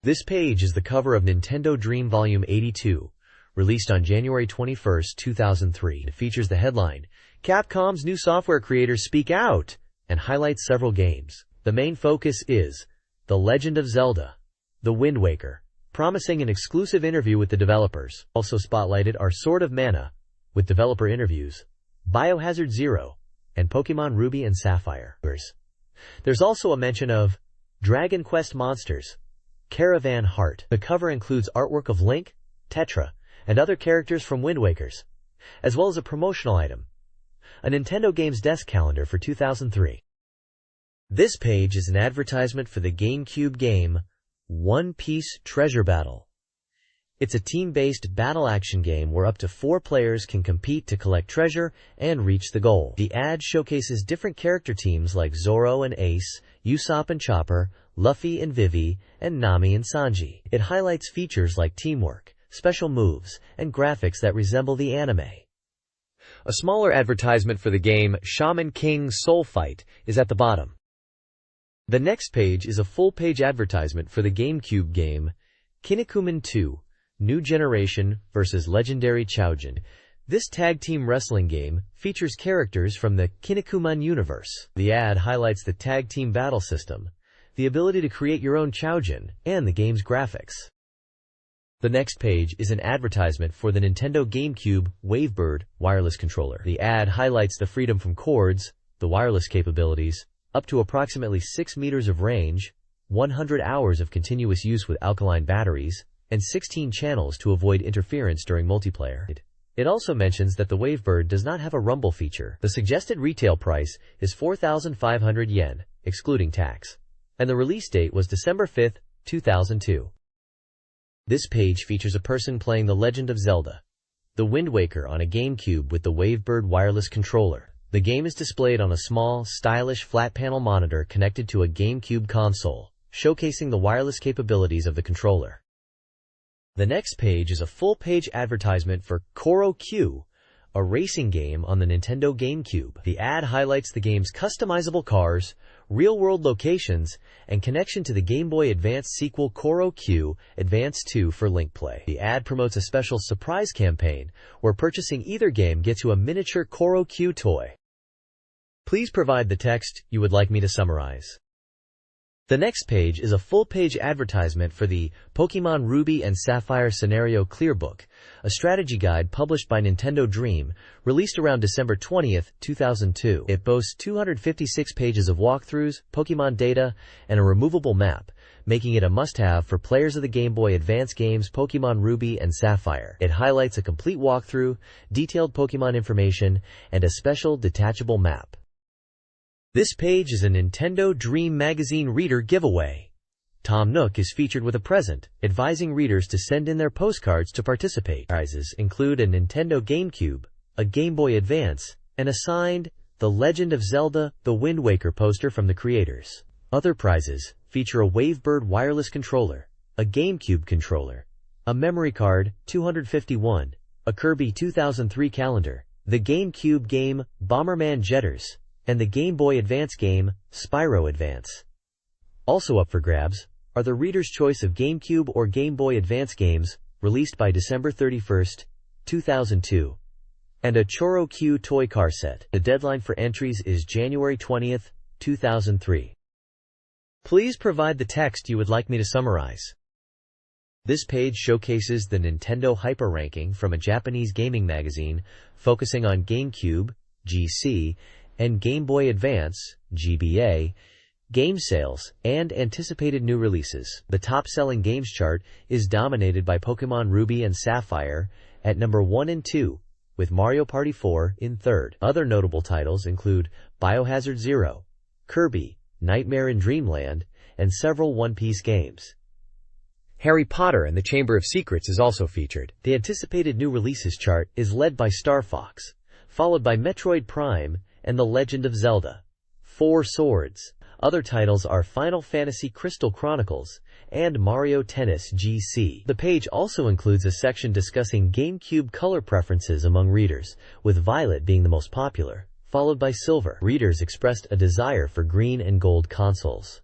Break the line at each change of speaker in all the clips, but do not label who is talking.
This page is the cover of Nintendo Dream Volume 82, released on January 21, 2003. It features the headline, "Capcom's new software creators speak out," and highlights several games. The main focus is The Legend of Zelda, The Wind Waker, promising an exclusive interview with the developers. Also spotlighted are Sword of Mana, with developer interviews, Biohazard Zero, and Pokemon Ruby and Sapphire. There's also a mention of Dragon Quest Monsters, Caravan Heart. The cover includes artwork of Link, Tetra, and other characters from Wind Wakers, as well as a promotional item, a Nintendo Games Desk calendar for 2003. This page is an advertisement for the GameCube game One Piece Treasure Battle. It's a team-based battle-action game where up to 4 players can compete to collect treasure and reach the goal. The ad showcases different character teams like Zoro and Ace, Usopp and Chopper, Luffy and Vivi, and Nami and Sanji. It highlights features like teamwork, special moves, and graphics that resemble the anime. A smaller advertisement for the game Shaman King Soul Fight is at the bottom. The next page is a full-page advertisement for the GameCube game Kinnikuman 2, New Generation vs. Legendary Choujin. This tag team wrestling game features characters from the Kinnikuman universe. The ad highlights the tag team battle system, the ability to create your own Choujin, and the game's graphics. The next page is an advertisement for the Nintendo GameCube Wavebird wireless controller. The ad highlights the freedom from cords, the wireless capabilities, up to approximately 6 meters of range, 100 hours of continuous use with alkaline batteries, and 16 channels to avoid interference during multiplayer. It also mentions that the Wavebird does not have a rumble feature. The suggested retail price is 4,500 yen, excluding tax, and the release date was December 5, 2002. This page features a person playing The Legend of Zelda, The Wind Waker on a GameCube with the Wavebird wireless controller. The game is displayed on a small, stylish flat-panel monitor connected to a GameCube console, showcasing the wireless capabilities of the controller. The next page is a full-page advertisement for Koro Q, a racing game on the Nintendo GameCube. The ad highlights the game's customizable cars, real-world locations, and connection to the Game Boy Advance sequel Koro Q Advance 2 for Link Play. The ad promotes a special surprise campaign where purchasing either game gets you a miniature Koro Q toy. Please provide the text you would like me to summarize. The next page is a full-page advertisement for the Pokemon Ruby and Sapphire Scenario Clearbook, a strategy guide published by Nintendo Dream, released around December 20, 2002. It boasts 256 pages of walkthroughs, Pokemon data, and a removable map, making it a must-have for players of the Game Boy Advance games Pokemon Ruby and Sapphire. It highlights a complete walkthrough, detailed Pokemon information, and a special detachable map. This page is a Nintendo Dream Magazine reader giveaway. Tom Nook is featured with a present, advising readers to send in their postcards to participate. Prizes include a Nintendo GameCube, a Game Boy Advance, and a signed The Legend of Zelda, The Wind Waker poster from the creators. Other prizes feature a Wavebird wireless controller, a GameCube controller, a memory card, 251, a Kirby 2003 calendar, the GameCube game Bomberman Jetters, and the Game Boy Advance game, Spyro Advance. Also up for grabs are the Reader's Choice of GameCube or Game Boy Advance games, released by December 31, 2002, and a Choro Q toy car set. The deadline for entries is January 20, 2003. Please provide the text you would like me to summarize. This page showcases the Nintendo Hyper Ranking from a Japanese gaming magazine focusing on GameCube, GC, and Game Boy Advance, GBA, game sales, and anticipated new releases. The top-selling games chart is dominated by Pokemon Ruby and Sapphire at number 1 and 2, with Mario Party 4 in third. Other notable titles include Biohazard Zero, Kirby, Nightmare in Dreamland, and several One Piece games. Harry Potter and the Chamber of Secrets is also featured. The anticipated new releases chart is led by Star Fox, followed by Metroid Prime and The Legend of Zelda, 4 Swords. Other titles are Final Fantasy Crystal Chronicles and Mario Tennis GC. The page also includes a section discussing GameCube color preferences among readers, with violet being the most popular, followed by silver. Readers expressed a desire for green and gold consoles.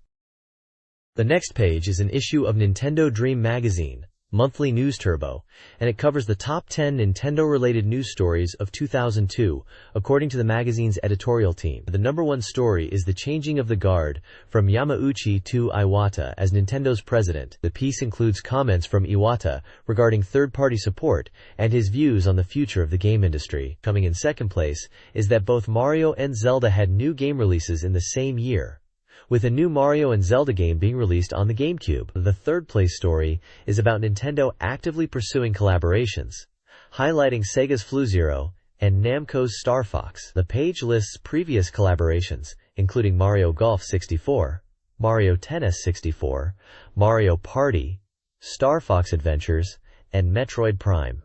The next page is an issue of Nintendo Dream Magazine, Monthly News Turbo, and it covers the top 10 Nintendo-related news stories of 2002, according to the magazine's editorial team. The number one story is the changing of the guard from Yamauchi to Iwata as Nintendo's president. The piece includes comments from Iwata regarding third-party support and his views on the future of the game industry. Coming in second place is that both Mario and Zelda had new game releases in the same year, with a new Mario and Zelda game being released on the GameCube. The third place story is about Nintendo actively pursuing collaborations, highlighting Sega's F-Zero and Namco's Star Fox. The page lists previous collaborations, including Mario Golf 64, Mario Tennis 64, Mario Party, Star Fox Adventures, and Metroid Prime.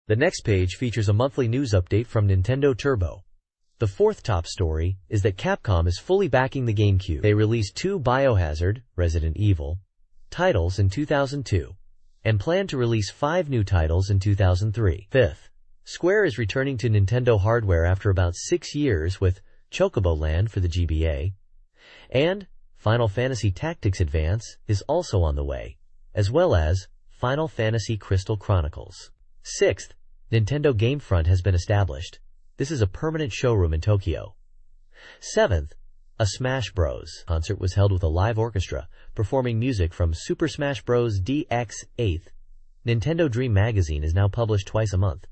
The next page features a monthly news update from Nintendo Turbo. The fourth top story is that Capcom is fully backing the GameCube. They released 2 Biohazard, Resident Evil, titles in 2002, and plan to release 5 new titles in 2003. Fifth, Square is returning to Nintendo hardware after about 6 years with Chocobo Land for the GBA, and Final Fantasy Tactics Advance is also on the way, as well as Final Fantasy Crystal Chronicles. Sixth, Nintendo Gamefront has been established. This is a permanent showroom in Tokyo. Seventh, a Smash Bros. Concert was held with a live orchestra, performing music from Super Smash Bros. DX. Eighth, Nintendo Dream Magazine is now published twice a month.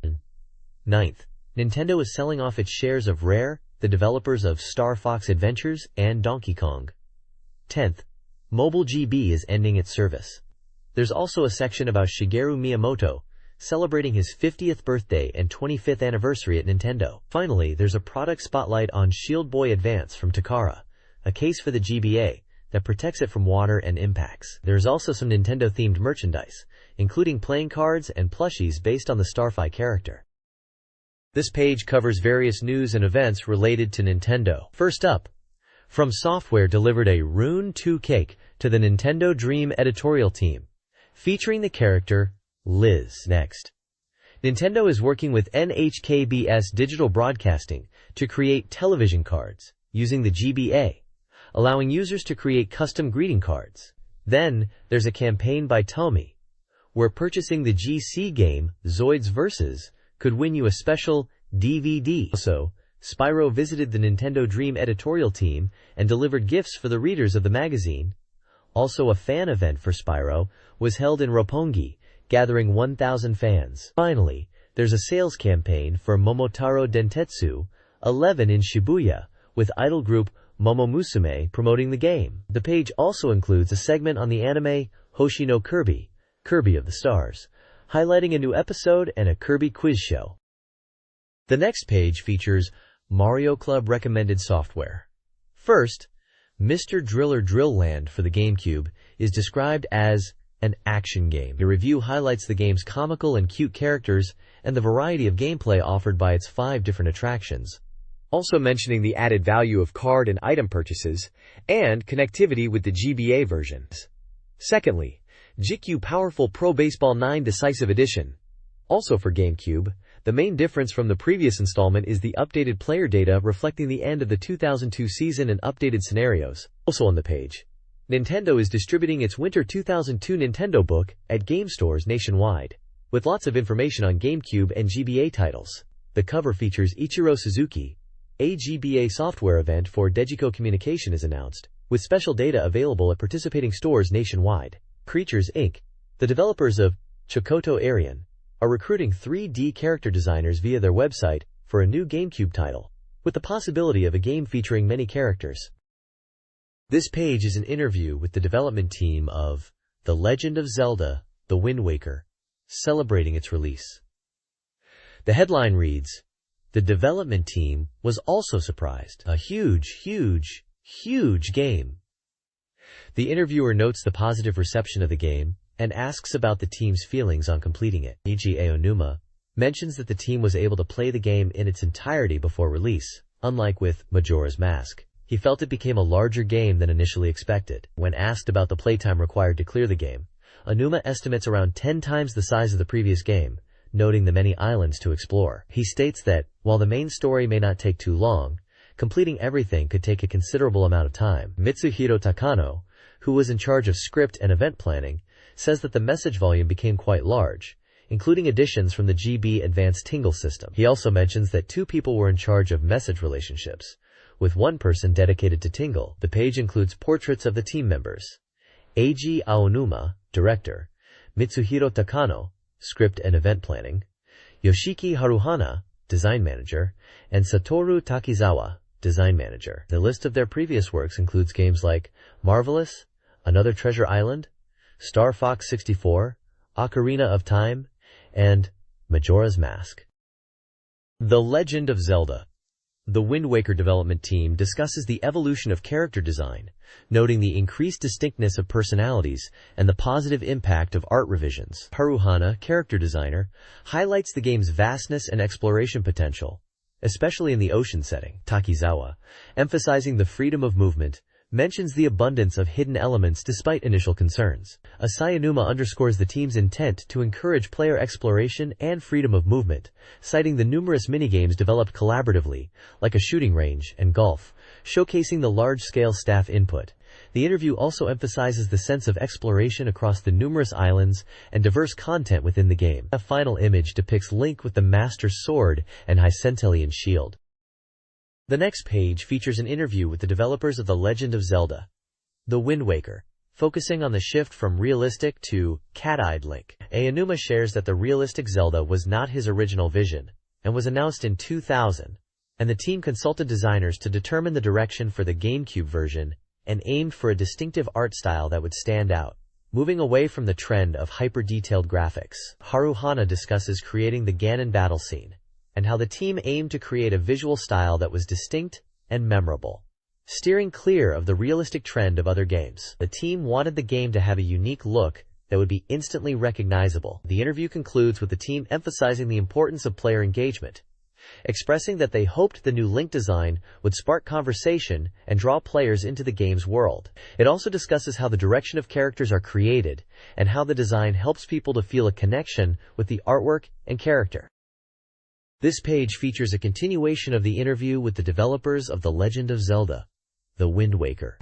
Ninth, Nintendo is selling off its shares of Rare, the developers of Star Fox Adventures and Donkey Kong. 10th, Mobile GB is ending its service. There's also a section about Shigeru Miyamoto, celebrating his 50th birthday and 25th anniversary at Nintendo. Finally, there's a product spotlight on Shield Boy Advance from Takara, a case for the GBA that protects it from water and impacts. There's also some Nintendo-themed merchandise, including playing cards and plushies based on the Starfy character. This page covers various news and events related to Nintendo. First up, From Software delivered a Rune 2 cake to the Nintendo Dream editorial team, featuring the character Liz. Next, Nintendo is working with NHKBS Digital Broadcasting to create television cards using the GBA, allowing users to create custom greeting cards. Then, there's a campaign by Tomy, where purchasing the GC game Zoids Versus could win you a special DVD. Also, Spyro visited the Nintendo Dream editorial team and delivered gifts for the readers of the magazine. Also, a fan event for Spyro was held in Roppongi, gathering 1,000 fans. Finally, there's a sales campaign for Momotaro Dentetsu 11 in Shibuya, with idol group Momomusume promoting the game. The page also includes a segment on the anime Hoshi no Kirby, Kirby of the Stars, highlighting a new episode and a Kirby quiz show. The next page features Mario Club recommended software. First, Mr. Driller Drill Land for the GameCube is described as an action game. The review highlights the game's comical and cute characters and the variety of gameplay offered by its 5 different attractions, also mentioning the added value of card and item purchases and connectivity with the GBA versions. Secondly, GQ Powerful Pro Baseball 9 Decisive Edition, also for GameCube. The main difference from the previous installment is the updated player data reflecting the end of the 2002 season and updated scenarios. Also on the page, Nintendo is distributing its Winter 2002 Nintendo book at game stores nationwide, with lots of information on GameCube and GBA titles. The cover features Ichiro Suzuki. A GBA software event for Dejiko Communication is announced, with special data available at participating stores nationwide. Creatures Inc., the developers of Chocoto Arian, are recruiting 3D character designers via their website for a new GameCube title, with the possibility of a game featuring many characters. This page is an interview with the development team of The Legend of Zelda, The Wind Waker, celebrating its release. The headline reads, "The development team was also surprised. A huge game." The interviewer notes the positive reception of the game and asks about the team's feelings on completing it. Eiji Aonuma mentions that the team was able to play the game in its entirety before release, unlike with Majora's Mask. He felt it became a larger game than initially expected. When asked about the playtime required to clear the game, Aonuma estimates around 10 times the size of the previous game, noting the many islands to explore. He states that, while the main story may not take too long, completing everything could take a considerable amount of time. Mitsuhiro Takano, who was in charge of script and event planning, says that the message volume became quite large, including additions from the GB Advanced Tingle system. He also mentions that 2 people were in charge of message relationships, with 1 person dedicated to Tingle. The page includes portraits of the team members: Eiji Aonuma, director; Mitsuhiro Takano, script and event planning; Yoshiki Haruhana, design manager; and Satoru Takizawa, design manager. The list of their previous works includes games like Marvelous, Another Treasure Island, Star Fox 64, Ocarina of Time, and Majora's Mask. The Legend of Zelda. The Wind Waker development team discusses the evolution of character design, noting the increased distinctness of personalities and the positive impact of art revisions. Haruhana, character designer, highlights the game's vastness and exploration potential, especially in the ocean setting. Takizawa, emphasizing the freedom of movement, mentions the abundance of hidden elements despite initial concerns. Asayanuma underscores the team's intent to encourage player exploration and freedom of movement, citing the numerous minigames developed collaboratively, like a shooting range and golf, showcasing the large-scale staff input. The interview also emphasizes the sense of exploration across the numerous islands and diverse content within the game. A final image depicts Link with the Master Sword and High Centellian Shield. The next page features an interview with the developers of The Legend of Zelda, The Wind Waker, focusing on the shift from realistic to cat-eyed Link. Aonuma shares that the realistic Zelda was not his original vision, and was announced in 2000, and the team consulted designers to determine the direction for the GameCube version and aimed for a distinctive art style that would stand out, moving away from the trend of hyper-detailed graphics. Haruhana discusses creating the Ganon battle scene, and how the team aimed to create a visual style that was distinct and memorable, steering clear of the realistic trend of other games. The team wanted the game to have a unique look that would be instantly recognizable. The interview concludes with the team emphasizing the importance of player engagement, expressing that they hoped the new Link design would spark conversation and draw players into the game's world. It also discusses how the direction of characters are created and how the design helps people to feel a connection with the artwork and character. This page features a continuation of the interview with the developers of The Legend of Zelda, The Wind Waker.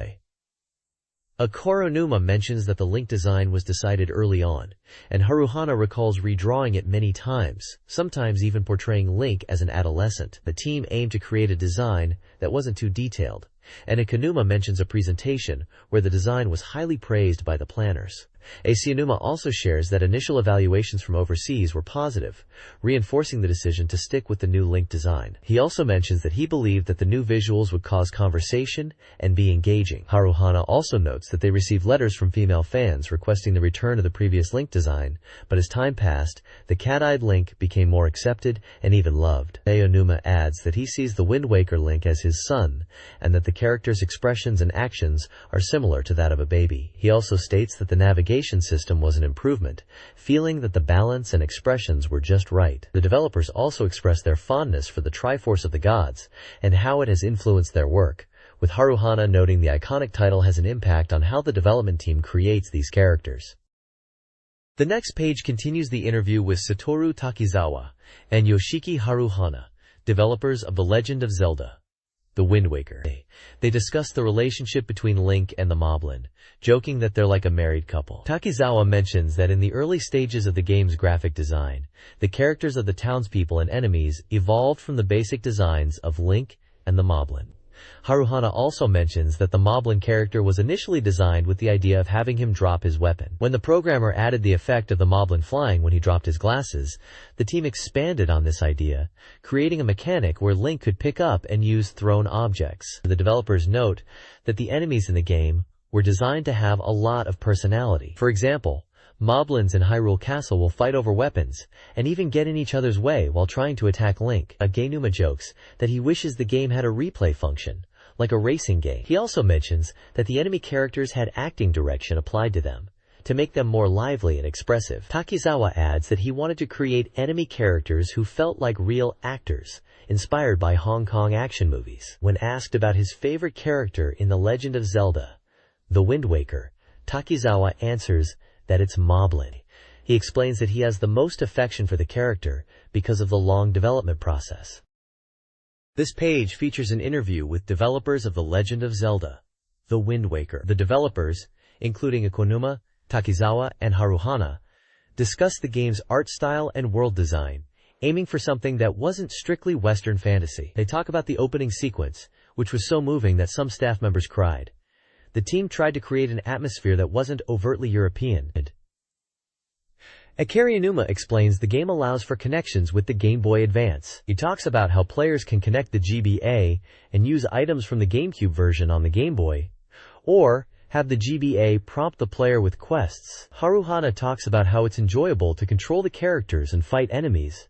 Aonuma mentions that the Link design was decided early on, and Haruhana recalls redrawing it many times, sometimes even portraying Link as an adolescent. The team aimed to create a design that wasn't too detailed, and Aonuma mentions a presentation where the design was highly praised by the planners. Aonuma also shares that initial evaluations from overseas were positive, reinforcing the decision to stick with the new Link design. He also mentions that he believed that the new visuals would cause conversation and be engaging. Haruhana also notes that they received letters from female fans requesting the return of the previous Link design, but as time passed, the cat-eyed Link became more accepted and even loved. Aonuma adds that he sees the Wind Waker Link as his son, and that the character's expressions and actions are similar to that of a baby. He also states that the navigation system was an improvement, feeling that the balance and expressions were just right. The developers also expressed their fondness for the Triforce of the Gods and how it has influenced their work, with Haruhana noting the iconic title has an impact on how the development team creates these characters. The next page continues the interview with Satoru Takizawa and Yoshiki Haruhana, developers of The Legend of Zelda, The Wind Waker. They discuss the relationship between Link and the Moblin, joking that they're like a married couple. Takizawa mentions that in the early stages of the game's graphic design, the characters of the townspeople and enemies evolved from the basic designs of Link and the Moblin. Haruhana also mentions that the Moblin character was initially designed with the idea of having him drop his weapon. When the programmer added the effect of the Moblin flying when he dropped his glasses, the team expanded on this idea, creating a mechanic where Link could pick up and use thrown objects. The developers note that the enemies in the game were designed to have a lot of personality. For example, Moblins in Hyrule Castle will fight over weapons, and even get in each other's way while trying to attack Link. Aonuma jokes that he wishes the game had a replay function, like a racing game. He also mentions that the enemy characters had acting direction applied to them, to make them more lively and expressive. Takizawa adds that he wanted to create enemy characters who felt like real actors, inspired by Hong Kong action movies. When asked about his favorite character in The Legend of Zelda, The Wind Waker, Takizawa answers that it's Moblin. He explains that he has the most affection for the character because of the long development process. This page features an interview with developers of The Legend of Zelda, The Wind Waker. The developers, including Akonuma, Takizawa, and Haruhana, discuss the game's art style and world design, aiming for something that wasn't strictly Western fantasy. They talk about the opening sequence, which was so moving that some staff members cried. The team tried to create an atmosphere that wasn't overtly European. Akari Inuma explains the game allows for connections with the Game Boy Advance. He talks about how players can connect the GBA and use items from the GameCube version on the Game Boy, or have the GBA prompt the player with quests. Haruhana talks about how it's enjoyable to control the characters and fight enemies.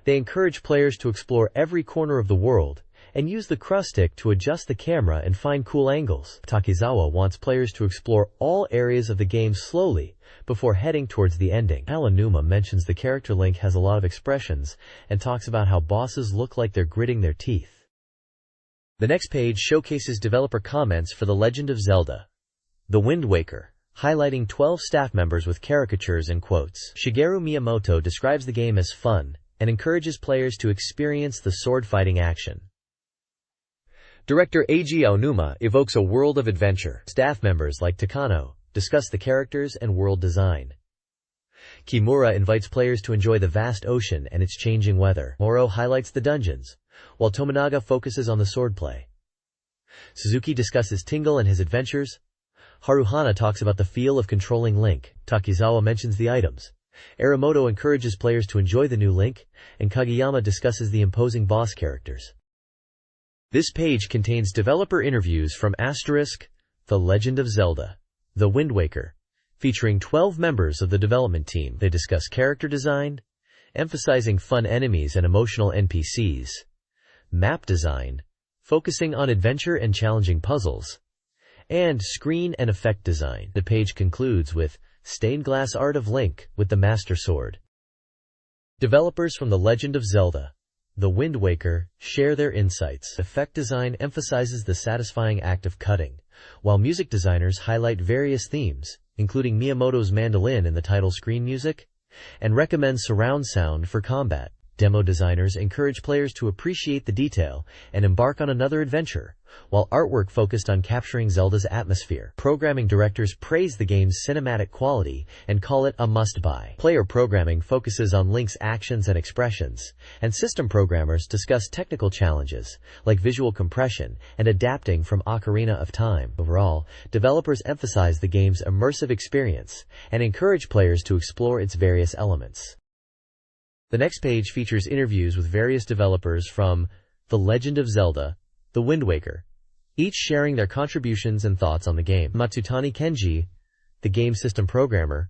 They encourage players to explore every corner of the world and use the cross stick to adjust the camera and find cool angles. Takizawa wants players to explore all areas of the game slowly before heading towards the ending. Aonuma mentions the character Link has a lot of expressions and talks about how bosses look like they're gritting their teeth. The next page showcases developer comments for The Legend of Zelda: The Wind Waker, highlighting 12 staff members with caricatures and quotes. Shigeru Miyamoto describes the game as fun and encourages players to experience the sword-fighting action. Director Eiji Aonuma evokes a world of adventure. Staff members like Takano discuss the characters and world design. Kimura invites players to enjoy the vast ocean and its changing weather. Moro highlights the dungeons, while Tominaga focuses on the swordplay. Suzuki discusses Tingle and his adventures. Haruhana talks about the feel of controlling Link. Takizawa mentions the items. Arimoto encourages players to enjoy the new Link, and Kageyama discusses the imposing boss characters. This page contains developer interviews from The Legend of Zelda: The Wind Waker, featuring 12 members of the development team. They discuss character design, emphasizing fun enemies and emotional NPCs, map design, focusing on adventure and challenging puzzles, and screen and effect design. The page concludes with stained glass art of Link with the Master Sword. Developers from The Legend of Zelda: The Wind Waker share their insights. Effect design emphasizes the satisfying act of cutting, while music designers highlight various themes, including Miyamoto's mandolin in the title screen music, and recommend surround sound for combat. Demo designers encourage players to appreciate the detail and embark on another adventure, while artwork focused on capturing Zelda's atmosphere. Programming directors praise the game's cinematic quality and call it a must-buy. Player programming focuses on Link's actions and expressions, and system programmers discuss technical challenges, like visual compression and adapting from Ocarina of Time. Overall, developers emphasize the game's immersive experience and encourage players to explore its various elements. The next page features interviews with various developers from The Legend of Zelda: The Wind Waker, each sharing their contributions and thoughts on the game. Matsutani Kenji, the game system programmer,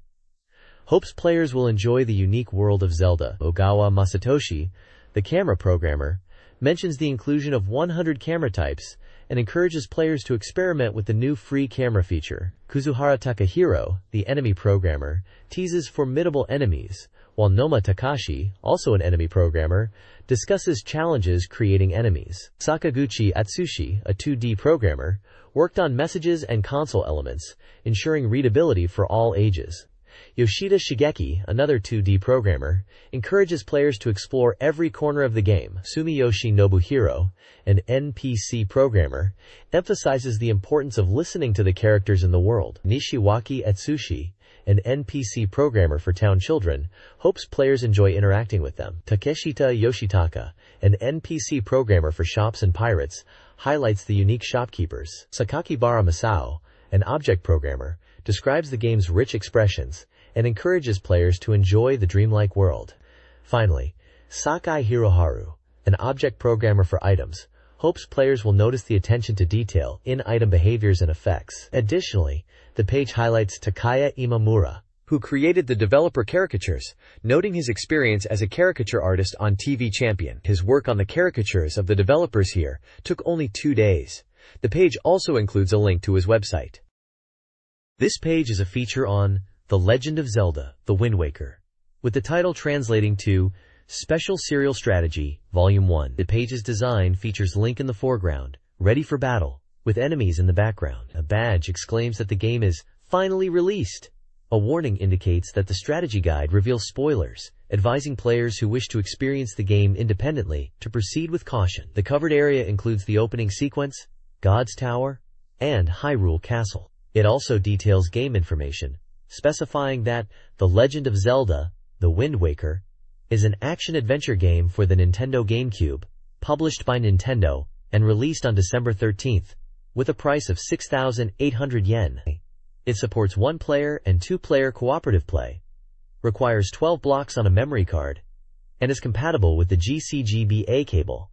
hopes players will enjoy the unique world of Zelda. Ogawa Masatoshi, the camera programmer, mentions the inclusion of 100 camera types and encourages players to experiment with the new free camera feature. Kuzuhara Takahiro, the enemy programmer, teases formidable enemies, while Noma Takashi, also an enemy programmer, discusses challenges creating enemies. Sakaguchi Atsushi, a 2D programmer, worked on messages and console elements, ensuring readability for all ages. Yoshida Shigeki, another 2D programmer, encourages players to explore every corner of the game. Sumiyoshi Nobuhiro, an NPC programmer, emphasizes the importance of listening to the characters in the world. Nishiwaki Atsushi, an NPC programmer for town children, hopes players enjoy interacting with them. Takeshita Yoshitaka, an NPC programmer for shops and pirates, highlights the unique shopkeepers. Sakakibara Masao, an object programmer, describes the game's rich expressions and encourages players to enjoy the dreamlike world. Finally, Sakai Hiroharu, an object programmer for items, hopes players will notice the attention to detail in item behaviors and effects. Additionally, the page highlights Takaya Imamura, who created the developer caricatures, noting his experience as a caricature artist on TV Champion. His work on the caricatures of the developers here took only 2 days. The page also includes a link to his website. This page is a feature on The Legend of Zelda: The Wind Waker, with the title translating to Special Serial Strategy, Volume 1. The page's design features Link in the foreground, ready for battle, with enemies in the background. A badge exclaims that the game is finally released. A warning indicates that the strategy guide reveals spoilers, advising players who wish to experience the game independently to proceed with caution. The covered area includes the opening sequence, God's Tower, and Hyrule Castle. It also details game information, specifying that The Legend of Zelda, The Wind Waker, is an action-adventure game for the Nintendo GameCube, published by Nintendo, and released on December 13th, with a price of 6,800 yen. It supports one-player and two-player cooperative play, requires 12 blocks on a memory card, and is compatible with the GCGBA cable.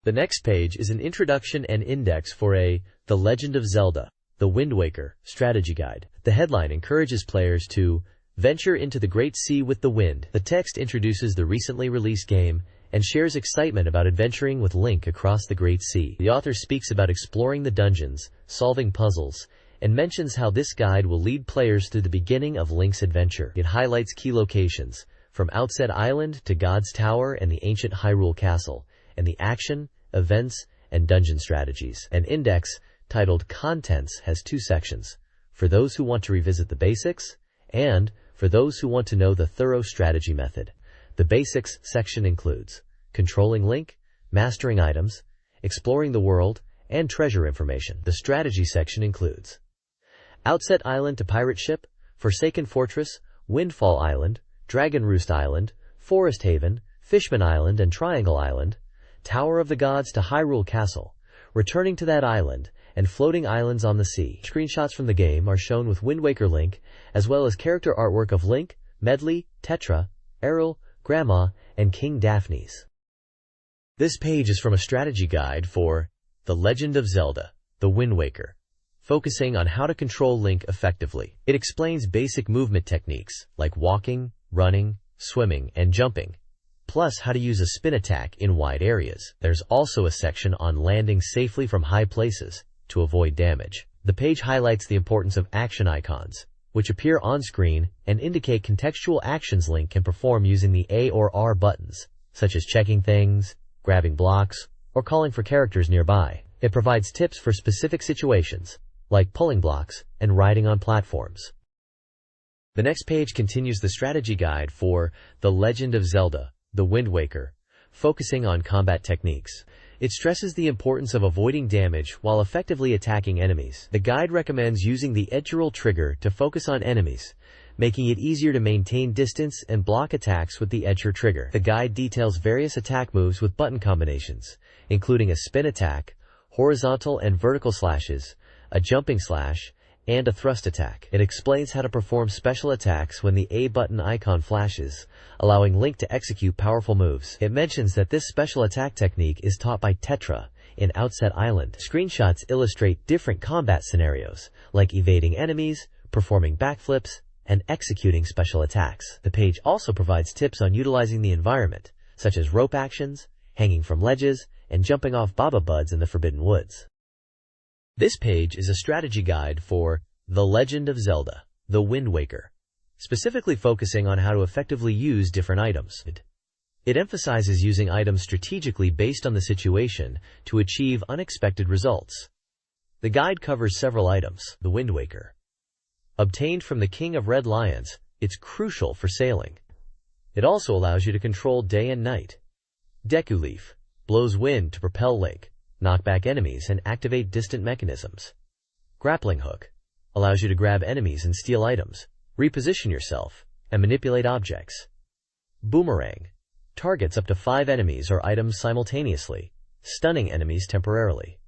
The next page is an introduction and index for The Legend of Zelda, The Wind Waker strategy guide. The headline encourages players to venture into the Great Sea with the wind. The text introduces the recently released game and shares excitement about adventuring with Link across the Great Sea. The author speaks about exploring the dungeons, solving puzzles, and mentions how this guide will lead players through the beginning of Link's adventure. It highlights key locations, from Outset Island to God's Tower and the ancient Hyrule Castle, and the action, events, and dungeon strategies. An index titled Contents has two sections, for those who want to revisit the basics, and for those who want to know the thorough strategy method. The basics section includes controlling Link, mastering items, exploring the world, and treasure information. The strategy section includes Outset Island to Pirate Ship, Forsaken Fortress, Windfall Island, Dragon Roost Island, Forest Haven, Fishman Island and Triangle Island, Tower of the Gods to Hyrule Castle, returning to that island, and floating islands on the sea. Screenshots from the game are shown with Wind Waker Link, as well as character artwork of Link, Medli, Tetra, Errol, Grandma, and King Daphnes. This page is from a strategy guide for The Legend of Zelda, The Wind Waker, focusing on how to control Link effectively. It explains basic movement techniques like walking, running, swimming, and jumping, plus how to use a spin attack in wide areas. There's also a section on landing safely from high places to avoid damage. The page highlights the importance of action icons, which appear on screen and indicate contextual actions Link can perform using the A or R buttons, such as checking things, grabbing blocks, or calling for characters nearby. It provides tips for specific situations, like pulling blocks and riding on platforms. The next page continues the strategy guide for The Legend of Zelda, The Wind Waker, focusing on combat techniques. It stresses the importance of avoiding damage while effectively attacking enemies. The guide recommends using the edge roll trigger to focus on enemies, making it easier to maintain distance and block attacks with the edge trigger. The guide details various attack moves with button combinations, including a spin attack, horizontal and vertical slashes, a jumping slash, and a thrust attack. It explains how to perform special attacks when the A button icon flashes, allowing Link to execute powerful moves. It mentions that this special attack technique is taught by Tetra in Outset Island. Screenshots illustrate different combat scenarios, like evading enemies, performing backflips, and executing special attacks. The page also provides tips on utilizing the environment, such as rope actions, hanging from ledges, and jumping off Baba Buds in the Forbidden Woods. This page is a strategy guide for The Legend of Zelda, The Wind Waker, specifically focusing on how to effectively use different items. It emphasizes using items strategically based on the situation to achieve unexpected results. The guide covers several items. The Wind Waker. Obtained from the King of Red Lions, it's crucial for sailing. It also allows you to control day and night. Deku Leaf blows wind to propel Link, knock back enemies and activate distant mechanisms. Grappling Hook allows you to grab enemies and steal items, reposition yourself, and manipulate objects. Boomerang targets up to 5 enemies or items simultaneously, stunning enemies temporarily.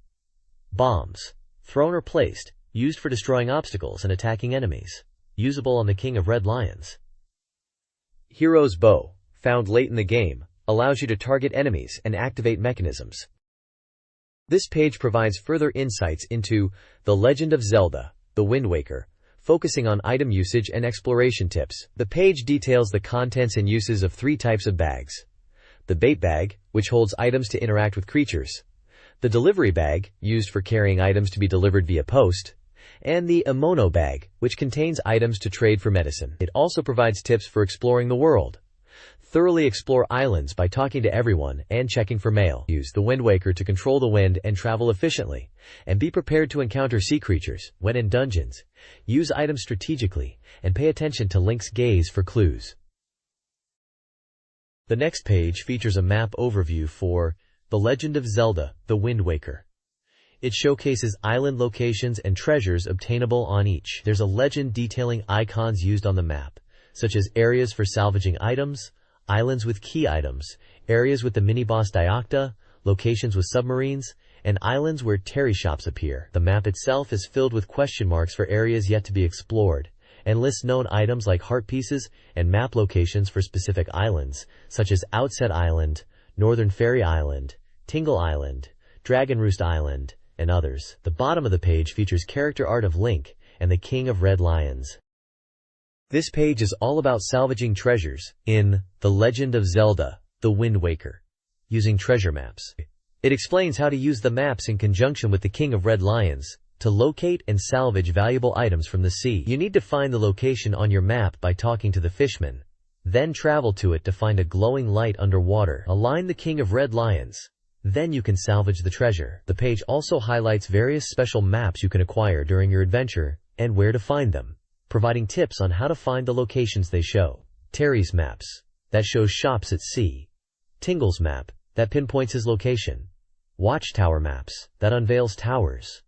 Bombs, thrown or placed, used for destroying obstacles and attacking enemies, usable on the King of Red Lions. Hero's Bow, found late in the game, allows you to target enemies and activate mechanisms. This page provides further insights into The Legend of Zelda, The Wind Waker, focusing on item usage and exploration tips. The page details the contents and uses of 3 types of bags. The bait bag, which holds items to interact with creatures. The delivery bag, used for carrying items to be delivered via post. And the Emono bag, which contains items to trade for medicine. It also provides tips for exploring the world. Thoroughly explore islands by talking to everyone and checking for mail. Use the Wind Waker to control the wind and travel efficiently, and be prepared to encounter sea creatures. When in dungeons, use items strategically and pay attention to Link's gaze for clues. The next page features a map overview for The Legend of Zelda, The Wind Waker. It showcases island locations and treasures obtainable on each. There's a legend detailing icons used on the map, such as areas for salvaging items, islands with key items, areas with the mini-boss Diocta, locations with submarines, and islands where Terry shops appear. The map itself is filled with question marks for areas yet to be explored, and lists known items like heart pieces and map locations for specific islands, such as Outset Island, Northern Fairy Island, Tingle Island, Dragon Roost Island, and others. The bottom of the page features character art of Link and the King of Red Lions. This page is all about salvaging treasures in The Legend of Zelda, The Wind Waker, using treasure maps. It explains how to use the maps in conjunction with the King of Red Lions to locate and salvage valuable items from the sea. You need to find the location on your map by talking to the fishman, then travel to it to find a glowing light underwater. Align the King of Red Lions. Then you can salvage the treasure. The page also highlights various special maps you can acquire during your adventure and where to find them, providing tips on how to find the locations they show. Terry's maps, that shows shops at sea. Tingle's map, that pinpoints his location. Watchtower maps, that unveils towers.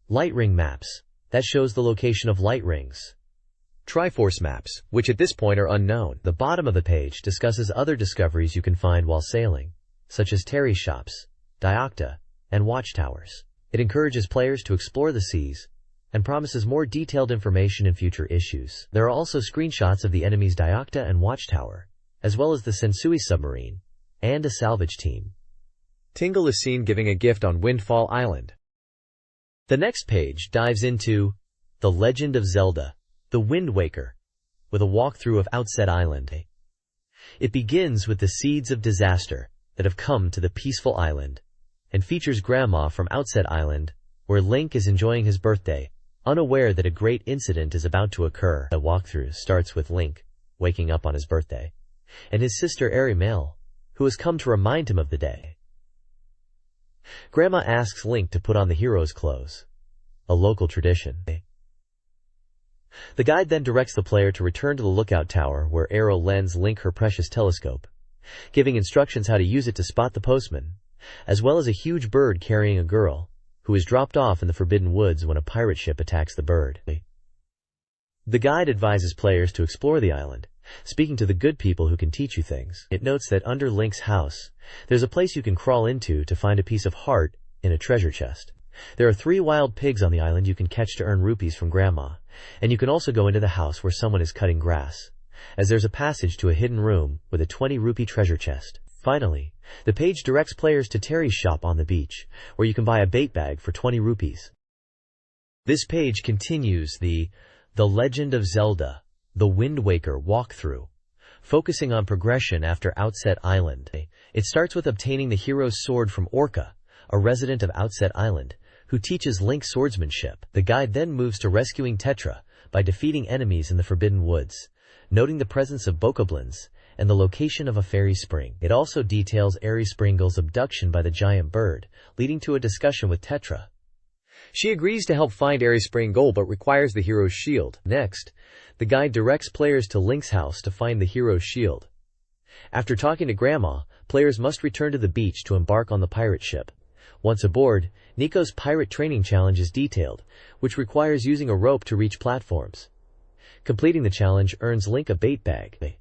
Light ring maps, that shows the location of light rings. Triforce maps, which at this point are unknown. The bottom of the page discusses other discoveries you can find while sailing, such as Terry's shops, Diocta, and watchtowers. It encourages players to explore the seas and promises more detailed information in future issues. There are also screenshots of the enemy's Diocta and watchtower, as well as the Sensui submarine, and a salvage team. Tingle is seen giving a gift on Windfall Island. The next page dives into The Legend of Zelda, The Wind Waker, with a walkthrough of Outset Island. It begins with the seeds of disaster that have come to the peaceful island, and features Grandma from Outset Island, where Link is enjoying his birthday, unaware that a great incident is about to occur. The walkthrough starts with Link waking up on his birthday, and his sister Arimel, who has come to remind him of the day. Grandma asks Link to put on the hero's clothes, a local tradition. The guide then directs the player to return to the lookout tower, where Arrow lends Link her precious telescope, giving instructions how to use it to spot the postman, as well as a huge bird carrying a girl, who is dropped off in the Forbidden Woods when a pirate ship attacks the bird. The guide advises players to explore the island, speaking to the good people who can teach you things. It notes that under Link's house, there's a place you can crawl into to find a piece of heart in a treasure chest. There are 3 wild pigs on the island you can catch to earn rupees from Grandma, and you can also go into the house where someone is cutting grass, as there's a passage to a hidden room with a 20 rupee treasure chest. Finally, the page directs players to Terry's shop on the beach, where you can buy a bait bag for 20 rupees. This page continues the Legend of Zelda, The Wind Waker walkthrough, focusing on progression after Outset Island. It starts with obtaining the hero's sword from Orca, a resident of Outset Island, who teaches Link swordsmanship. The guide then moves to rescuing Tetra by defeating enemies in the Forbidden Woods, noting the presence of bokoblins and the location of a fairy spring. It also details Airy Springle's abduction by the giant bird, leading to a discussion with Tetra. She agrees to help find Airy Springle but requires the hero's shield. Next, the guide directs players to Link's house to find the hero's shield. After talking to Grandma, players must return to the beach to embark on the pirate ship. Once aboard, Nico's pirate training challenge is detailed, which requires using a rope to reach platforms. Completing the challenge earns Link a bait bag.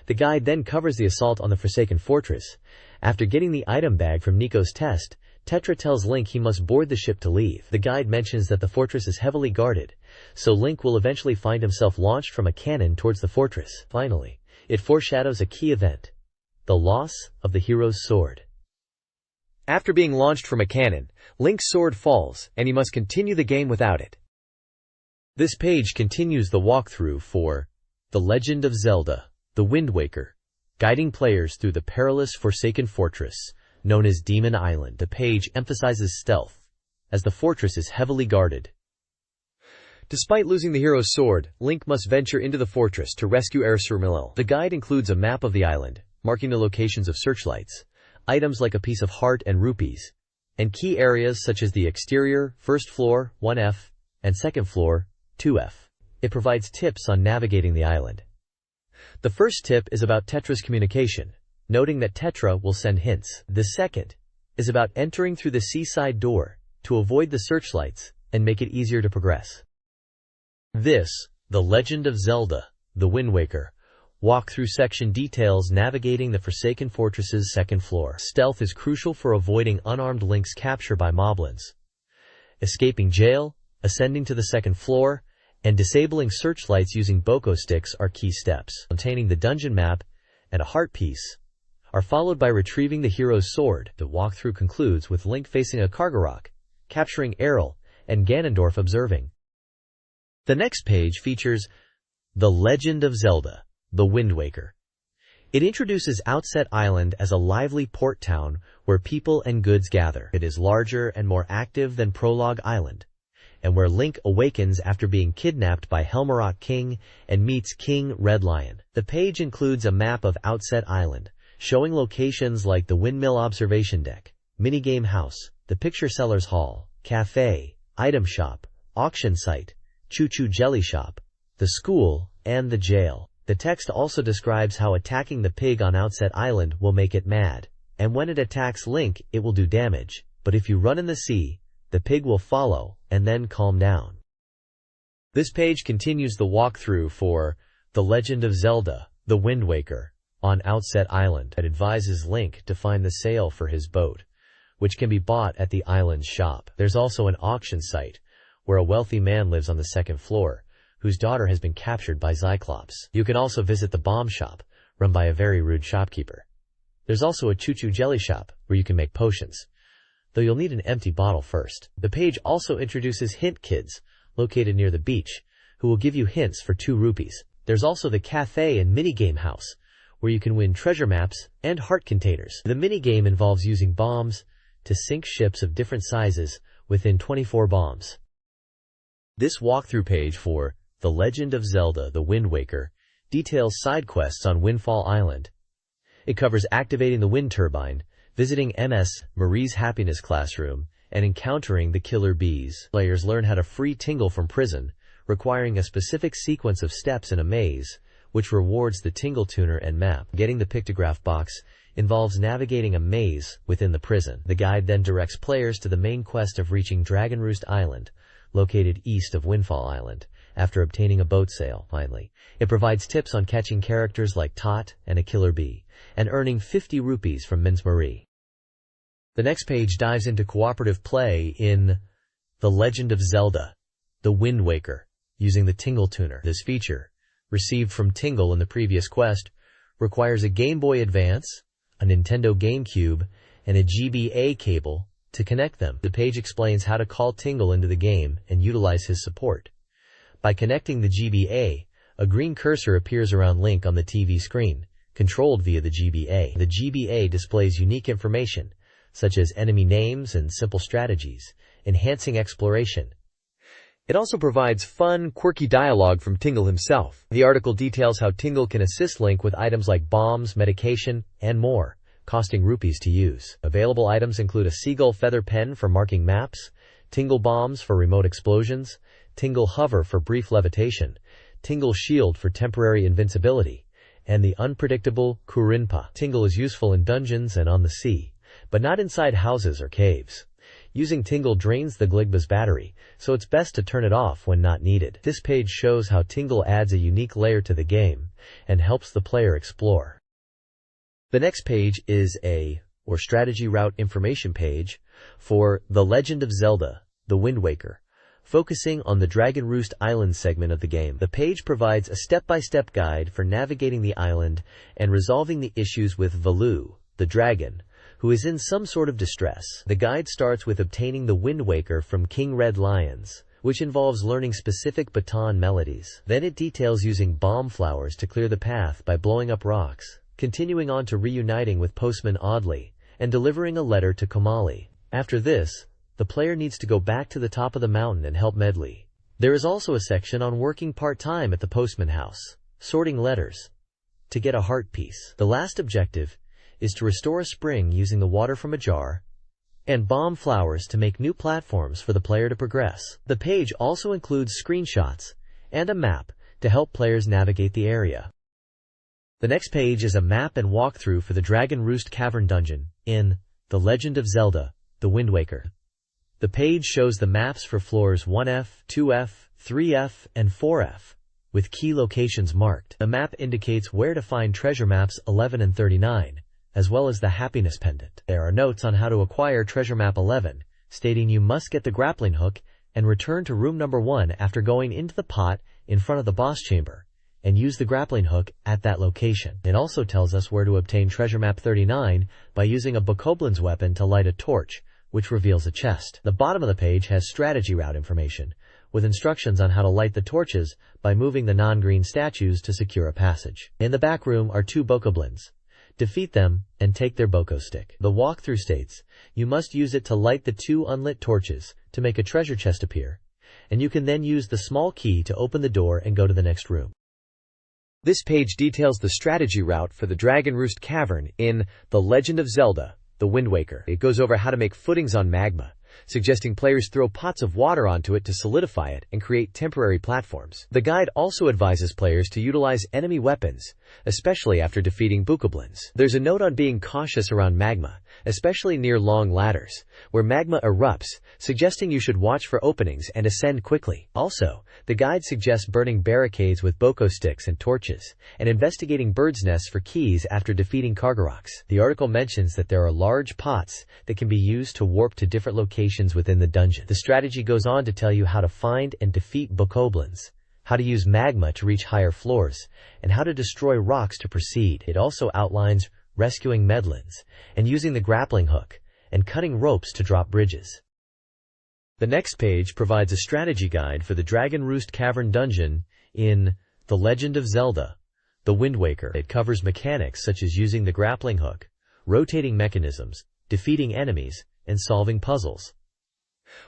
The guide then covers the assault on the Forsaken Fortress. After getting the item bag from Nico's test, Tetra tells Link he must board the ship to leave. The guide mentions that the fortress is heavily guarded, so Link will eventually find himself launched from a cannon towards the fortress. Finally, it foreshadows a key event: the loss of the hero's sword. After being launched from a cannon, Link's sword falls, and he must continue the game without it. This page continues the walkthrough for The Legend of Zelda, The Wind Waker, guiding players through the perilous Forsaken Fortress, known as Demon Island. The page emphasizes stealth, as the fortress is heavily guarded. Despite losing the hero's sword, Link must venture into the fortress to rescue Arisurmilil. The guide includes a map of the island, marking the locations of searchlights, items like a piece of heart and rupees, and key areas such as the exterior, first floor, 1F, and second floor, 2F. It provides tips on navigating the island. The first tip is about Tetra's communication, noting that Tetra will send hints. The second is about entering through the seaside door to avoid the searchlights and make it easier to progress. This, The Legend of Zelda, The Wind Waker, walkthrough section details navigating the Forsaken Fortress's second floor. Stealth is crucial for avoiding unarmed Link's capture by moblins. Escaping jail, ascending to the second floor, and disabling searchlights using Boko sticks are key steps. Obtaining the dungeon map and a heart piece are followed by retrieving the hero's sword. The walkthrough concludes with Link facing a Kargarok, capturing Errol, and Ganondorf observing. The next page features The Legend of Zelda, The Wind Waker. It introduces Outset Island as a lively port town where people and goods gather. It is larger and more active than Prologue Island, and where Link awakens after being kidnapped by Helmarok King and meets King Red Lion. The page includes a map of Outset Island, showing locations like the Windmill Observation Deck, Minigame House, the Picture Seller's Hall, Cafe, Item Shop, Auction Site, Choo Choo Jelly Shop, the school, and the jail. The text also describes how attacking the pig on Outset Island will make it mad, and when it attacks Link, it will do damage, but if you run in the sea, the pig will follow, and then calm down. This page continues the walkthrough for The Legend of Zelda, The Wind Waker, on Outset Island. It advises Link to find the sale for his boat, which can be bought at the island's shop. There's also an auction site, where a wealthy man lives on the second floor, whose daughter has been captured by Cyclops. You can also visit the bomb shop, run by a very rude shopkeeper. There's also a Choo Choo Jelly Shop, where you can make potions, though you'll need an empty bottle first. The page also introduces Hint Kids, located near the beach, who will give you hints for 2 rupees. There's also the cafe and minigame house, where you can win treasure maps and heart containers. The minigame involves using bombs to sink ships of different sizes within 24 bombs. This walkthrough page for The Legend of Zelda, The Wind Waker details side quests on Windfall Island. It covers activating the wind turbine, visiting Ms. Marie's happiness classroom, and encountering the killer bees. Players learn how to free Tingle from prison, requiring a specific sequence of steps in a maze, which rewards the Tingle tuner and map. Getting the pictograph box involves navigating a maze within the prison. The guide then directs players to the main quest of reaching Dragon Roost Island, located east of Windfall Island, after obtaining a boat sail. Finally, it provides tips on catching characters like Tot and a killer bee, and earning 50 rupees from Ms. Marie. The next page dives into cooperative play in The Legend of Zelda, The Wind Waker, using the Tingle tuner. This feature, received from Tingle in the previous quest, requires a Game Boy Advance, a Nintendo GameCube, and a GBA cable to connect them. The page explains how to call Tingle into the game and utilize his support. By connecting the GBA, a green cursor appears around Link on the TV screen, controlled via the GBA. The GBA displays unique information, such as enemy names and simple strategies, enhancing exploration. It also provides fun, quirky dialogue from Tingle himself. The article details how Tingle can assist Link with items like bombs, medication, and more, costing rupees to use. Available items include a seagull feather pen for marking maps, Tingle bombs for remote explosions, Tingle hover for brief levitation, Tingle shield for temporary invincibility, and the unpredictable Kurinpa. Tingle is useful in dungeons and on the sea, but not inside houses or caves. Using Tingle drains the Gligba's battery, so it's best to turn it off when not needed. This page shows how Tingle adds a unique layer to the game and helps the player explore. The next page is a strategy route information page for The Legend of Zelda, The Wind Waker, focusing on the Dragon Roost Island segment of the game. The page provides a step-by-step guide for navigating the island and resolving the issues with Valoo, the dragon, who is in some sort of distress. The guide starts with obtaining the Wind Waker from King Red Lions, which involves learning specific baton melodies. Then it details using bomb flowers to clear the path by blowing up rocks, continuing on to reuniting with Postman Audley, and delivering a letter to Komali. After this, the player needs to go back to the top of the mountain and help Medley. There is also a section on working part-time at the postman house, sorting letters, to get a heart piece. The last objective is to restore a spring using the water from a jar, and bomb flowers to make new platforms for the player to progress. The page also includes screenshots and a map to help players navigate the area. The next page is a map and walkthrough for the Dragon Roost Cavern Dungeon in The Legend of Zelda, The Wind Waker. The page shows the maps for floors 1F, 2F, 3F, and 4F, with key locations marked. The map indicates where to find treasure maps 11 and 39, as well as the happiness pendant. There are notes on how to acquire treasure map 11, stating you must get the grappling hook and return to room number 1 after going into the pot in front of the boss chamber, and use the grappling hook at that location. It also tells us where to obtain treasure map 39 by using a Bokoblin's weapon to light a torch, which reveals a chest. The bottom of the page has strategy route information, with instructions on how to light the torches by moving the non-green statues to secure a passage. In the back room are 2 Bokoblins. Defeat them and take their Boko stick. The walkthrough states you must use it to light the 2 unlit torches to make a treasure chest appear, and you can then use the small key to open the door and go to the next room. This page details the strategy route for the Dragon Roost Cavern in The Legend of Zelda, The Wind Waker. It goes over how to make footings on magma, suggesting players throw pots of water onto it to solidify it and create temporary platforms. The guide also advises players to utilize enemy weapons, especially after defeating Bokoblins. There's a note on being cautious around magma, especially near long ladders, where magma erupts, suggesting you should watch for openings and ascend quickly. Also, the guide suggests burning barricades with Boko sticks and torches, and investigating birds' nests for keys after defeating Kargaroks. The article mentions that there are large pots that can be used to warp to different locations within the dungeon. The strategy goes on to tell you how to find and defeat Bokoblins, how to use magma to reach higher floors, and how to destroy rocks to proceed. It also outlines rescuing Medlins, and using the grappling hook, and cutting ropes to drop bridges. The next page provides a strategy guide for the Dragon Roost Cavern dungeon in The Legend of Zelda, The Wind Waker. It covers mechanics such as using the grappling hook, rotating mechanisms, defeating enemies, and solving puzzles.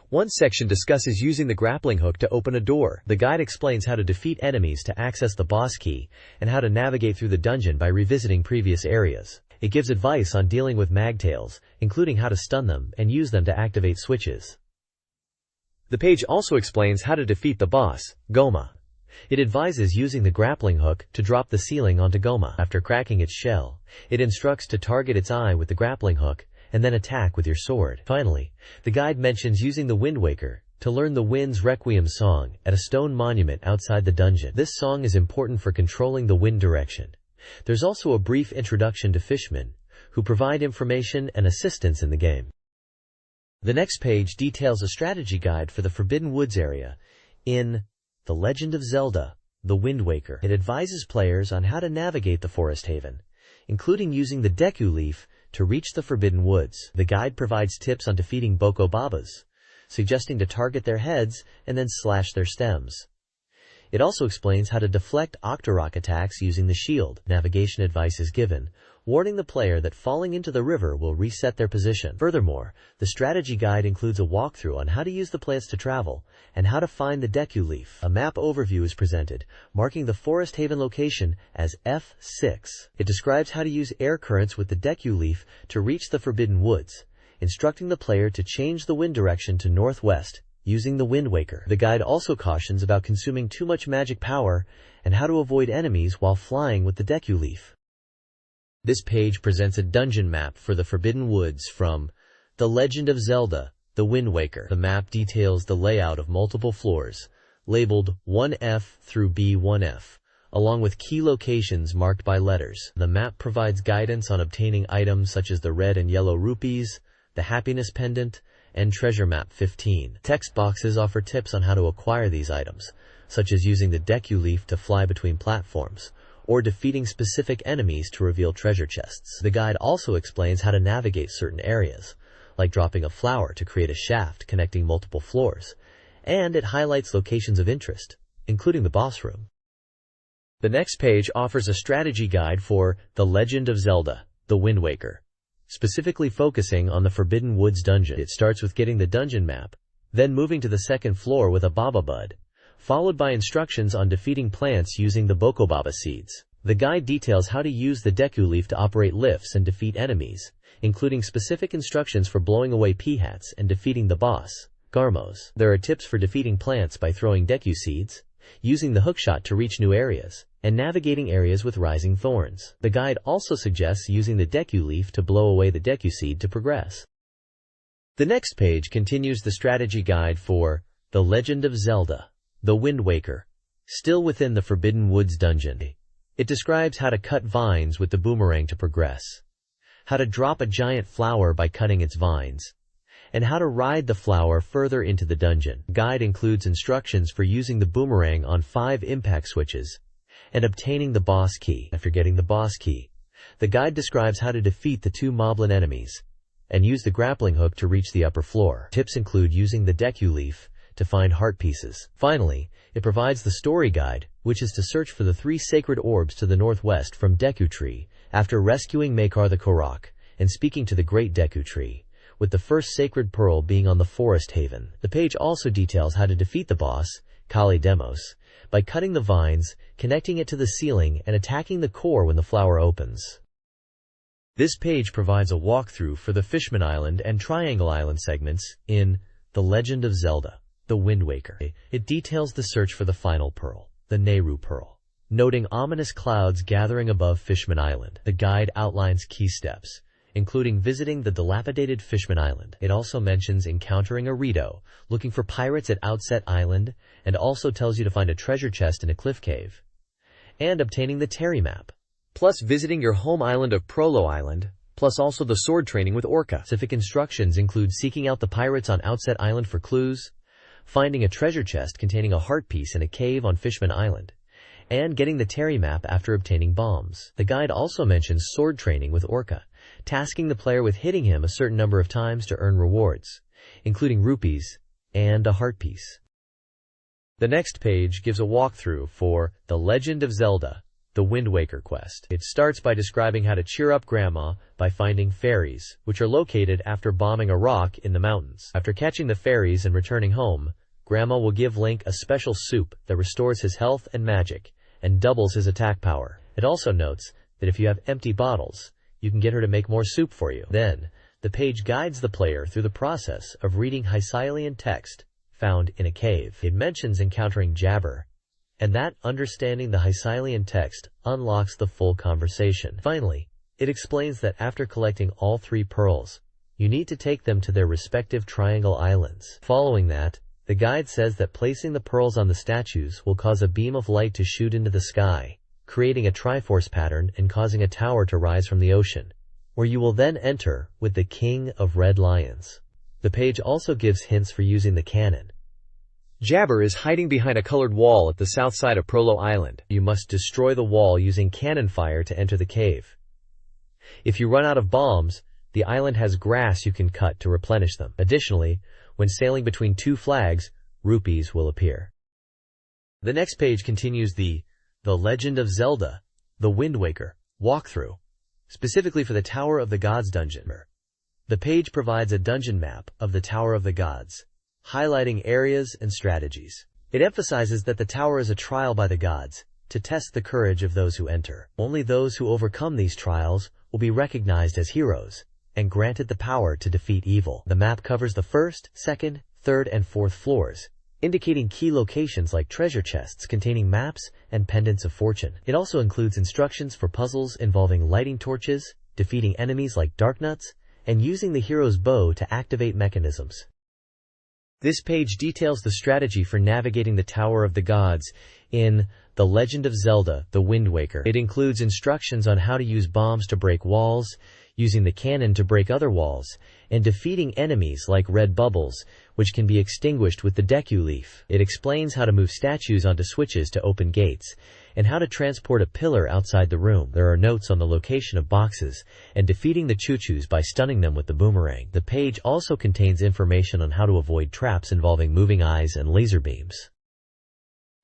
One section discusses using the grappling hook to open a door. The guide explains how to defeat enemies to access the boss key, and how to navigate through the dungeon by revisiting previous areas. It gives advice on dealing with magtails, including how to stun them and use them to activate switches. The page also explains how to defeat the boss, Goma. It advises using the grappling hook to drop the ceiling onto Goma. After cracking its shell, it instructs to target its eye with the grappling hook, and then attack with your sword. Finally, the guide mentions using the Wind Waker to learn the Wind's Requiem song at a stone monument outside the dungeon. This song is important for controlling the wind direction. There's also a brief introduction to fishmen, who provide information and assistance in the game. The next page details a strategy guide for the Forbidden Woods area in The Legend of Zelda, The Wind Waker. It advises players on how to navigate the forest haven, including using the Deku Leaf to reach the Forbidden Woods. The guide provides tips on defeating Boko Babas, suggesting to target their heads and then slash their stems. It also explains how to deflect Octorok attacks using the shield. Navigation advice is given, warning the player that falling into the river will reset their position. Furthermore, the strategy guide includes a walkthrough on how to use the plants to travel and how to find the Deku Leaf. A map overview is presented, marking the Forest Haven location as F6. It describes how to use air currents with the Deku Leaf to reach the Forbidden Woods, instructing the player to change the wind direction to northwest using the Wind Waker. The guide also cautions about consuming too much magic power and how to avoid enemies while flying with the Deku Leaf. This page presents a dungeon map for the Forbidden Woods from The Legend of Zelda, The Wind Waker. The map details the layout of multiple floors, labeled 1F through B1F, along with key locations marked by letters. The map provides guidance on obtaining items such as the red and yellow rupees, the happiness pendant, and treasure map 15. Text boxes offer tips on how to acquire these items, such as using the Deku Leaf to fly between platforms, or defeating specific enemies to reveal treasure chests. The guide also explains how to navigate certain areas, like dropping a flower to create a shaft connecting multiple floors, and it highlights locations of interest, including the boss room. The next page offers a strategy guide for The Legend of Zelda, The Wind Waker, specifically focusing on the Forbidden Woods dungeon. It starts with getting the dungeon map, then moving to the second floor with a Baba Bud, followed by instructions on defeating plants using the Bokobaba seeds. The guide details how to use the Deku Leaf to operate lifts and defeat enemies, including specific instructions for blowing away Peahats and defeating the boss, Garmos. There are tips for defeating plants by throwing Deku seeds, using the hookshot to reach new areas, and navigating areas with rising thorns. The guide also suggests using the Deku Leaf to blow away the Deku seed to progress. The next page continues the strategy guide for The Legend of Zelda, The Wind Waker, still within the Forbidden Woods dungeon. It describes how to cut vines with the boomerang to progress, how to drop a giant flower by cutting its vines, and how to ride the flower further into the dungeon. The guide includes instructions for using the boomerang on 5 impact switches and obtaining the boss key. After getting the boss key, the guide describes how to defeat the 2 moblin enemies and use the grappling hook to reach the upper floor. Tips include using the Deku leaf to find heart pieces. Finally, it provides the story guide, which is to search for the 3 sacred orbs to the northwest from Deku Tree after rescuing Makar the Korok and speaking to the Great Deku Tree, with the first sacred pearl being on the Forest Haven. The page also details how to defeat the boss, Kali Demos, by cutting the vines, connecting it to the ceiling, and attacking the core when the flower opens. This page provides a walkthrough for the Fishman Island and Triangle Island segments in The Legend of Zelda, The Wind Waker. It details the search for the final pearl, the Nehru Pearl, noting ominous clouds gathering above Fishman Island. The guide outlines key steps, including visiting the dilapidated Fishman Island. It also mentions encountering a Rito, looking for pirates at Outset Island, and also tells you to find a treasure chest in a cliff cave, and obtaining the Terry map, plus visiting your home island of Prolo Island, plus also the sword training with Orca. Specific instructions include seeking out the pirates on Outset Island for clues, finding a treasure chest containing a heart piece in a cave on Fishman Island, and getting the Terry map after obtaining bombs. The guide also mentions sword training with Orca, tasking the player with hitting him a certain number of times to earn rewards, including rupees and a heart piece. The next page gives a walkthrough for The Legend of Zelda, The Wind Waker quest. It starts by describing how to cheer up Grandma by finding fairies, which are located after bombing a rock in the mountains. After catching the fairies and returning home, Grandma will give Link a special soup that restores his health and magic and doubles his attack power. It also notes that if you have empty bottles, you can get her to make more soup for you. Then, the page guides the player through the process of reading Hycealian text found in a cave. It mentions encountering Jabber, and that understanding the Hycealian text unlocks the full conversation. Finally, it explains that after collecting all 3 pearls, you need to take them to their respective Triangle Islands. Following that, the guide says that placing the pearls on the statues will cause a beam of light to shoot into the sky, creating a Triforce pattern and causing a tower to rise from the ocean, where you will then enter with the King of Red Lions. The page also gives hints for using the cannon. Jabber is hiding behind a colored wall at the south side of Prolo Island. You must destroy the wall using cannon fire to enter the cave. If you run out of bombs, the island has grass you can cut to replenish them. Additionally, when sailing between 2 flags, rupees will appear. The next page continues the Legend of Zelda, The Wind Waker walkthrough, specifically for the Tower of the Gods dungeon. The page provides a dungeon map of the Tower of the Gods, highlighting areas and strategies. It emphasizes that the tower is a trial by the gods to test the courage of those who enter. Only those who overcome these trials will be recognized as heroes and granted the power to defeat evil. The map covers the 1st, 2nd, 3rd, and 4th floors, indicating key locations like treasure chests containing maps and pendants of fortune. It also includes instructions for puzzles involving lighting torches, defeating enemies like Darknuts, and using the hero's bow to activate mechanisms. This page details the strategy for navigating the Tower of the Gods in The Legend of Zelda, The Wind Waker. It includes instructions on how to use bombs to break walls, using the cannon to break other walls, and defeating enemies like red bubbles, which can be extinguished with the Deku leaf. It explains how to move statues onto switches to open gates, and how to transport a pillar outside the room. There are notes on the location of boxes, and defeating the choo-choos by stunning them with the boomerang. The page also contains information on how to avoid traps involving moving eyes and laser beams.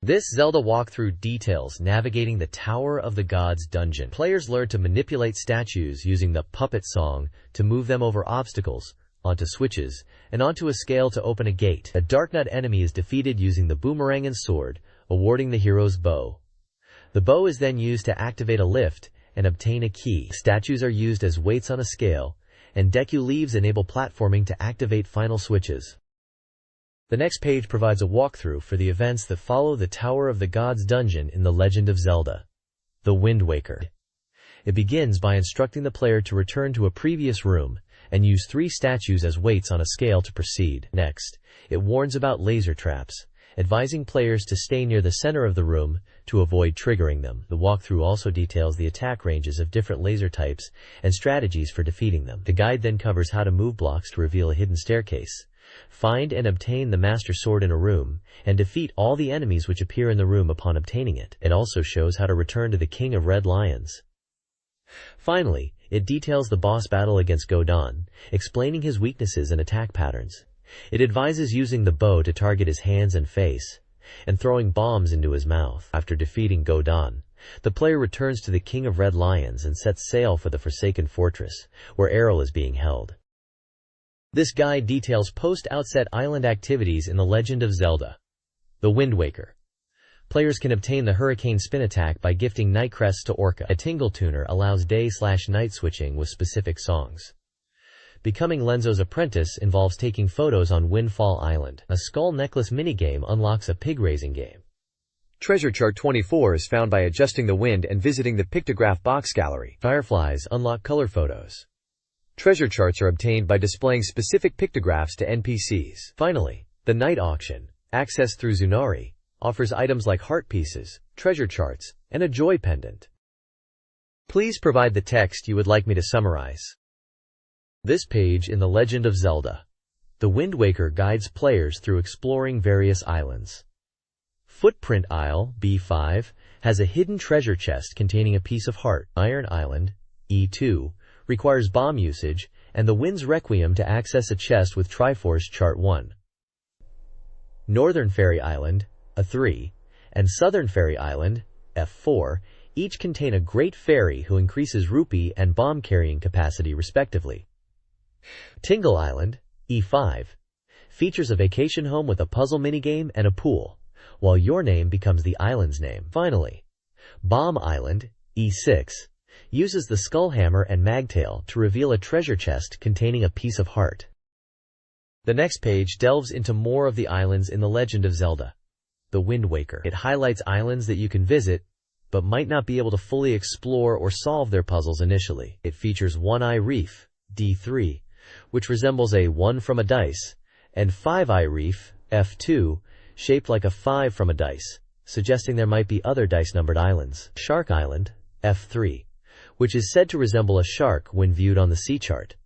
This Zelda walkthrough details navigating the Tower of the Gods dungeon. Players learn to manipulate statues using the puppet song to move them over obstacles, onto switches, and onto a scale to open a gate. A Darknut enemy is defeated using the boomerang and sword, awarding the hero's bow. The bow is then used to activate a lift and obtain a key. Statues are used as weights on a scale, and Deku leaves enable platforming to activate final switches. The next page provides a walkthrough for the events that follow the Tower of the Gods dungeon in The Legend of Zelda, The Wind Waker. It begins by instructing the player to return to a previous room and use 3 statues as weights on a scale to proceed. Next, it warns about laser traps, advising players to stay near the center of the room to avoid triggering them. The walkthrough also details the attack ranges of different laser types and strategies for defeating them. The guide then covers how to move blocks to reveal a hidden staircase, find and obtain the Master Sword in a room, and defeat all the enemies which appear in the room upon obtaining it. It also shows how to return to the King of Red Lions. Finally, it details the boss battle against Godon, explaining his weaknesses and attack patterns. It advises using the bow to target his hands and face, and throwing bombs into his mouth. After defeating Godon, the player returns to the King of Red Lions and sets sail for the Forsaken Fortress, where Errol is being held. This guide details post-outset island activities in The Legend of Zelda: The Wind Waker. Players can obtain the Hurricane Spin attack by gifting Night Crests to Orca. A Tingle Tuner allows day/night switching with specific songs. Becoming Lenzo's apprentice involves taking photos on Windfall Island. A Skull Necklace minigame unlocks a pig raising game. Treasure Chart 24 is found by adjusting the wind and visiting the pictograph box gallery. Fireflies unlock color photos. Treasure charts are obtained by displaying specific pictographs to NPCs. Finally, the Night Auction, accessed through Zunari, offers items like heart pieces, treasure charts, and a joy pendant. Please provide the text you would like me to summarize. This page in The Legend of Zelda: The Wind Waker guides players through exploring various islands. Footprint Isle, B5, has a hidden treasure chest containing a piece of heart. Iron Island, E2, requires bomb usage, and the Wind's Requiem to access a chest with Triforce Chart 1. Northern Fairy Island, A3, and Southern Fairy Island, F4, each contain a Great Fairy who increases rupee and bomb carrying capacity respectively. Tingle Island, E5, features a vacation home with a puzzle minigame and a pool, while your name becomes the island's name. Finally, Bomb Island, E6, uses the Skull Hammer and Magtail to reveal a treasure chest containing a piece of heart. The next page delves into more of the islands in The Legend of Zelda: The Wind Waker. It highlights islands that you can visit, but might not be able to fully explore or solve their puzzles initially. It features One Eye Reef, D3, which resembles a 1 from a dice, and Five Eye Reef, F2, shaped like a 5 from a dice, suggesting there might be other dice-numbered islands. Shark Island, F3, which is said to resemble a shark when viewed on the sea chart.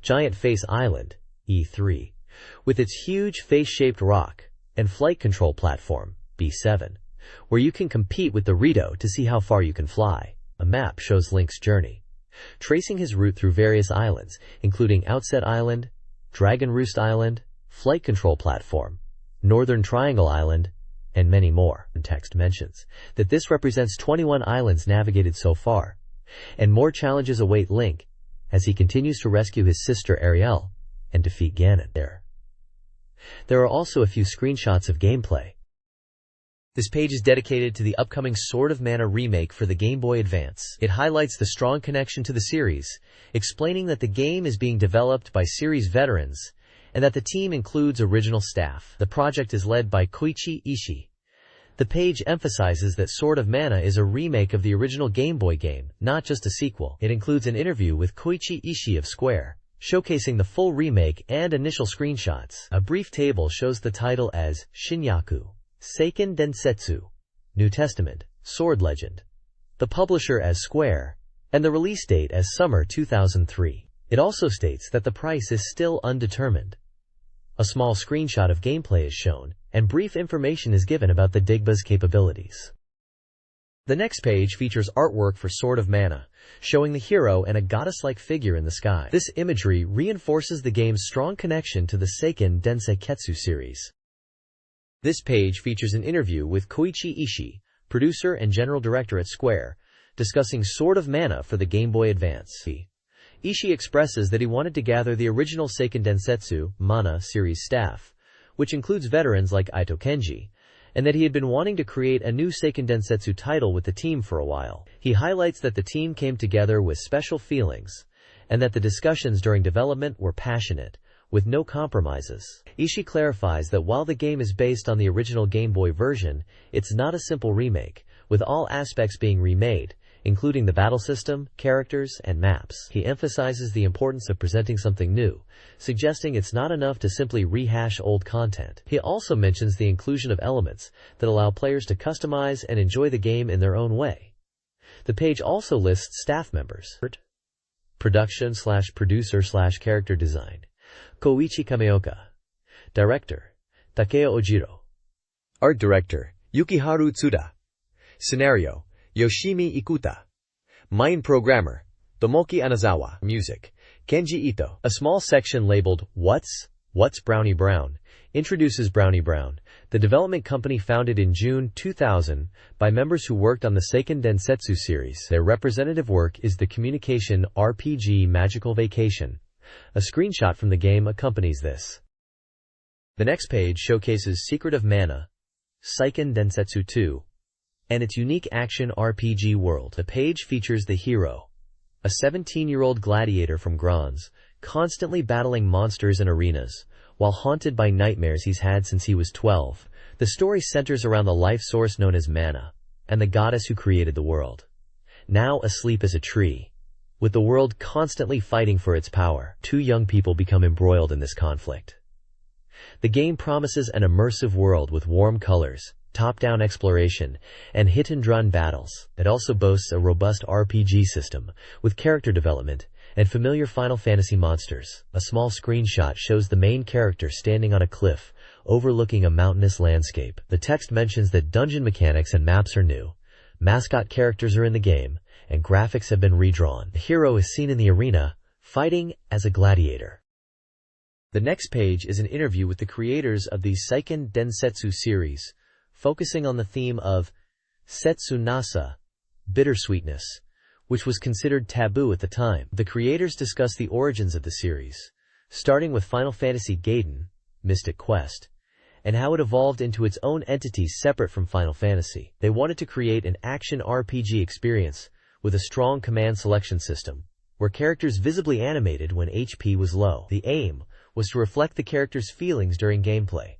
Giant Face Island, E3, with its huge face-shaped rock, and flight control platform, B7, where you can compete with the Rito to see how far you can fly. A map shows Link's journey, tracing his route through various islands, including Outset Island, Dragon Roost Island, Flight Control Platform, Northern Triangle Island, and many more. The text mentions that this represents 21 islands navigated so far, and more challenges await Link as he continues to rescue his sister Ariel and defeat Ganon. There are also a few screenshots of gameplay. This page is dedicated to the upcoming Sword of Mana remake for the Game Boy Advance. It highlights the strong connection to the series, explaining that the game is being developed by series veterans and that the team includes original staff. The project is led by Koichi Ishii. The page emphasizes that Sword of Mana is a remake of the original Game Boy game, not just a sequel. It includes an interview with Koichi Ishii of Square, showcasing the full remake and initial screenshots. A brief table shows the title as Shinyaku Seiken Densetsu, New Testament, Sword Legend, the publisher as Square, and the release date as summer 2003. It also states that the price is still undetermined. A small screenshot of gameplay is shown, and brief information is given about the Digba's capabilities. The next page features artwork for Sword of Mana, showing the hero and a goddess-like figure in the sky. This imagery reinforces the game's strong connection to the Seiken Densetsu series. This page features an interview with Koichi Ishii, producer and general director at Square, discussing Sword of Mana for the Game Boy Advance. Ishii expresses that he wanted to gather the original Seiken Densetsu Mana series staff, which includes veterans like Ito Kenji, and that he had been wanting to create a new Seiken Densetsu title with the team for a while. He highlights that the team came together with special feelings, and that the discussions during development were passionate, with no compromises. Ishii clarifies that while the game is based on the original Game Boy version, it's not a simple remake, with all aspects being remade, including the battle system, characters, and maps. He emphasizes the importance of presenting something new, suggesting it's not enough to simply rehash old content. He also mentions the inclusion of elements that allow players to customize and enjoy the game in their own way. The page also lists staff members. Production/producer/character design. Koichi Kameoka. Director. Takeo Ojiro. Art Director. Yukiharu Tsuda. Scenario. Yoshimi Ikuta. Main Programmer. Tomoki Anazawa. Music. Kenji Ito. A small section labeled What's Brownie Brown introduces Brownie Brown, the development company founded in June 2000 by members who worked on the Seiken Densetsu series. Their representative work is the communication RPG Magical Vacation. A screenshot from the game accompanies this. The next page showcases Secret of Mana, Seiken Densetsu 2, and its unique action RPG world. The page features the hero, a 17-year-old gladiator from Grons, constantly battling monsters in arenas, while haunted by nightmares he's had since he was 12. The story centers around the life source known as mana, and the goddess who created the world. Now asleep as a tree, with the world constantly fighting for its power, two young people become embroiled in this conflict. The game promises an immersive world with warm colors, top-down exploration, and hit-and-run battles. It also boasts a robust RPG system, with character development, and familiar Final Fantasy monsters. A small screenshot shows the main character standing on a cliff, overlooking a mountainous landscape. The text mentions that dungeon mechanics and maps are new, mascot characters are in the game, and graphics have been redrawn. The hero is seen in the arena, fighting as a gladiator. The next page is an interview with the creators of the Seiken Densetsu series, focusing on the theme of Setsunasa, bittersweetness, which was considered taboo at the time. The creators discuss the origins of the series, starting with Final Fantasy Gaiden, Mystic Quest, and how it evolved into its own entity separate from Final Fantasy. They wanted to create an action RPG experience with a strong command selection system, where characters visibly animated when HP was low. The aim was to reflect the character's feelings during gameplay.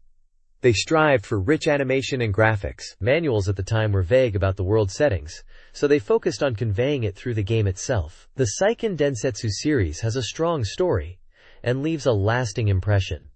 They strived for rich animation and graphics. Manuals at the time were vague about the world settings, so they focused on conveying it through the game itself. The Seiken Densetsu series has a strong story and leaves a lasting impression.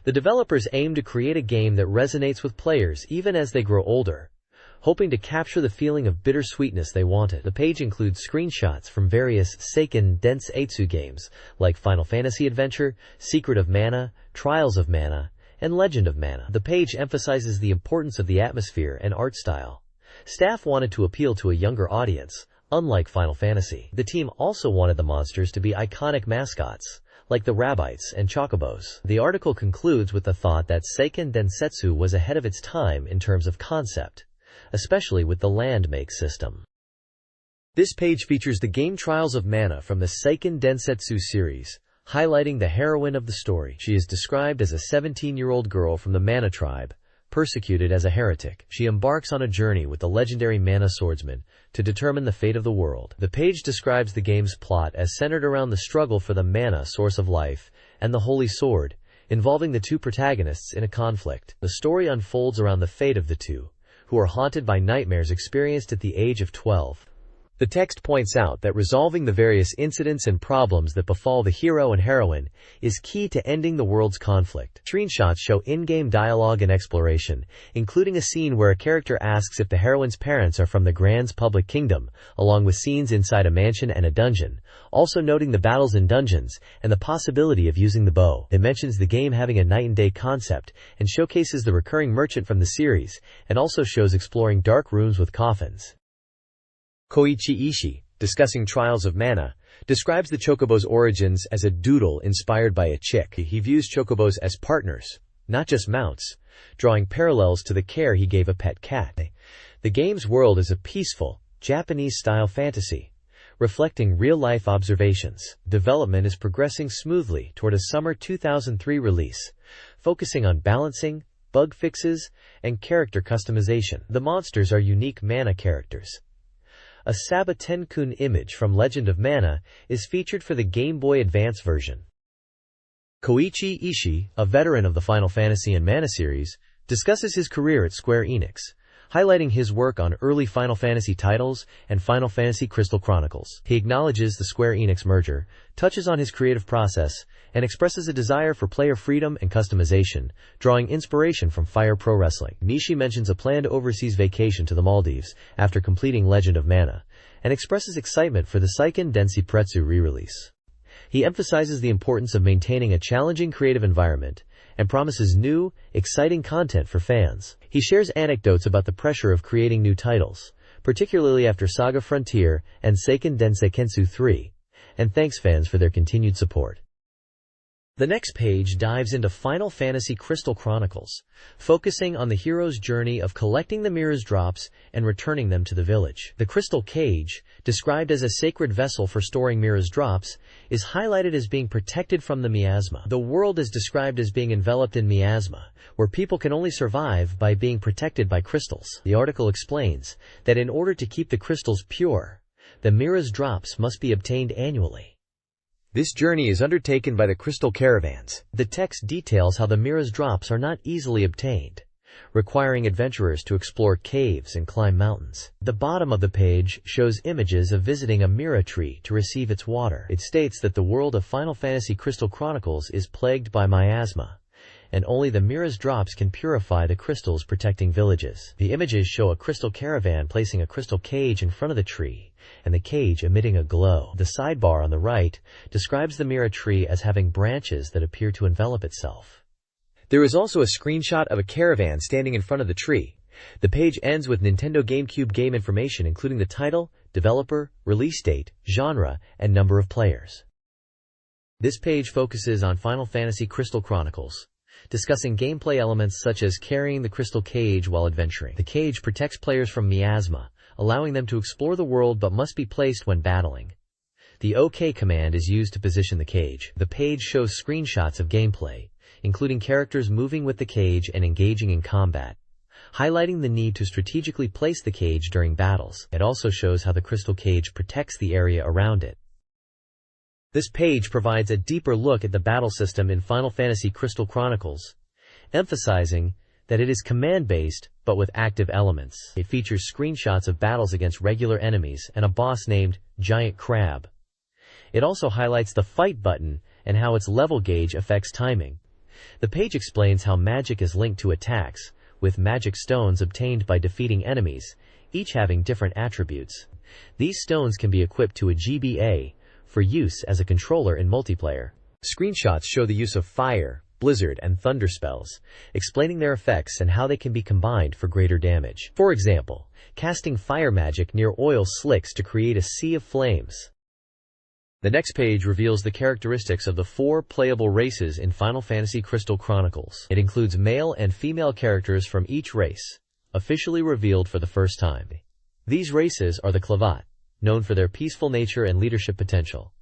The developers aim to create a game that resonates with players even as they grow older, hoping to capture the feeling of bittersweetness they wanted. The page includes screenshots from various Seiken Densetsu games like Final Fantasy Adventure, Secret of Mana, Trials of Mana, and Legend of Mana. The page emphasizes the importance of the atmosphere and art style. Staff wanted to appeal to a younger audience, unlike Final Fantasy. The team also wanted the monsters to be iconic mascots, like the Rabbites and Chocobos. The article concludes with the thought that Seiken Densetsu was ahead of its time in terms of concept, especially with the land make system. This page features the game Trials of Mana from the Seiken Densetsu series, highlighting the heroine of the story. She is described as a 17-year-old girl from the Mana tribe, persecuted as a heretic. She embarks on a journey with the legendary Mana swordsman to determine the fate of the world. The page describes the game's plot as centered around the struggle for the Mana source of life and the Holy Sword, involving the two protagonists in a conflict. The story unfolds around the fate of the two, who are haunted by nightmares experienced at the age of 12. The text points out that resolving the various incidents and problems that befall the hero and heroine is key to ending the world's conflict. Screenshots show in-game dialogue and exploration, including a scene where a character asks if the heroine's parents are from the Grand's public kingdom, along with scenes inside a mansion and a dungeon, also noting the battles in dungeons and the possibility of using the bow. It mentions the game having a night and day concept and showcases the recurring merchant from the series, and also shows exploring dark rooms with coffins. Koichi Ishii, discussing Trials of Mana, describes the Chocobo's origins as a doodle inspired by a chick. He views Chocobos as partners, not just mounts, drawing parallels to the care he gave a pet cat. The game's world is a peaceful, Japanese-style fantasy, reflecting real-life observations. Development is progressing smoothly toward a summer 2003 release, focusing on balancing, bug fixes, and character customization. The monsters are unique Mana characters. A Saba Tenkun image from Legend of Mana is featured for the Game Boy Advance version. Koichi Ishii, a veteran of the Final Fantasy and Mana series, discusses his career at Square Enix, highlighting his work on early Final Fantasy titles and Final Fantasy Crystal Chronicles. He acknowledges the Square Enix merger, touches on his creative process, and expresses a desire for player freedom and customization, drawing inspiration from Fire Pro Wrestling. Nishi mentions a planned overseas vacation to the Maldives after completing Legend of Mana, and expresses excitement for the Seiken Densi Pretsu re-release. He emphasizes the importance of maintaining a challenging creative environment and promises new, exciting content for fans. He shares anecdotes about the pressure of creating new titles, particularly after Saga Frontier and Seiken Dense Kensu 3, and thanks fans for their continued support. The next page dives into Final Fantasy Crystal Chronicles, focusing on the hero's journey of collecting the Mirror's drops and returning them to the village. The Crystal Cage, described as a sacred vessel for storing Mirror's drops, is highlighted as being protected from the miasma. The world is described as being enveloped in miasma, where people can only survive by being protected by crystals. The article explains that in order to keep the crystals pure, the Mirror's drops must be obtained annually. This journey is undertaken by the Crystal Caravans. The text details how the Mirror's drops are not easily obtained, requiring adventurers to explore caves and climb mountains. The bottom of the page shows images of visiting a Mirror tree to receive its water. It states that the world of Final Fantasy Crystal Chronicles is plagued by miasma, and only the Mirror's drops can purify the crystals protecting villages. The images show a crystal caravan placing a crystal cage in front of the tree, and the cage emitting a glow. The sidebar on the right describes the Mirror tree as having branches that appear to envelop itself. There is also a screenshot of a caravan standing in front of the tree. The page ends with Nintendo GameCube game information including the title, developer, release date, genre, and number of players. This page focuses on Final Fantasy Crystal Chronicles, discussing gameplay elements such as carrying the crystal cage while adventuring. The cage protects players from miasma, allowing them to explore the world but must be placed when battling. The OK command is used to position the cage. The page shows screenshots of gameplay, including characters moving with the cage and engaging in combat, highlighting the need to strategically place the cage during battles. It also shows how the crystal cage protects the area around it. This page provides a deeper look at the battle system in Final Fantasy Crystal Chronicles, emphasizing that it is command-based but with active elements. It features screenshots of battles against regular enemies and a boss named Giant Crab. It also highlights the fight button and how its level gauge affects timing. The page explains how magic is linked to attacks, with magic stones obtained by defeating enemies, each having different attributes. These stones can be equipped to a GBA for use as a controller in multiplayer. Screenshots show the use of fire, blizzard, and thunder spells, explaining their effects and how they can be combined for greater damage. For example, casting fire magic near oil slicks to create a sea of flames. The next page reveals the characteristics of the 4 playable races in Final Fantasy Crystal Chronicles. It includes male and female characters from each race, officially revealed for the first time. These races are the Clavat, known for their peaceful nature and leadership potential;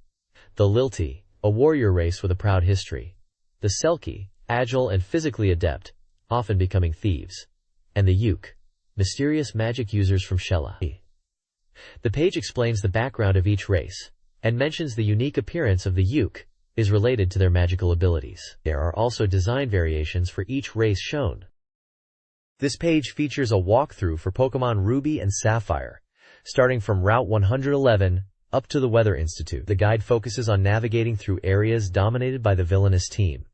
the Lilti, a warrior race with a proud history; the Selkie, agile and physically adept, often becoming thieves; and the Yuke, mysterious magic users from Shella. The page explains the background of each race, and mentions the unique appearance of the Yuke is related to their magical abilities. There are also design variations for each race shown. This page features a walkthrough for Pokemon Ruby and Sapphire, starting from Route 111 up to the Weather Institute. The guide focuses on navigating through areas dominated by the villainous team,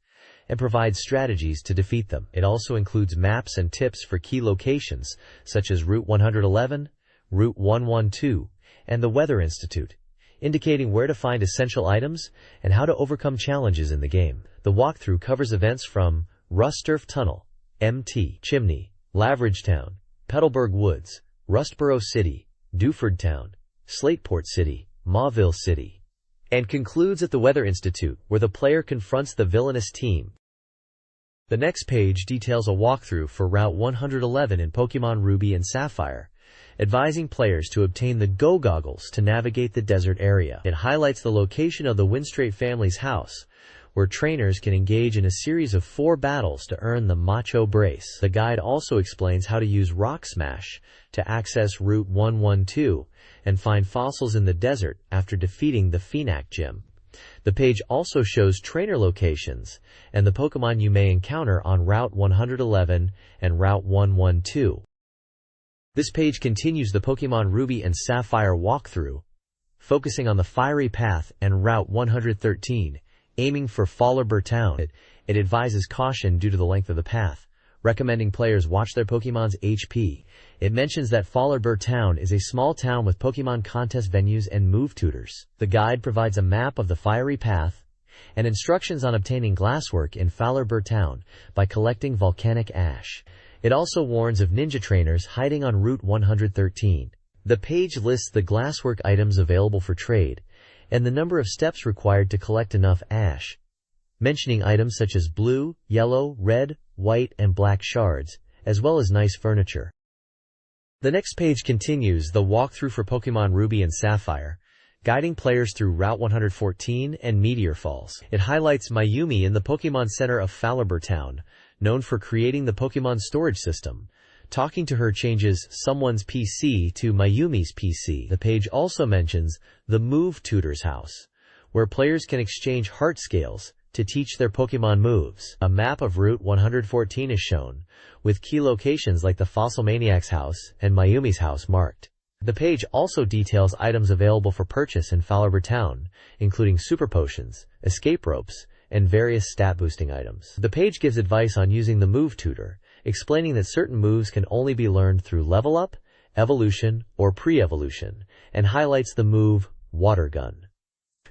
and provides strategies to defeat them. It also includes maps and tips for key locations, such as Route 111, Route 112, and the Weather Institute, indicating where to find essential items and how to overcome challenges in the game. The walkthrough covers events from Rusturf Tunnel, MT Chimney, Laveridge Town, Petalburg Woods, Rustboro City, Dewford Town, Slateport City, Mauville City, and concludes at the Weather Institute, where the player confronts the villainous team. The next page details a walkthrough for Route 111 in Pokemon Ruby and Sapphire, advising players to obtain the Go Goggles to navigate the desert area. It highlights the location of the Winstrate family's house, where trainers can engage in a series of 4 battles to earn the Macho Brace. The guide also explains how to use Rock Smash to access Route 112 and find fossils in the desert after defeating the Phenac Gym. The page also shows trainer locations and the Pokemon you may encounter on Route 111 and Route 112. This page continues the Pokemon Ruby and Sapphire walkthrough, focusing on the fiery path and Route 113, aiming for Fallarbor Town. It advises caution due to the length of the path, recommending players watch their Pokemon's HP. It mentions that Fallarbor Town is a small town with Pokemon contest venues and move tutors. The guide provides a map of the fiery path and instructions on obtaining glasswork in Fallarbor Town by collecting volcanic ash. It also warns of ninja trainers hiding on Route 113. The page lists the glasswork items available for trade and the number of steps required to collect enough ash, mentioning items such as blue, yellow, red, white, and black shards, as well as nice furniture. The next page continues the walkthrough for Pokemon Ruby and Sapphire, guiding players through Route 114 and Meteor Falls. It highlights Mayumi in the Pokemon Center of Fallarbor Town, known for creating the Pokemon storage system. Talking to her changes someone's PC to Mayumi's PC. The page also mentions the Move Tutor's house, where players can exchange heart scales to teach their Pokemon moves. A map of Route 114 is shown, with key locations like the Fossil Maniac's house and Mayumi's house marked. The page also details items available for purchase in Fallarbor Town, including super potions, escape ropes, and various stat-boosting items. The page gives advice on using the Move Tutor, explaining that certain moves can only be learned through level up, evolution, or pre-evolution, and highlights the move Water Gun.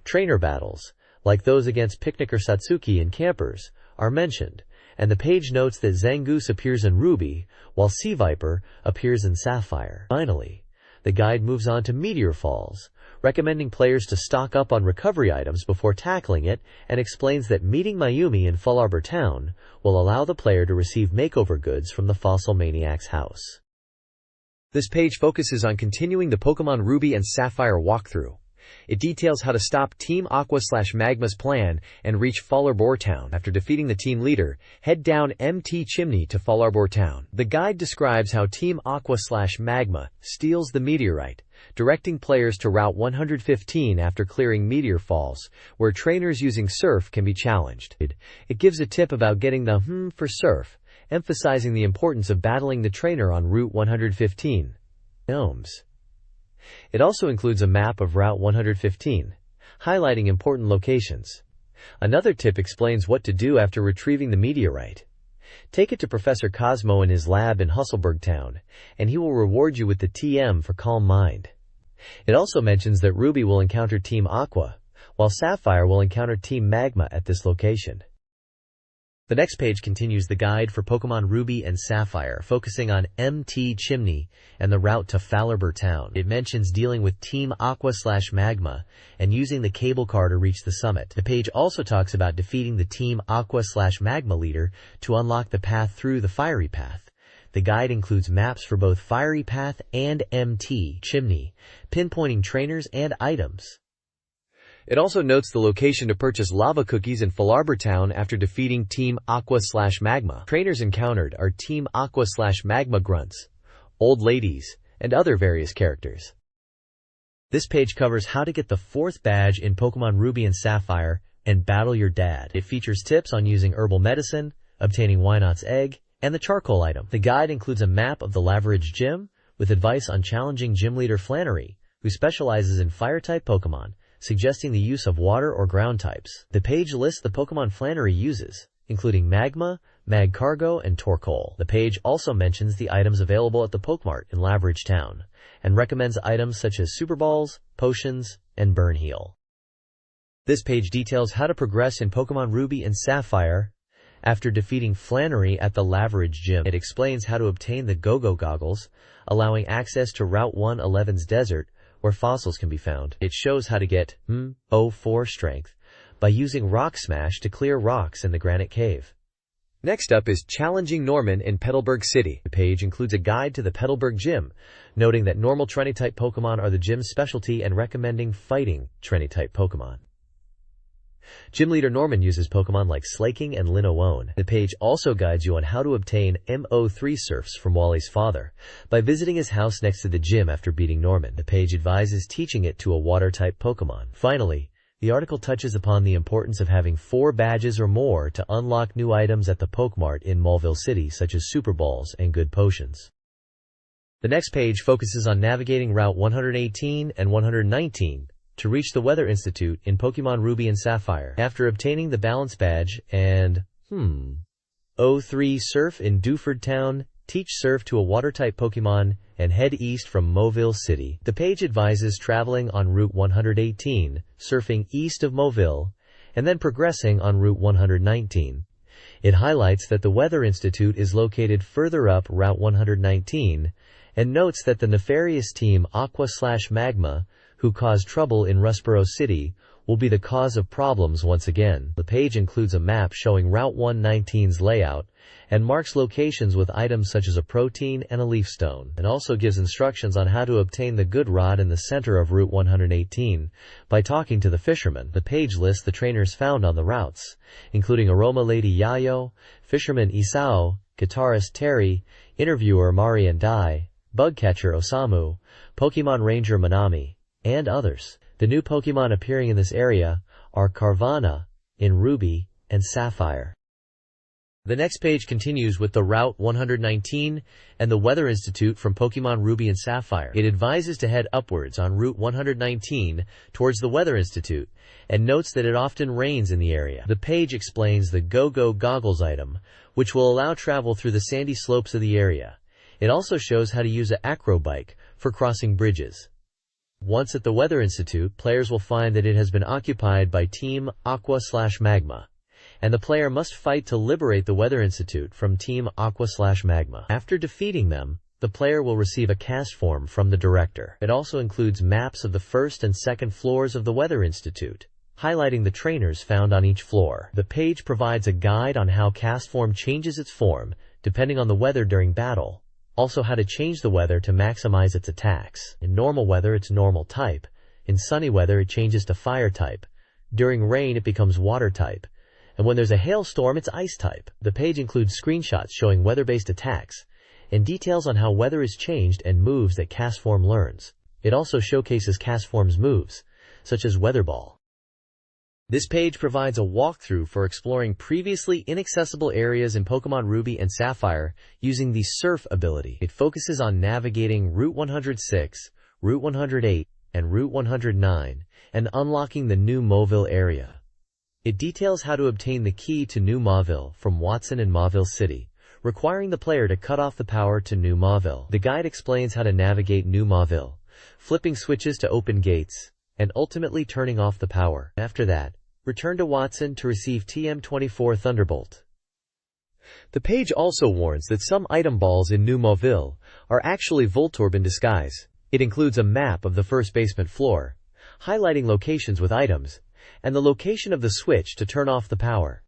Trainer battles, like those against Picnicker Satsuki and Campers, are mentioned, and the page notes that Zangoose appears in Ruby, while Sea Viper appears in Sapphire. Finally, the guide moves on to Meteor Falls, recommending players to stock up on recovery items before tackling it, and explains that meeting Mayumi in Fallarbor Town will allow the player to receive makeover goods from the Fossil Maniac's house. This page focuses on continuing the Pokemon Ruby and Sapphire walkthrough. It details how to stop Team Aqua/Magma's plan and reach Fallarbor Town. After defeating the team leader, head down MT Chimney to Fallarbor Town. The guide describes how Team Aqua/Magma steals the meteorite, directing players to Route 115 after clearing Meteor Falls, where trainers using Surf can be challenged. It gives a tip about getting the for Surf, emphasizing the importance of battling the trainer on Route 115. Gnomes. It also includes a map of Route 115, highlighting important locations. Another tip explains what to do after retrieving the meteorite. Take it to Professor Cosmo in his lab in Husselburg Town, and he will reward you with the TM for Calm Mind. It also mentions that Ruby will encounter Team Aqua, while Sapphire will encounter Team Magma at this location. The next page continues the guide for Pokemon Ruby and Sapphire, focusing on MT Chimney and the route to Fallarbor Town. It mentions dealing with Team Aqua/Magma and using the cable car to reach the summit. The page also talks about defeating the Team Aqua/Magma leader to unlock the path through the Fiery Path. The guide includes maps for both Fiery Path and MT Chimney, pinpointing trainers and items. It also notes the location to purchase lava cookies in Fallarbor Town after defeating Team Aqua/Magma. Trainers encountered are Team Aqua/Magma grunts, old ladies, and other various characters. This page covers how to get the 4th badge in Pokemon Ruby and Sapphire and battle your dad. It features tips on using herbal medicine, obtaining Wynot's egg, and the charcoal item. The guide includes a map of the Laveridge Gym with advice on challenging gym leader Flannery, who specializes in fire-type Pokemon, suggesting the use of water or ground types. The page lists the Pokemon Flannery uses, including Magma, Magcargo, and Torkoal. The page also mentions the items available at the Pokemart in Laveridge Town, and recommends items such as Super Balls, Potions, and Burn Heal. This page details how to progress in Pokemon Ruby and Sapphire. After defeating Flannery at the Laveridge Gym, it explains how to obtain the Go-Go Goggles, allowing access to Route 111's desert, where fossils can be found. It shows how to get 04 strength by using Rock Smash to clear rocks in the Granite Cave. Next up is Challenging Norman in Petalburg City. The page includes a guide to the Petalburg Gym, noting that normal Trainy-type Pokemon are the gym's specialty and recommending fighting Trainy-type Pokemon. Gym leader Norman uses Pokemon like Slaking and Linoone. The page also guides you on how to obtain MO3 Surfs from Wally's father by visiting his house next to the gym after beating Norman. The page advises teaching it to a water-type Pokemon. Finally, the article touches upon the importance of having 4 badges or more to unlock new items at the Pokemart in Mulville City, such as Super Balls and Good Potions. The next page focuses on navigating Route 118 and 119 to reach the Weather Institute in Pokemon Ruby and Sapphire. After obtaining the Balance Badge and, O3 Surf in Dewford Town, teach Surf to a Water-type Pokemon and head east from Mauville City. The page advises traveling on Route 118, surfing east of Mauville, and then progressing on Route 119. It highlights that the Weather Institute is located further up Route 119, and notes that the nefarious team Aqua/Magma, who caused trouble in Rustboro City, will be the cause of problems once again. The page includes a map showing Route 119's layout and marks locations with items such as a protein and a leaf stone. It also gives instructions on how to obtain the good rod in the center of Route 118 by talking to the fisherman. The page lists the trainers found on the routes, including Aroma Lady Yayo, Fisherman Isao, Guitarist Terry, Interviewer Mari and Dai, Bugcatcher Osamu, Pokemon Ranger Manami, and others. The new Pokemon appearing in this area are Carvanha in Ruby and Sapphire. The next page continues with the Route 119 and the Weather Institute from Pokemon Ruby and Sapphire. It advises to head upwards on Route 119 towards the Weather Institute and notes that it often rains in the area. The page explains the Go-Go Goggles item, which will allow travel through the sandy slopes of the area. It also shows how to use an acrobike for crossing bridges. Once at the Weather Institute, players will find that it has been occupied by Team Aqua/Magma, and the player must fight to liberate the Weather Institute from Team Aqua/Magma. After defeating them, the player will receive a cast form from the director. It also includes maps of the first and second floors of the Weather Institute, highlighting the trainers found on each floor. The page provides a guide on how cast form changes its form depending on the weather during battle. Also how to change the weather to maximize its attacks. In normal weather, it's normal type. In sunny weather, it changes to fire type. During rain, it becomes water type. And when there's a hailstorm, it's ice type. The page includes screenshots showing weather-based attacks and details on how weather is changed and moves that cast form learns. It also showcases cast form's moves, such as Weather Ball. This page provides a walkthrough for exploring previously inaccessible areas in Pokemon Ruby and Sapphire using the Surf ability. It focuses on navigating Route 106, Route 108, and Route 109, and unlocking the New Mauville area. It details how to obtain the key to New Mauville from Watson in Mauville City, requiring the player to cut off the power to New Mauville. The guide explains how to navigate New Mauville, flipping switches to open gates, and ultimately turning off the power. After that, return to Watson to receive TM24 Thunderbolt. The page also warns that some item balls in New Mauville are actually Voltorb in disguise. It includes a map of the first basement floor, highlighting locations with items, and the location of the switch to turn off the power.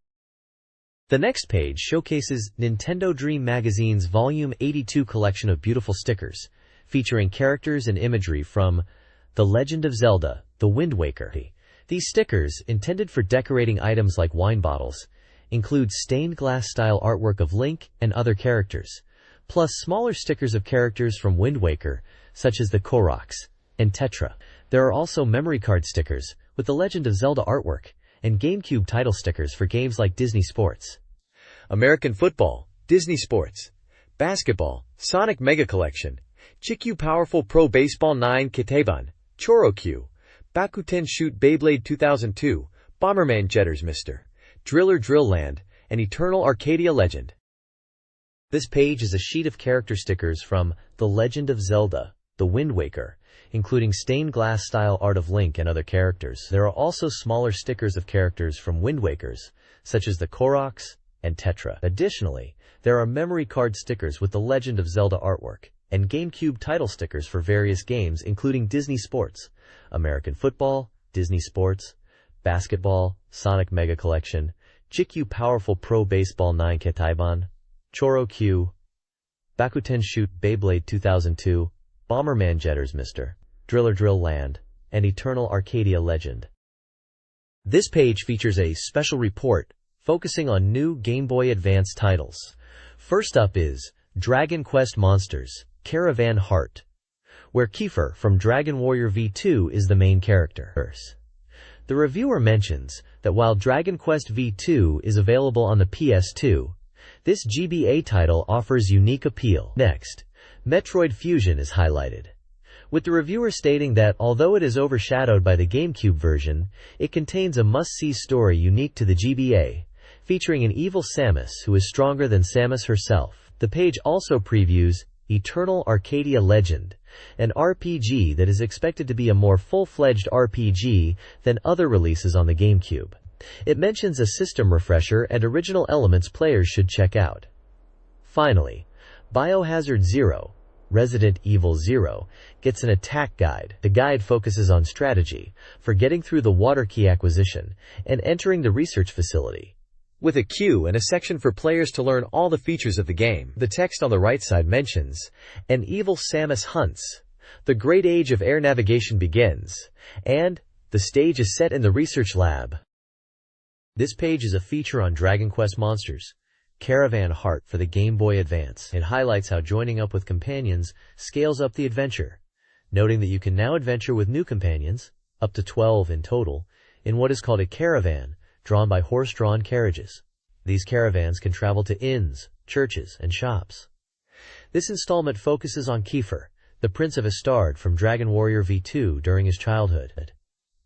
The next page showcases Nintendo Dream Magazine's Volume 82 collection of beautiful stickers, featuring characters and imagery from The Legend of Zelda, The Wind Waker. These stickers, intended for decorating items like wine bottles, include stained glass style artwork of Link and other characters, plus smaller stickers of characters from Wind Waker, such as the Koroks and Tetra. There are also memory card stickers with The Legend of Zelda artwork and GameCube title stickers for games like Disney Sports, American Football, Disney Sports, Basketball, Sonic Mega Collection, Chikyu Powerful Pro Baseball 9 Kitaban, Chorokyu, Bakuten Shoot Beyblade 2002, Bomberman Jetters Mr. Driller Drill Land, and Eternal Arcadia Legend. This page is a sheet of character stickers from The Legend of Zelda, The Wind Waker, including stained glass style art of Link and other characters. There are also smaller stickers of characters from Wind Wakers, such as the Koroks and Tetra. Additionally, there are memory card stickers with The Legend of Zelda artwork, and GameCube title stickers for various games including Disney Sports, American Football, Disney Sports, Basketball, Sonic Mega Collection, Chikyu Powerful Pro Baseball 9 Ketaiban, Chorokyu, Bakuten Shoot Beyblade 2002, Bomberman Jetters Mr. Driller Drill Land, and Eternal Arcadia Legend. This page features a special report focusing on new Game Boy Advance titles. First up is Dragon Quest Monsters, Caravan Heart, where Kiefer from Dragon Warrior V2 is the main character. The reviewer mentions that while Dragon Quest V2 is available on the PS2, this GBA title offers unique appeal. Next, Metroid Fusion is highlighted, with the reviewer stating that although it is overshadowed by the GameCube version, it contains a must-see story unique to the GBA, featuring an evil Samus who is stronger than Samus herself. The page also previews Eternal Arcadia Legend, an RPG that is expected to be a more full-fledged RPG than other releases on the GameCube. It mentions a system refresher and original elements players should check out. Finally, Biohazard Zero, Resident Evil Zero, gets an attack guide. The guide focuses on strategy for getting through the water key acquisition and entering the research facility, with a queue and a section for players to learn all the features of the game. The text on the right side mentions, "An evil Samus hunts, the great age of air navigation begins, and the stage is set in the research lab." This page is a feature on Dragon Quest Monsters Caravan Heart for the Game Boy Advance. It highlights how joining up with companions scales up the adventure, noting that you can now adventure with new companions, up to 12 in total, in what is called a caravan, drawn by horse-drawn carriages. These caravans can travel to inns, churches, and shops. This installment focuses on Kiefer, the Prince of Astard from Dragon Warrior V2 during his childhood.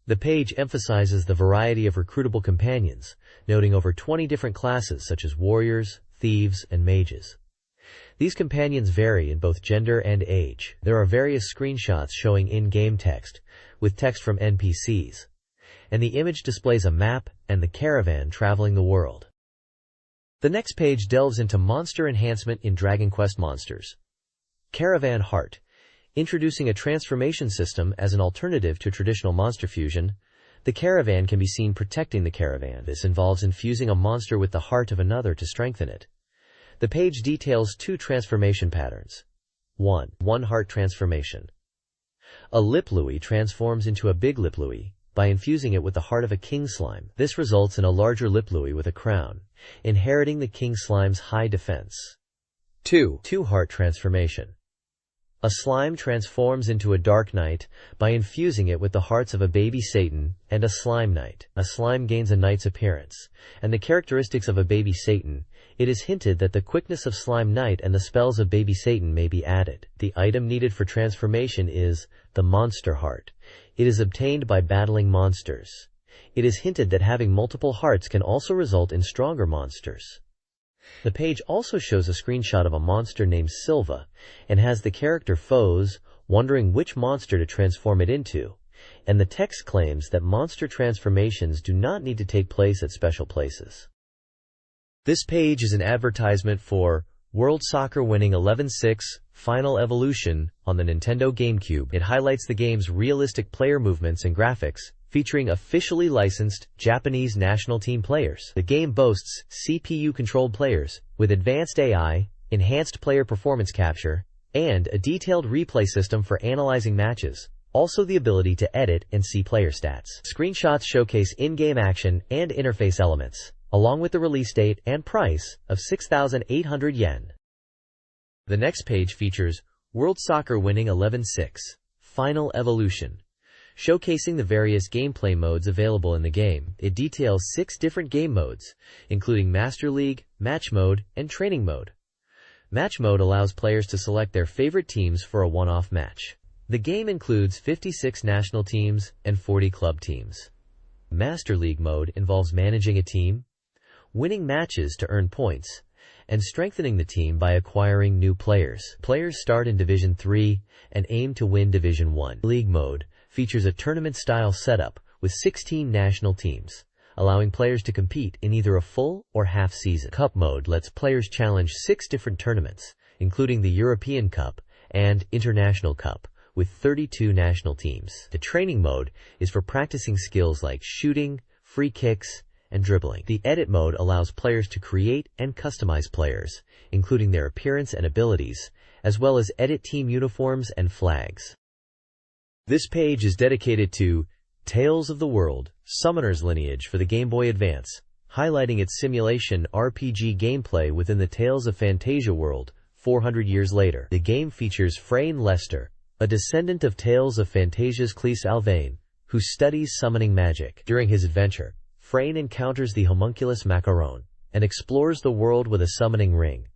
The page emphasizes the variety of recruitable companions, noting over 20 different classes such as warriors, thieves, and mages. These companions vary in both gender and age. There are various screenshots showing in-game text, with text from NPCs, and the image displays a map and the caravan traveling the world. The next page delves into monster enhancement in Dragon Quest Monsters Caravan Heart, introducing a transformation system as an alternative to traditional monster fusion. The caravan can be seen protecting the caravan. This involves infusing a monster with the heart of another to strengthen it. The page details two transformation patterns. 1. One heart transformation. A Lipluie transforms into a big Lipluie by infusing it with the heart of a king slime. This results in a larger Lipluie with a crown, inheriting the king slime's high defense. 2. Two heart transformation. A slime transforms into a Dark Knight by infusing it with the hearts of a baby Satan and a Slime Knight. A slime gains a knight's appearance and the characteristics of a baby Satan. It is hinted that the quickness of Slime Knight and the spells of baby Satan may be added. The item needed for transformation is the Monster Heart. It is obtained by battling monsters. It is hinted that having multiple hearts can also result in stronger monsters. The page also shows a screenshot of a monster named Silva and has the character Foes wondering which monster to transform it into, and the text claims that monster transformations do not need to take place at special places. This page is an advertisement for World Soccer Winning 11-6 Final Evolution on the Nintendo GameCube. It highlights the game's realistic player movements and graphics, featuring officially licensed Japanese national team players. The game boasts CPU-controlled players with advanced AI, enhanced player performance capture, and a detailed replay system for analyzing matches. Also the ability to edit and see player stats. Screenshots showcase in-game action and interface elements, along with the release date and price of 6,800 yen. The next page features World Soccer Winning 11-6 Final Evolution, showcasing the various gameplay modes available in the game. It details 6 different game modes, including Master League, Match Mode, and Training Mode. Match Mode allows players to select their favorite teams for a one-off match. The game includes 56 national teams and 40 club teams. Master League Mode involves managing a team, winning matches to earn points, and strengthening the team by acquiring new players. Players start in Division 3 and aim to win Division 1. League Mode features a tournament-style setup with 16 national teams, allowing players to compete in either a full or half season. Cup Mode lets players challenge 6 different tournaments, including the European Cup and International Cup, with 32 national teams. The Training Mode is for practicing skills like shooting, free kicks, and dribbling. The Edit Mode allows players to create and customize players, including their appearance and abilities, as well as edit team uniforms and flags. This page is dedicated to Tales of the World, Summoner's Lineage for the Game Boy Advance, highlighting its simulation RPG gameplay within the Tales of Phantasia world 400 years later. The game features Frayne Lester, a descendant of Tales of Phantasia's Cleese Alvain, who studies summoning magic. During his adventure, Frayne encounters the homunculus Macaron and explores the world with a summoning ring.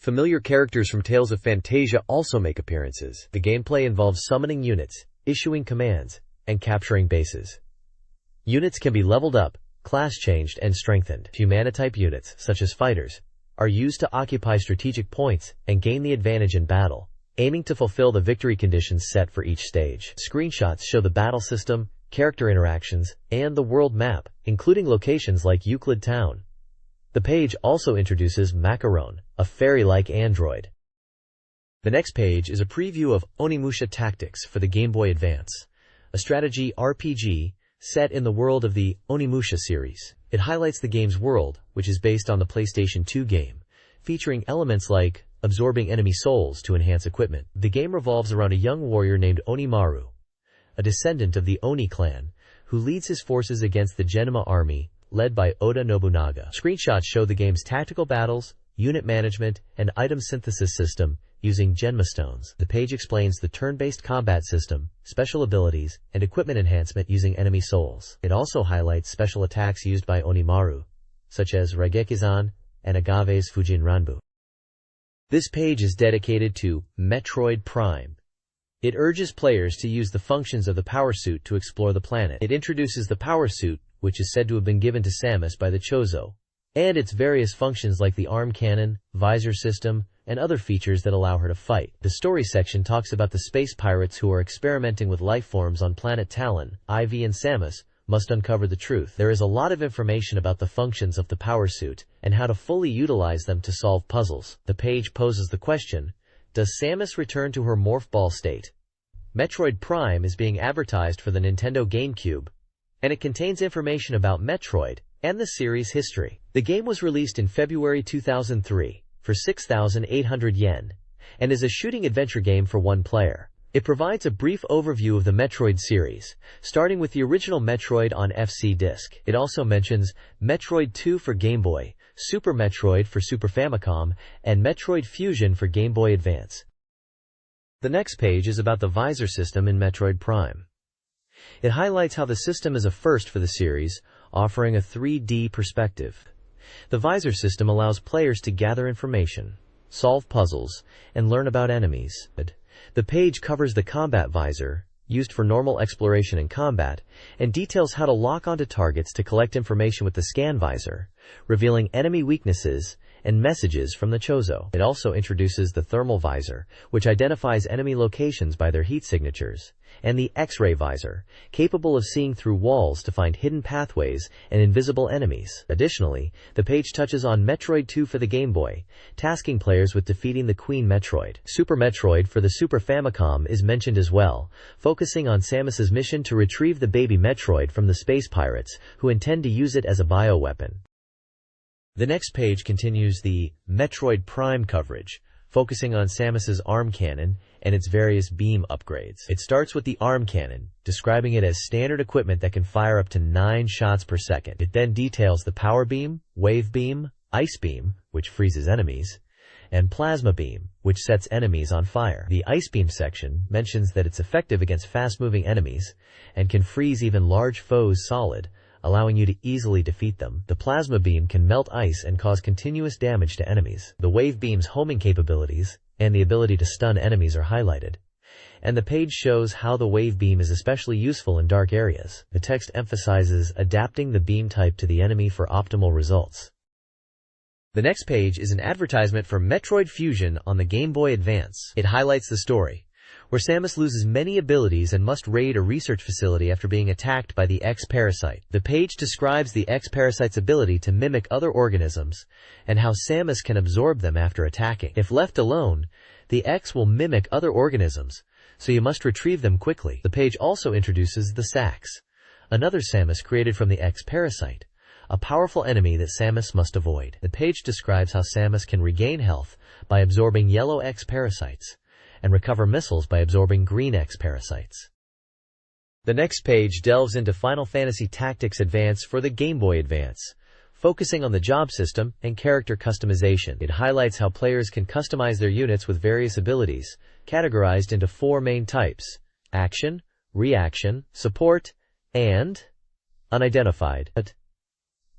Familiar characters from Tales of Phantasia also make appearances. The gameplay involves summoning units, issuing commands, and capturing bases. Units can be leveled up, class changed, and strengthened. Humanotype units, such as fighters, are used to occupy strategic points and gain the advantage in battle, aiming to fulfill the victory conditions set for each stage. Screenshots show the battle system, character interactions, and the world map, including locations like Euclid Town. The page also introduces Macaron, a fairy-like android. The next page is a preview of Onimusha Tactics for the Game Boy Advance, a strategy RPG set in the world of the Onimusha series. It highlights the game's world, which is based on the PlayStation 2 game, featuring elements like absorbing enemy souls to enhance equipment. The game revolves around a young warrior named Onimaru, a descendant of the Oni clan, who leads his forces against the Genma army, led by Oda Nobunaga. Screenshots show the game's tactical battles, unit management, and item synthesis system using Genma stones. The page explains the turn-based combat system, special abilities, and equipment enhancement using enemy souls. It also highlights special attacks used by Onimaru, such as Raigekizan and Agave's Fujinranbu. This page is dedicated to Metroid Prime. It urges players to use the functions of the Power Suit to explore the planet. It introduces the Power Suit, which is said to have been given to Samus by the Chozo, and its various functions like the arm cannon, visor system, and other features that allow her to fight. The story section talks about the space pirates who are experimenting with life forms on planet Talon. Ivy and Samus must uncover the truth. There is a lot of information about the functions of the Power Suit and how to fully utilize them to solve puzzles. The page poses the question, does Samus return to her Morph Ball state? Metroid Prime is being advertised for the Nintendo GameCube, and it contains information about Metroid and the series' history. The game was released in February 2003 for 6,800 yen and is a shooting adventure game for one player. It provides a brief overview of the Metroid series, starting with the original Metroid on FC Disc. It also mentions Metroid 2 for Game Boy, Super Metroid for Super Famicom, and Metroid Fusion for Game Boy Advance. The next page is about the visor system in Metroid Prime. It highlights how the system is a first for the series, offering a 3D perspective. The visor system allows players to gather information, solve puzzles, and learn about enemies. The page covers the combat visor, used for normal exploration and combat, and details how to lock onto targets to collect information with the scan visor, revealing enemy weaknesses and messages from the Chozo. It also introduces the thermal visor, which identifies enemy locations by their heat signatures, and the X-ray visor, capable of seeing through walls to find hidden pathways and invisible enemies. Additionally, the page touches on Metroid 2 for the Game Boy, tasking players with defeating the Queen Metroid. Super Metroid for the Super Famicom is mentioned as well, focusing on Samus's mission to retrieve the baby Metroid from the space pirates, who intend to use it as a bioweapon. The next page continues the Metroid Prime coverage, focusing on Samus's arm cannon and its various beam upgrades. It starts with the arm cannon, describing it as standard equipment that can fire up to 9 shots per second. It then details the power beam, wave beam, ice beam, which freezes enemies, and plasma beam, which sets enemies on fire. The ice beam section mentions that it's effective against fast-moving enemies and can freeze even large foes solid, allowing you to easily defeat them. The plasma beam can melt ice and cause continuous damage to enemies. The wave beam's homing capabilities and the ability to stun enemies are highlighted, and the page shows how the wave beam is especially useful in dark areas. The text emphasizes adapting the beam type to the enemy for optimal results. The next page is an advertisement for Metroid Fusion on the Game Boy Advance. It highlights the story, where Samus loses many abilities and must raid a research facility after being attacked by the X-Parasite. The page describes the X-Parasite's ability to mimic other organisms and how Samus can absorb them after attacking. If left alone, the X will mimic other organisms, so you must retrieve them quickly. The page also introduces the Sax, another Samus created from the X-Parasite, a powerful enemy that Samus must avoid. The page describes how Samus can regain health by absorbing yellow X-Parasites, and recover missiles by absorbing green X-Parasites. The next page delves into Final Fantasy Tactics Advance for the Game Boy Advance, focusing on the job system and character customization. It highlights how players can customize their units with various abilities, categorized into 4 main types: action, reaction, support, and unidentified.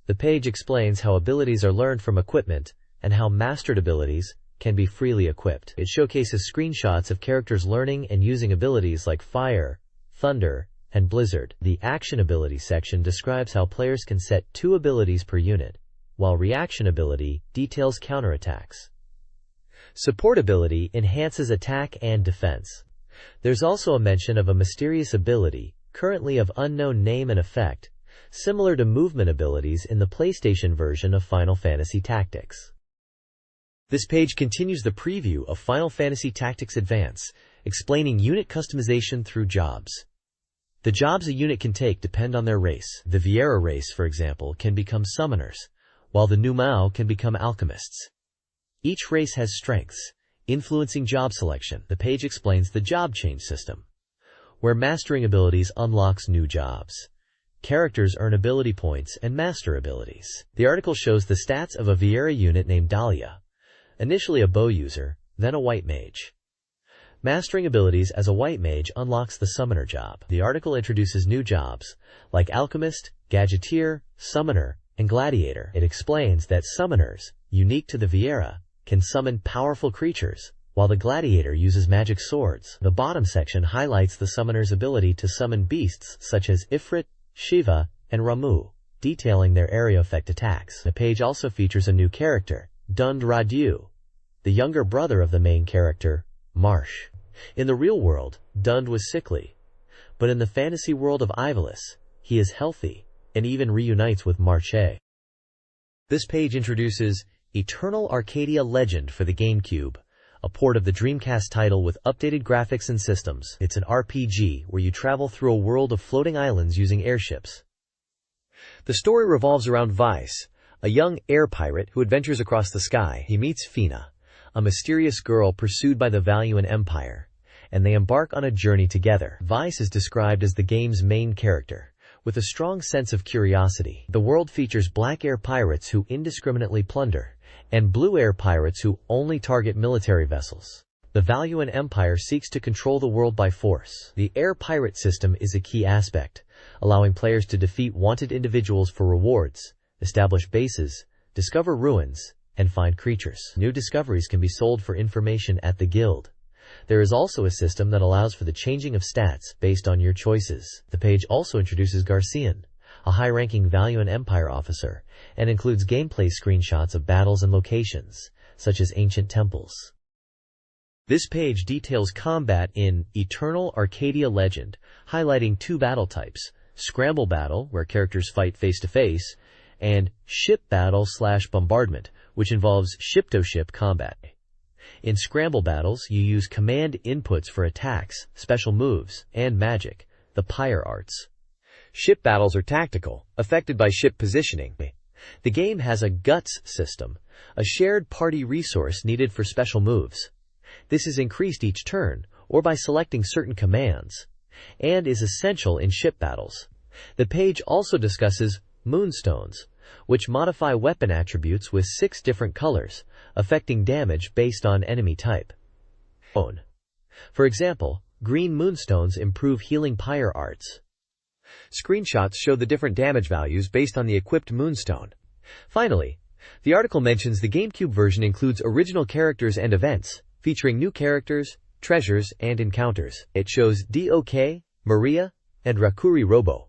The page explains how abilities are learned from equipment and how mastered abilities can be freely equipped. It showcases screenshots of characters learning and using abilities like Fire, Thunder, and Blizzard. The Action Ability section describes how players can set 2 abilities per unit, while Reaction Ability details counterattacks. Support Ability enhances attack and defense. There's also a mention of a mysterious ability, currently of unknown name and effect, similar to movement abilities in the PlayStation version of Final Fantasy Tactics. This page continues the preview of Final Fantasy Tactics Advance, explaining unit customization through jobs. The jobs a unit can take depend on their race. The Viera race, for example, can become summoners, while the Numao can become alchemists. Each race has strengths, influencing job selection. The page explains the job change system, where mastering abilities unlocks new jobs. Characters earn ability points and master abilities. The article shows the stats of a Viera unit named Dahlia, initially a bow user, then a white mage. Mastering abilities as a white mage unlocks the summoner job. The article introduces new jobs, like alchemist, gadgeteer, summoner, and gladiator. It explains that summoners, unique to the Viera, can summon powerful creatures, while the gladiator uses magic swords. The bottom section highlights the summoner's ability to summon beasts such as Ifrit, Shiva, and Ramu, detailing their area effect attacks. The page also features a new character, Dund Radu, the younger brother of the main character, Marsh. In the real world, Dund was sickly, but in the fantasy world of Ivalice, he is healthy and even reunites with Marche. This page introduces Eternal Arcadia Legend for the GameCube, a port of the Dreamcast title with updated graphics and systems. It's an RPG where you travel through a world of floating islands using airships. The story revolves around Vice, a young air pirate who adventures across the sky. He meets Fina, a mysterious girl pursued by the Valuan Empire, and they embark on a journey together. Vice is described as the game's main character, with a strong sense of curiosity. The world features black air pirates who indiscriminately plunder, and blue air pirates who only target military vessels. The Valuan Empire seeks to control the world by force. The air pirate system is a key aspect, allowing players to defeat wanted individuals for rewards, establish bases, discover ruins, and find creatures. New discoveries can be sold for information at the guild. There is also a system that allows for the changing of stats based on your choices. The page also introduces Garcian, a high-ranking Valuan Empire officer, and includes gameplay screenshots of battles and locations, such as ancient temples. This page details combat in Eternal Arcadia Legend, highlighting 2 battle types: Scramble Battle, where characters fight face-to-face, and Ship Battle/Bombardment, which involves ship-to-ship combat. In Scramble Battles, you use command inputs for attacks, special moves, and magic, the Pyre Arts. Ship battles are tactical, affected by ship positioning. The game has a Guts system, a shared party resource needed for special moves. This is increased each turn, or by selecting certain commands, and is essential in ship battles. The page also discusses Moonstones, which modify weapon attributes with 6 different colors, affecting damage based on enemy type. For example, green moonstones improve healing Pyre Arts. Screenshots show the different damage values based on the equipped moonstone. Finally, the article mentions the GameCube version includes original characters and events, featuring new characters, treasures, and encounters. It shows Dok, Maria, and Rakuri Robo.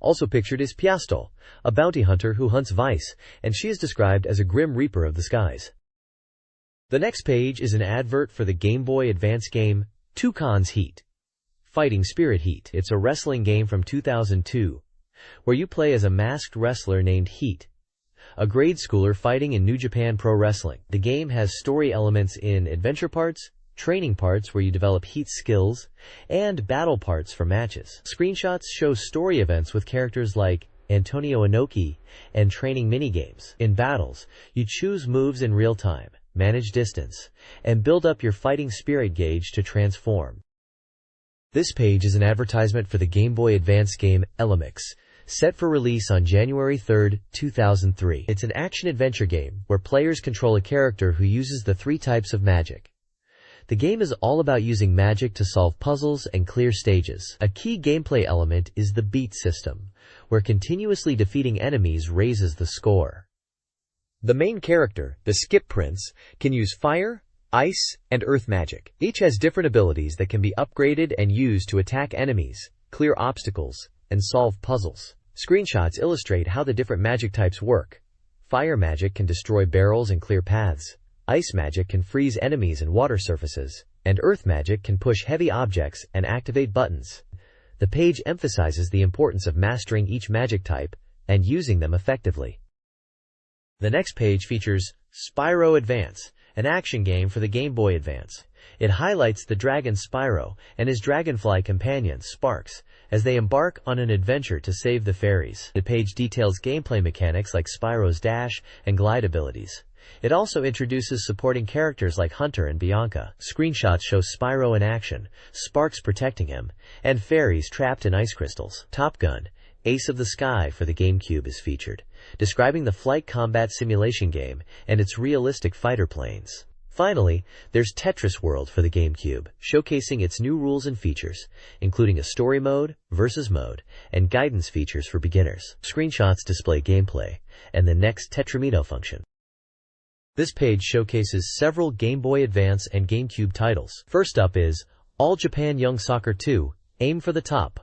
Also pictured is Piastol, a bounty hunter who hunts Vice, and she is described as a grim reaper of the skies. The next page is an advert for the Game Boy Advance game, Toucan's Heat. Fighting Spirit Heat. It's a wrestling game from 2002, where you play as a masked wrestler named Heat, a grade schooler fighting in New Japan Pro Wrestling. The game has story elements in adventure parts, training parts where you develop Heat's skills, and battle parts for matches. Screenshots show story events with characters like Antonio Inoki and training minigames. In battles, you choose moves in real time, manage distance, and build up your fighting spirit gauge to transform. This page is an advertisement for the Game Boy Advance game Elemix, set for release on January 3, 2003. It's an action-adventure game where players control a character who uses the 3 types of magic. The game is all about using magic to solve puzzles and clear stages. A key gameplay element is the beat system, where continuously defeating enemies raises the score. The main character, the Skip Prince, can use fire, ice, and earth magic. Each has different abilities that can be upgraded and used to attack enemies, clear obstacles, and solve puzzles. Screenshots illustrate how the different magic types work. Fire magic can destroy barrels and clear paths. Ice magic can freeze enemies and water surfaces. And earth magic can push heavy objects and activate buttons. The page emphasizes the importance of mastering each magic type and using them effectively. The next page features Spyro Advance, an action game for the Game Boy Advance. It highlights the dragon Spyro and his dragonfly companion, Sparks, as they embark on an adventure to save the fairies. The page details gameplay mechanics like Spyro's dash and glide abilities. It also introduces supporting characters like Hunter and Bianca. Screenshots show Spyro in action, Sparks protecting him, and fairies trapped in ice crystals. Top Gun, Ace of the Sky for the GameCube is featured, describing the flight combat simulation game and its realistic fighter planes. Finally, there's Tetris World for the GameCube, showcasing its new rules and features, including a story mode, versus mode, and guidance features for beginners. Screenshots display gameplay and the next Tetrimino function. This page showcases several Game Boy Advance and GameCube titles. First up is All Japan Young Soccer 2, Aim for the Top.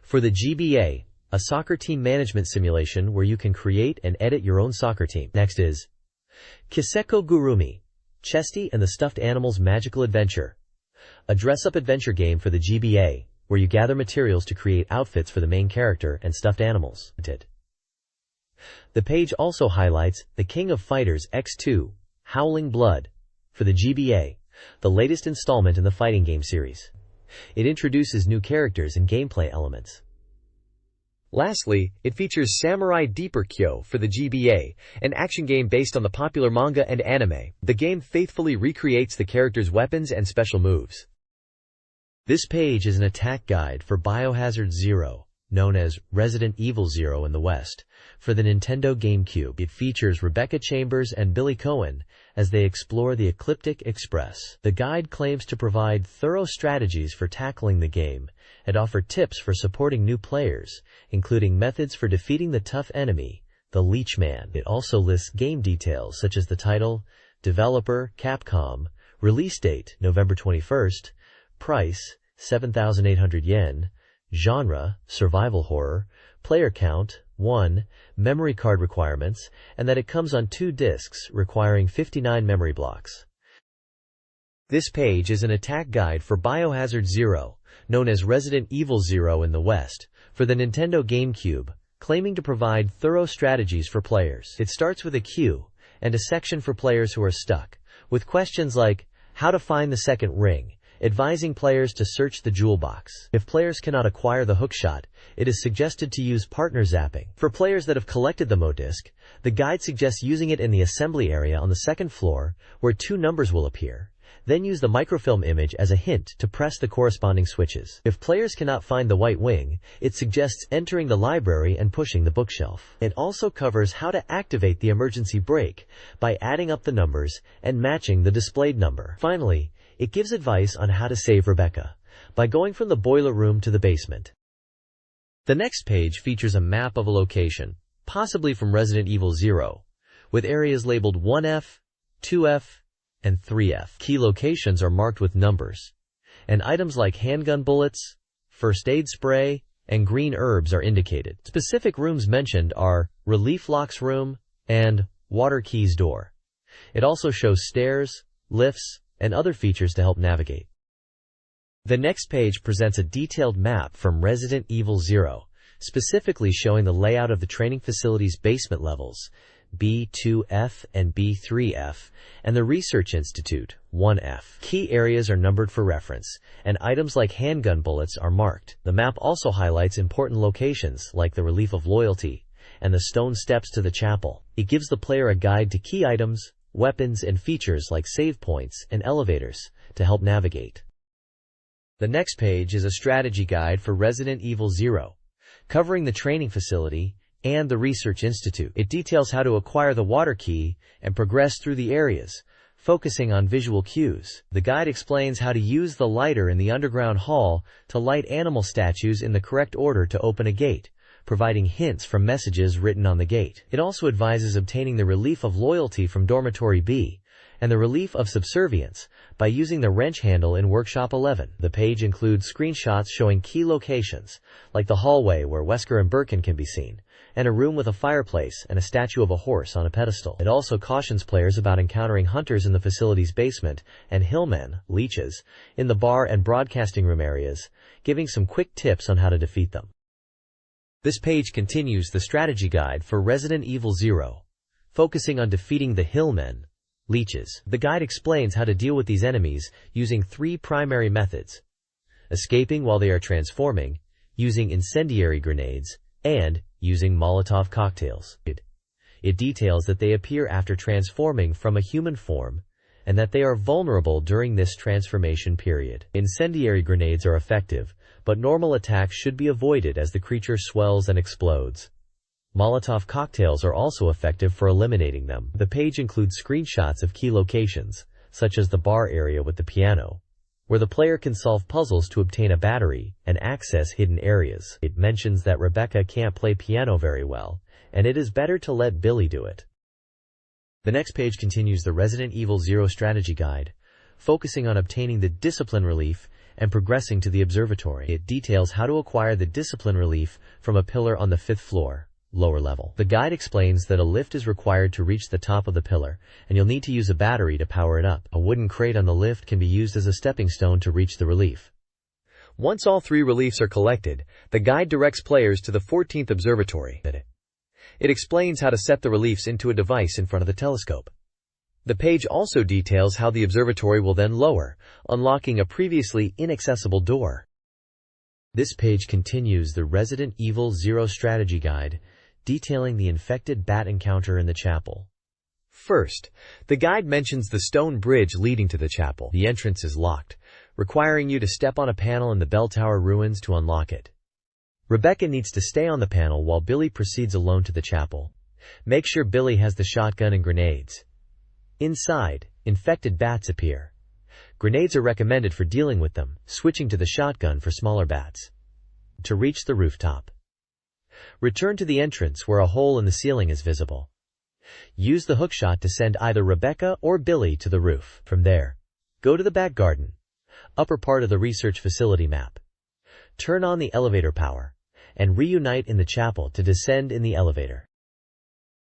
For the GBA, a soccer team management simulation where you can create and edit your own soccer team. Next is Kiseko Gurumi, Chesty and the Stuffed Animals Magical Adventure, a dress-up adventure game for the GBA where you gather materials to create outfits for the main character and stuffed animals. The page also highlights The King of Fighters X2, Howling Blood, for the GBA, the latest installment in the fighting game series. It introduces new characters and gameplay elements. Lastly, it features Samurai Deeper Kyo for the GBA, an action game based on the popular manga and anime. The game faithfully recreates the characters' weapons and special moves. This page is an attack guide for Biohazard Zero, known as Resident Evil Zero in the West, for the Nintendo GameCube. It features Rebecca Chambers and Billy Cohen as they explore the Ecliptic Express. The guide claims to provide thorough strategies for tackling the game and offer tips for supporting new players, including methods for defeating the tough enemy, the Leech Man. It also lists game details such as the title, developer, Capcom, release date, November 21st, price, 7,800 yen, genre, survival horror, player count, 1, memory card requirements, and that it comes on 2 discs, requiring 59 memory blocks. This page is an attack guide for Biohazard Zero, known as Resident Evil Zero in the West, for the Nintendo GameCube, claiming to provide thorough strategies for players. It starts with a queue and a section for players who are stuck, with questions like how to find the second ring, advising players to search the jewel box. If players cannot acquire the hookshot, it is suggested to use partner zapping. For players that have collected the modisc, the guide suggests using it in the assembly area on the second floor, where 2 numbers will appear. Then use the microfilm image as a hint to press the corresponding switches. If players cannot find the white wing, it suggests entering the library and pushing the bookshelf. It also covers how to activate the emergency brake by adding up the numbers and matching the displayed number. Finally, it gives advice on how to save Rebecca by going from the boiler room to the basement. The next page features a map of a location, possibly from Resident Evil Zero, with areas labeled 1F, 2F, and 3F. Key locations are marked with numbers, and items like handgun bullets, first aid spray, and green herbs are indicated. Specific rooms mentioned are Relief Lock's room and Water Key's door. It also shows stairs, lifts, and other features to help navigate. The next page presents a detailed map from Resident Evil Zero, specifically showing the layout of the training facility's basement levels, B2F and B3F, and the Research Institute, 1F. Key areas are numbered for reference, and items like handgun bullets are marked. The map also highlights important locations like the Relief of Loyalty and the stone steps to the chapel. It gives the player a guide to key items, weapons, and features like save points and elevators to help navigate. The next page is a strategy guide for Resident Evil Zero, covering the training facility and the Research Institute. It details how to acquire the water key and progress through the areas, focusing on visual cues. The guide explains how to use the lighter in the underground hall to light animal statues in the correct order to open a gate, providing hints from messages written on the gate. It also advises obtaining the relief of loyalty from Dormitory B and the relief of subservience by using the wrench handle in Workshop 11. The page includes screenshots showing key locations, like the hallway where Wesker and Birkin can be seen, and a room with a fireplace and a statue of a horse on a pedestal. It also cautions players about encountering hunters in the facility's basement and hillmen, leeches, in the bar and broadcasting room areas, giving some quick tips on how to defeat them. This page continues the strategy guide for Resident Evil 0, focusing on defeating the hillmen, leeches. The guide explains how to deal with these enemies using 3 primary methods: escaping while they are transforming, using incendiary grenades, and using Molotov cocktails. It details that they appear after transforming from a human form and that they are vulnerable during this transformation period. Incendiary grenades are effective, but normal attacks should be avoided as the creature swells and explodes. Molotov cocktails are also effective for eliminating them. The page includes screenshots of key locations, such as the bar area with the piano, where the player can solve puzzles to obtain a battery and access hidden areas. It mentions that Rebecca can't play piano very well, and it is better to let Billy do it. The next page continues the Resident Evil 0 strategy guide, focusing on obtaining the discipline relief and progressing to the observatory. It details how to acquire the discipline relief from a pillar on the 5th floor, lower level. The guide explains that a lift is required to reach the top of the pillar, and you'll need to use a battery to power it up. A wooden crate on the lift can be used as a stepping stone to reach the relief. Once all 3 reliefs are collected, the guide directs players to the 14th observatory. It explains how to set the reliefs into a device in front of the telescope. The page also details how the observatory will then lower, unlocking a previously inaccessible door. This page continues the Resident Evil 0 strategy guide, detailing the infected bat encounter in the chapel. First, the guide mentions the stone bridge leading to the chapel. The entrance is locked, requiring you to step on a panel in the bell tower ruins to unlock it. Rebecca needs to stay on the panel while Billy proceeds alone to the chapel. Make sure Billy has the shotgun and grenades. Inside, infected bats appear. Grenades are recommended for dealing with them, switching to the shotgun for smaller bats. To reach the rooftop, return to the entrance where a hole in the ceiling is visible. Use the hookshot to send either Rebecca or Billy to the roof. From there, go to the back garden, upper part of the research facility map. Turn on the elevator power, and reunite in the chapel to descend in the elevator.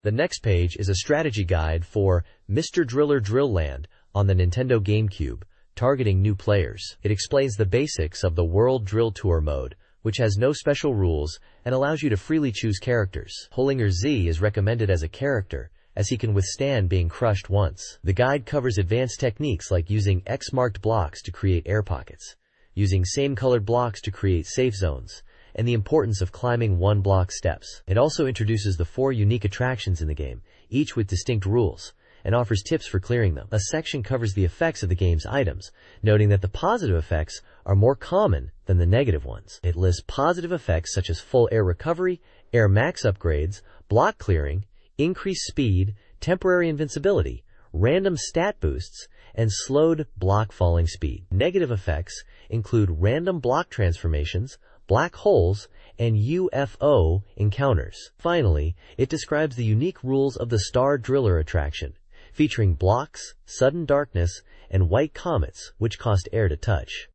The next page is a strategy guide for Mr. Driller Drill Land on the Nintendo GameCube, targeting new players. It explains the basics of the World Drill Tour mode, which has no special rules and allows you to freely choose characters. Hollinger Z is recommended as a character, as he can withstand being crushed once. The guide covers advanced techniques like using X-marked blocks to create air pockets, using same-colored blocks to create safe zones, and the importance of climbing one-block steps. It also introduces the 4 unique attractions in the game, each with distinct rules, and offers tips for clearing them. A section covers the effects of the game's items, noting that the positive effects are more common than the negative ones. It lists positive effects such as full air recovery, air max upgrades, block clearing, increased speed, temporary invincibility, random stat boosts, and slowed block falling speed. Negative effects include random block transformations, black holes, and UFO encounters. Finally, it describes the unique rules of the Star Driller attraction, featuring blocks, sudden darkness, and white comets, which cost air to touch.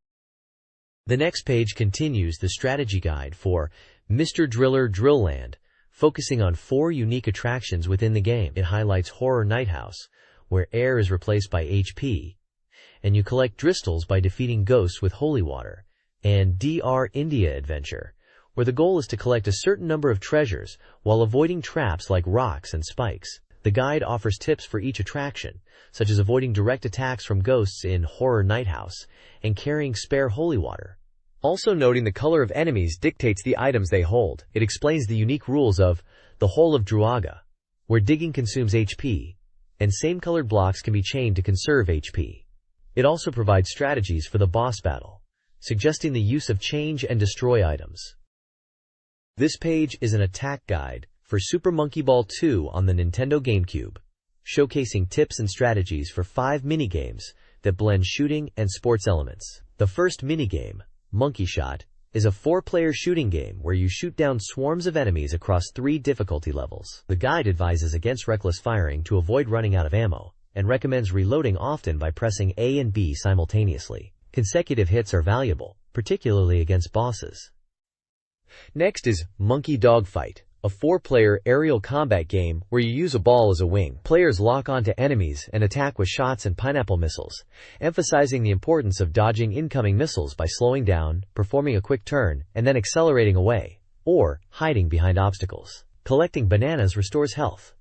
The next page continues the strategy guide for Mr. Driller Drill Land, focusing on 4 unique attractions within the game. It highlights Horror Night House, where air is replaced by HP, and you collect Dristles by defeating ghosts with holy water, and DR India Adventure, where the goal is to collect a certain number of treasures while avoiding traps like rocks and spikes. The guide offers tips for each attraction, such as avoiding direct attacks from ghosts in Horror Night House and carrying spare holy water. Also noting the color of enemies dictates the items they hold. It explains the unique rules of the Hole of Druaga, where digging consumes HP, and same-colored blocks can be chained to conserve HP. It also provides strategies for the boss battle, suggesting the use of change and destroy items. This page is an attack guide for Super Monkey Ball 2 on the Nintendo GameCube, showcasing tips and strategies for 5 minigames that blend shooting and sports elements. The first minigame, Monkey Shot, is a 4-player shooting game where you shoot down swarms of enemies across 3 difficulty levels. The guide advises against reckless firing to avoid running out of ammo, and recommends reloading often by pressing A and B simultaneously. Consecutive hits are valuable, particularly against bosses. Next is Monkey Dogfight, a 4-player aerial combat game where you use a ball as a wing. Players lock onto enemies and attack with shots and pineapple missiles, emphasizing the importance of dodging incoming missiles by slowing down, performing a quick turn, and then accelerating away, or hiding behind obstacles. Collecting bananas restores health.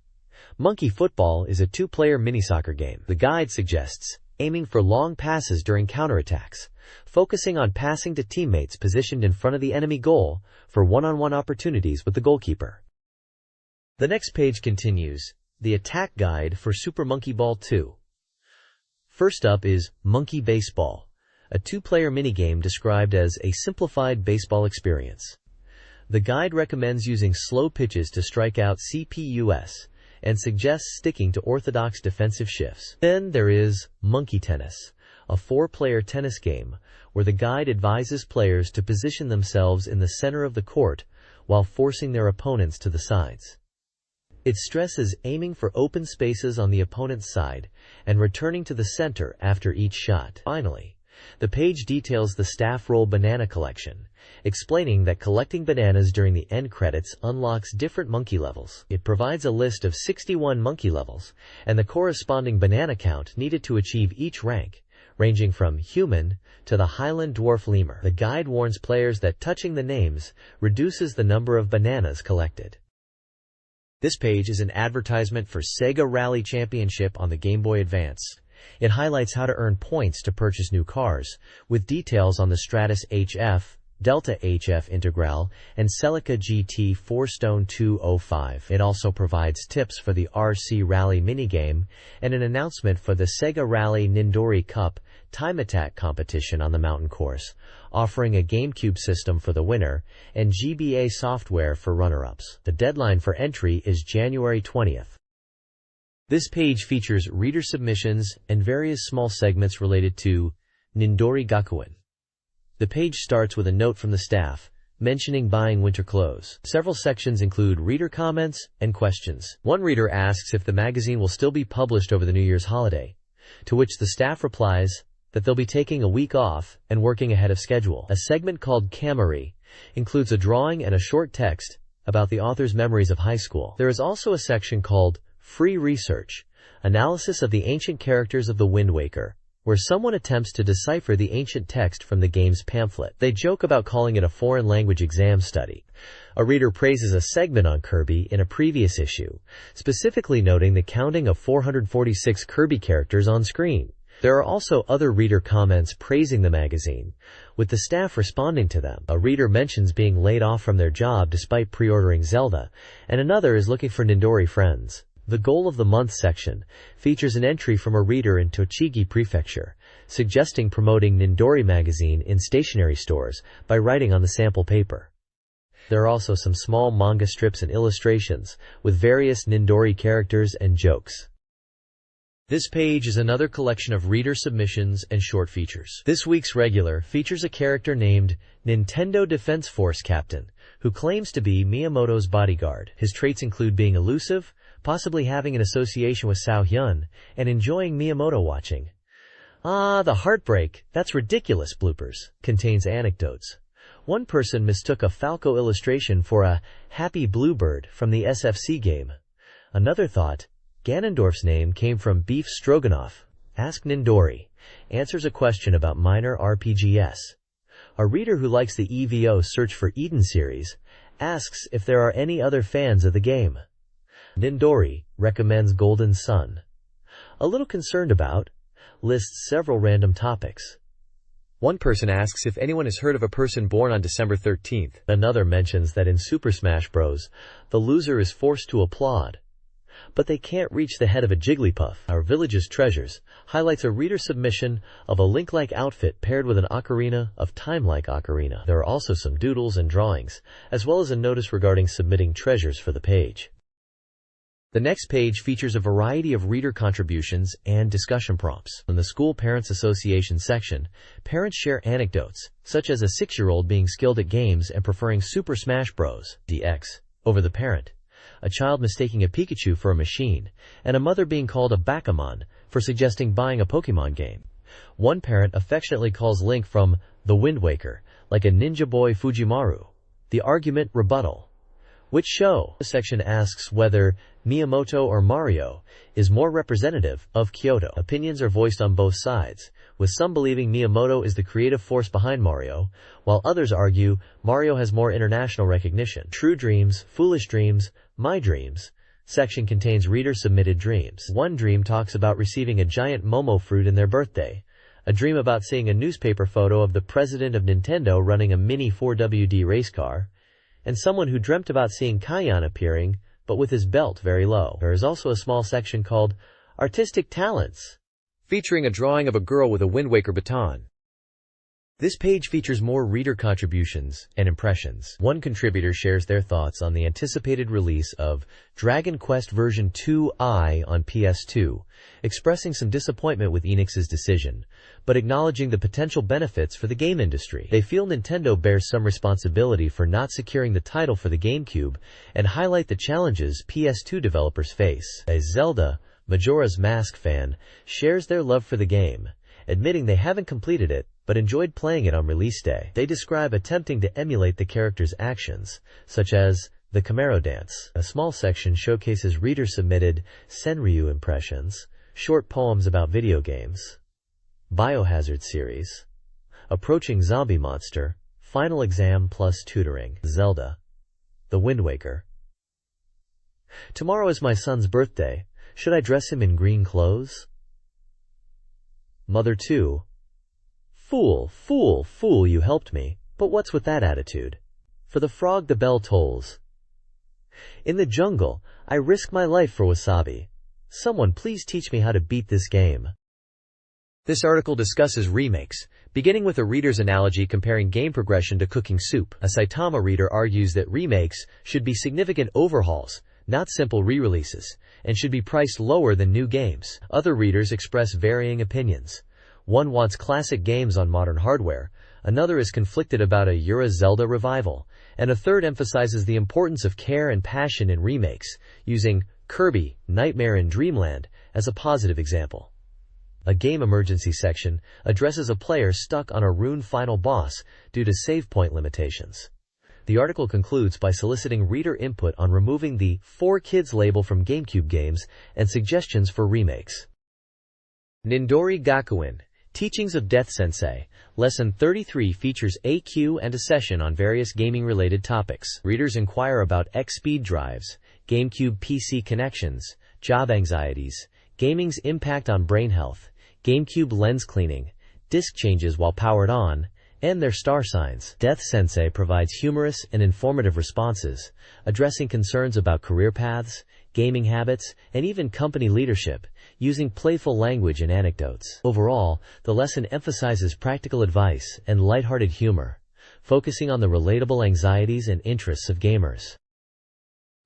Monkey Football is a 2-player mini-soccer game. The guide suggests aiming for long passes during counterattacks, focusing on passing to teammates positioned in front of the enemy goal for one-on-one opportunities with the goalkeeper. The next page continues, the attack guide for Super Monkey Ball 2. First up is Monkey Baseball, a 2-player minigame described as a simplified baseball experience. The guide recommends using slow pitches to strike out CPUS, and suggests sticking to orthodox defensive shifts. Then there is Monkey Tennis, a 4-player tennis game where the guide advises players to position themselves in the center of the court while forcing their opponents to the sides. It stresses aiming for open spaces on the opponent's side and returning to the center after each shot. Finally, the page details the staff roll banana collection, explaining that collecting bananas during the end credits unlocks different monkey levels. It provides a list of 61 monkey levels and the corresponding banana count needed to achieve each rank, ranging from human to the Highland dwarf lemur. The guide warns players that touching the names reduces the number of bananas collected. This page is an advertisement for Sega Rally Championship on the Game Boy Advance. It highlights how to earn points to purchase new cars, with details on the Stratus HF, Delta HF Integral, and Celica GT 4Stone 205. It also provides tips for the RC Rally minigame and an announcement for the Sega Rally Nindori Cup time attack competition on the mountain course, offering a GameCube system for the winner and GBA software for runner-ups. The deadline for entry is January 20th. This page features reader submissions and various small segments related to Nindori Gakuen. The page starts with a note from the staff, mentioning buying winter clothes. Several sections include reader comments and questions. One reader asks if the magazine will still be published over the New Year's holiday, to which the staff replies that they'll be taking a week off and working ahead of schedule. A segment called Kamari includes a drawing and a short text about the author's memories of high school. There is also a section called Free Research, analysis of the ancient characters of the Wind Waker, where someone attempts to decipher the ancient text from the game's pamphlet. They joke about calling it a foreign language exam study. A reader praises a segment on Kirby in a previous issue, specifically noting the counting of 446 Kirby characters on screen. There are also other reader comments praising the magazine, with the staff responding to them. A reader mentions being laid off from their job despite pre-ordering Zelda, and another is looking for Nindori friends. The Goal of the Month section features an entry from a reader in Tochigi Prefecture, suggesting promoting Nindori magazine in stationery stores by writing on the sample paper. There are also some small manga strips and illustrations with various Nindori characters and jokes. This page is another collection of reader submissions and short features. This week's regular features a character named Nintendo Defense Force Captain, who claims to be Miyamoto's bodyguard. His traits include being elusive, possibly having an association with Sao Hyun, and enjoying Miyamoto watching. Ah, the heartbreak, that's ridiculous bloopers, contains anecdotes. One person mistook a Falco illustration for a happy bluebird from the SFC game. Another thought, Ganondorf's name came from beef stroganoff. Ask Nindori answers a question about minor RPGs. A reader who likes the EVO Search for Eden series asks if there are any other fans of the game. Nindori recommends Golden Sun. A little concerned about lists several random topics. One person asks if anyone has heard of a person born on December 13th. Another mentions that in Super Smash Bros., the loser is forced to applaud, but they can't reach the head of a Jigglypuff. Our Village's Treasures highlights a reader submission of a Link-like outfit paired with an ocarina of time-like ocarina. There are also some doodles and drawings, as well as a notice regarding submitting treasures for the page. The next page features a variety of reader contributions and discussion prompts. In the School Parents Association section, parents share anecdotes, such as a 6-year-old being skilled at games and preferring Super Smash Bros. DX over the parent, a child mistaking a Pikachu for a machine, and a mother being called a Bakamon for suggesting buying a Pokemon game. One parent affectionately calls Link from The Wind Waker like a ninja boy Fujimaru. The argument rebuttal. Which show? The section asks whether Miyamoto or Mario is more representative of Kyoto. Opinions are voiced on both sides, with some believing Miyamoto is the creative force behind Mario, while others argue Mario has more international recognition. True Dreams, Foolish Dreams, My Dreams section contains reader-submitted dreams. One dream talks about receiving a giant Momo fruit in their birthday, a dream about seeing a newspaper photo of the president of Nintendo running a mini 4WD race car, and someone who dreamt about seeing Kaiyan appearing, but with his belt very low. There is also a small section called Artistic Talents, featuring a drawing of a girl with a Wind Waker baton. This page features more reader contributions and impressions. One contributor shares their thoughts on the anticipated release of Dragon Quest version 2i on PS2, expressing some disappointment with Enix's decision, but acknowledging the potential benefits for the game industry. They feel Nintendo bears some responsibility for not securing the title for the GameCube and highlight the challenges PS2 developers face. A Zelda, Majora's Mask fan, shares their love for the game, admitting they haven't completed it, but enjoyed playing it on release day. They describe attempting to emulate the character's actions, such as the Camaro dance. A small section showcases reader-submitted Senryu impressions, short poems about video games, Biohazard series, Approaching Zombie Monster, Final Exam plus Tutoring, Zelda, The Wind Waker. Tomorrow is my son's birthday. Should I dress him in green clothes? Mother 2. Fool, fool, fool, you helped me, but what's with that attitude? For the frog the bell tolls. In the jungle, I risk my life for wasabi. Someone please teach me how to beat this game. This article discusses remakes, beginning with a reader's analogy comparing game progression to cooking soup. A Saitama reader argues that remakes should be significant overhauls, not simple re-releases, and should be priced lower than new games. Other readers express varying opinions. One wants classic games on modern hardware, another is conflicted about a Yura Zelda revival, and a third emphasizes the importance of care and passion in remakes, using Kirby, Nightmare in Dreamland as a positive example. A game emergency section addresses a player stuck on a rune final boss due to save point limitations. The article concludes by soliciting reader input on removing the 4 Kids label from GameCube games and suggestions for remakes. Nindori Gakuen, Teachings of Death Sensei, Lesson 33 features a Q and a session on various gaming-related topics. Readers inquire about X-speed drives, GameCube PC connections, job anxieties, gaming's impact on brain health, GameCube lens cleaning, disk changes while powered on, and their star signs. Death Sensei provides humorous and informative responses, addressing concerns about career paths, gaming habits, and even company leadership, using playful language and anecdotes. Overall, the lesson emphasizes practical advice and lighthearted humor, focusing on the relatable anxieties and interests of gamers.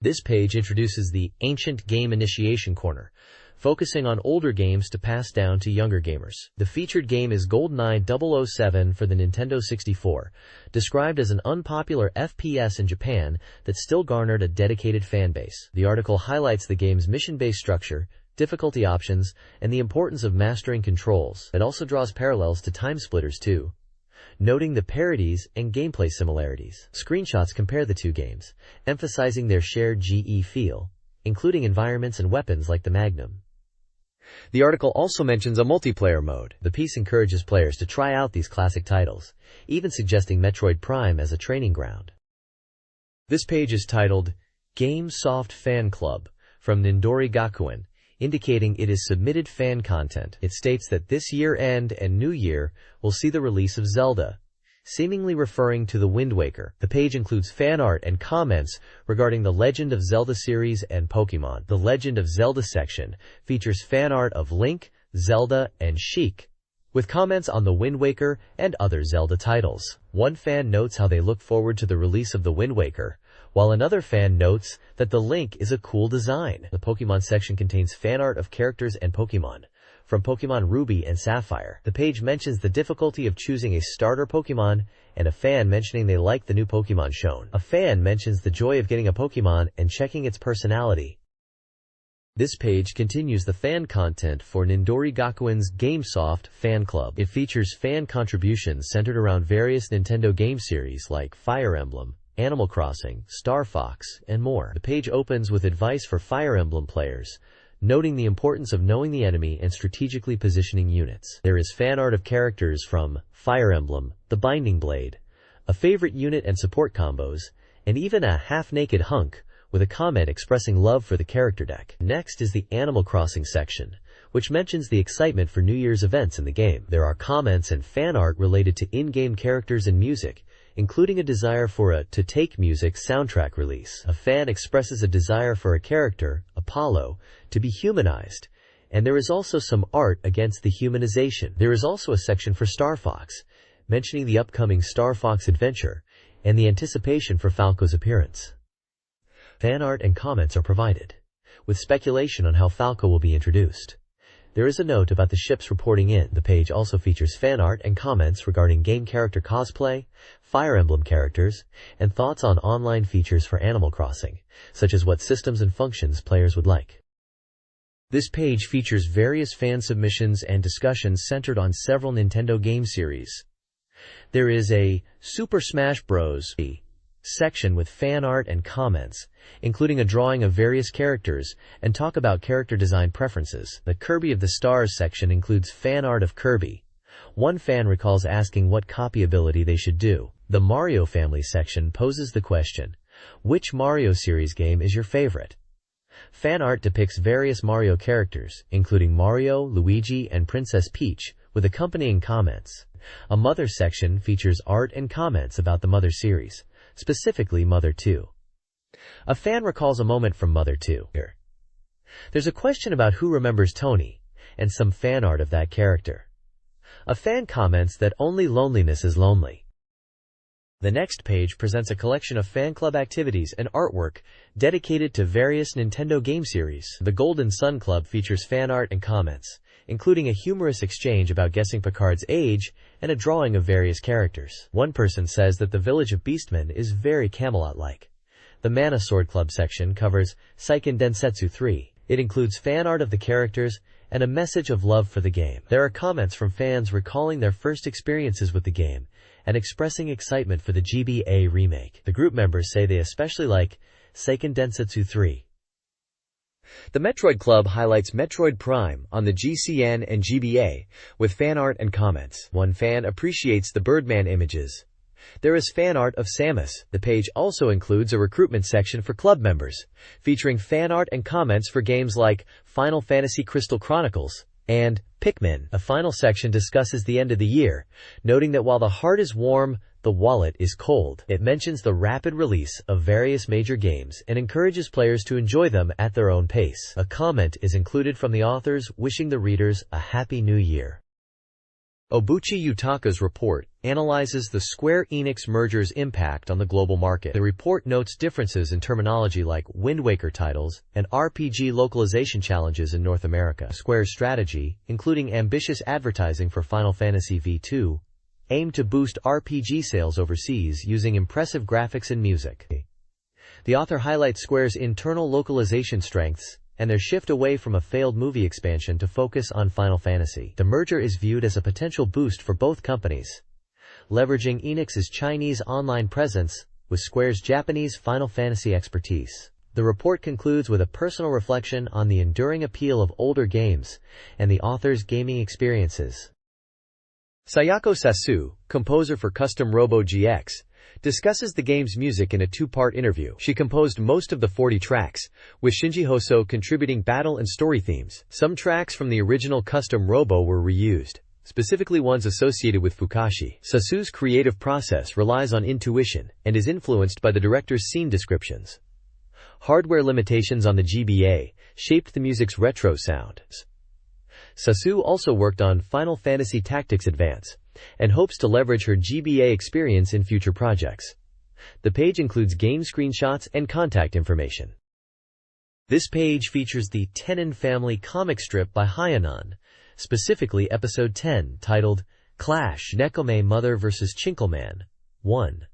This page introduces the Ancient Game Initiation Corner, focusing on older games to pass down to younger gamers. The featured game is GoldenEye 007 for the Nintendo 64, described as an unpopular FPS in Japan that still garnered a dedicated fanbase. The article highlights the game's mission-based structure, difficulty options, and the importance of mastering controls. It also draws parallels to Time Splitters 2, noting the parodies and gameplay similarities. Screenshots compare the two games, emphasizing their shared GE feel, including environments and weapons like the Magnum. The article also mentions a multiplayer mode. The piece encourages players to try out these classic titles, even suggesting Metroid Prime as a training ground. This page is titled GameSoft Fan Club from Nindori Gakuen, indicating it is submitted fan content. It states that this year-end and New Year will see the release of Zelda, seemingly referring to the Wind Waker. The page includes fan art and comments regarding the Legend of Zelda series and Pokemon. The Legend of Zelda section features fan art of Link, Zelda, and Sheik, with comments on the Wind Waker and other Zelda titles. One fan notes how they look forward to the release of the Wind Waker, while another fan notes that the Link is a cool design. The Pokemon section contains fan art of characters and Pokemon from Pokemon Ruby and Sapphire. The page mentions the difficulty of choosing a starter Pokemon, and a fan mentioning they like the new Pokemon shown. A fan mentions the joy of getting a Pokemon and checking its personality. This page continues the fan content for Nindori Gakuin's GameSoft fan club. It features fan contributions centered around various Nintendo game series like Fire Emblem, Animal Crossing, Star Fox, and more. The page opens with advice for Fire Emblem players, noting the importance of knowing the enemy and strategically positioning units. There is fan art of characters from Fire Emblem, the Binding Blade, a favorite unit and support combos, and even a half-naked hunk with a comment expressing love for the character deck. Next is the Animal Crossing section, which mentions the excitement for New Year's events in the game. There are comments and fan art related to in-game characters and music, including a desire for a To Take Music soundtrack release. A fan expresses a desire for a character, Apollo, to be humanized, and there is also some art against the humanization. There is also a section for Star Fox, mentioning the upcoming Star Fox adventure and the anticipation for Falco's appearance. Fan art and comments are provided, with speculation on how Falco will be introduced. There is a note about the ships reporting in. The page also features fan art and comments regarding game character cosplay, Fire Emblem characters, and thoughts on online features for Animal Crossing, such as what systems and functions players would like. This page features various fan submissions and discussions centered on several Nintendo game series. There is a Super Smash Bros. Section with fan art and comments, including a drawing of various characters, and talk about character design preferences. The Kirby of the Stars section includes fan art of Kirby. One fan recalls asking what copy ability they should do. The Mario Family section poses the question, which Mario series game is your favorite? Fan art depicts various Mario characters, including Mario, Luigi, and Princess Peach, with accompanying comments. A Mother section features art and comments about the Mother series, specifically Mother 2. A fan recalls a moment from Mother 2. There's a question about who remembers Tony, and some fan art of that character. A fan comments that only loneliness is lonely. The next page presents a collection of fan club activities and artwork dedicated to various Nintendo game series. The Golden Sun Club features fan art and comments, including a humorous exchange about guessing Picard's age and a drawing of various characters. One person says that the village of Beastmen is very Camelot-like. The Mana Sword Club section covers Seiken Densetsu 3. It includes fan art of the characters and a message of love for the game. There are comments from fans recalling their first experiences with the game and expressing excitement for the GBA remake. The group members say they especially like Seiken Densetsu 3. The Metroid Club highlights Metroid Prime on the GCN and GBA with fan art and comments. One fan appreciates the Birdman images. There is fan art of Samus. The page also includes a recruitment section for club members, featuring fan art and comments for games like Final Fantasy Crystal Chronicles and Pikmin. A final section discusses the end of the year, noting that while the heart is warm, the wallet is cold. It mentions the rapid release of various major games and encourages players to enjoy them at their own pace. A comment is included from the authors wishing the readers a happy new year. Obuchi Yutaka's report analyzes the Square Enix merger's impact on the global market. The report notes differences in terminology like Wind Waker titles and RPG localization challenges in North America. Square's strategy, including ambitious advertising for Final Fantasy V2, aimed to boost RPG sales overseas using impressive graphics and music. The author highlights Square's internal localization strengths and their shift away from a failed movie expansion to focus on Final Fantasy. The merger is viewed as a potential boost for both companies, leveraging Enix's Chinese online presence with Square's Japanese Final Fantasy expertise. The report concludes with a personal reflection on the enduring appeal of older games and the author's gaming experiences. Sayako Sasu, composer for Custom Robo GX, discusses the game's music in a two-part interview. She composed most of the 40 tracks, with Shinji Hoso contributing battle and story themes. Some tracks from the original Custom Robo were reused, specifically ones associated with Fukashi. Sasu's creative process relies on intuition and is influenced by the director's scene descriptions. Hardware limitations on the GBA shaped the music's retro sound. Sasu also worked on Final Fantasy Tactics Advance and hopes to leverage her GBA experience in future projects. The page includes game screenshots and contact information. This page features the Tenon family comic strip by Hyanon, specifically Episode 10, titled Clash Nekome Mother vs. Chinkleman 1.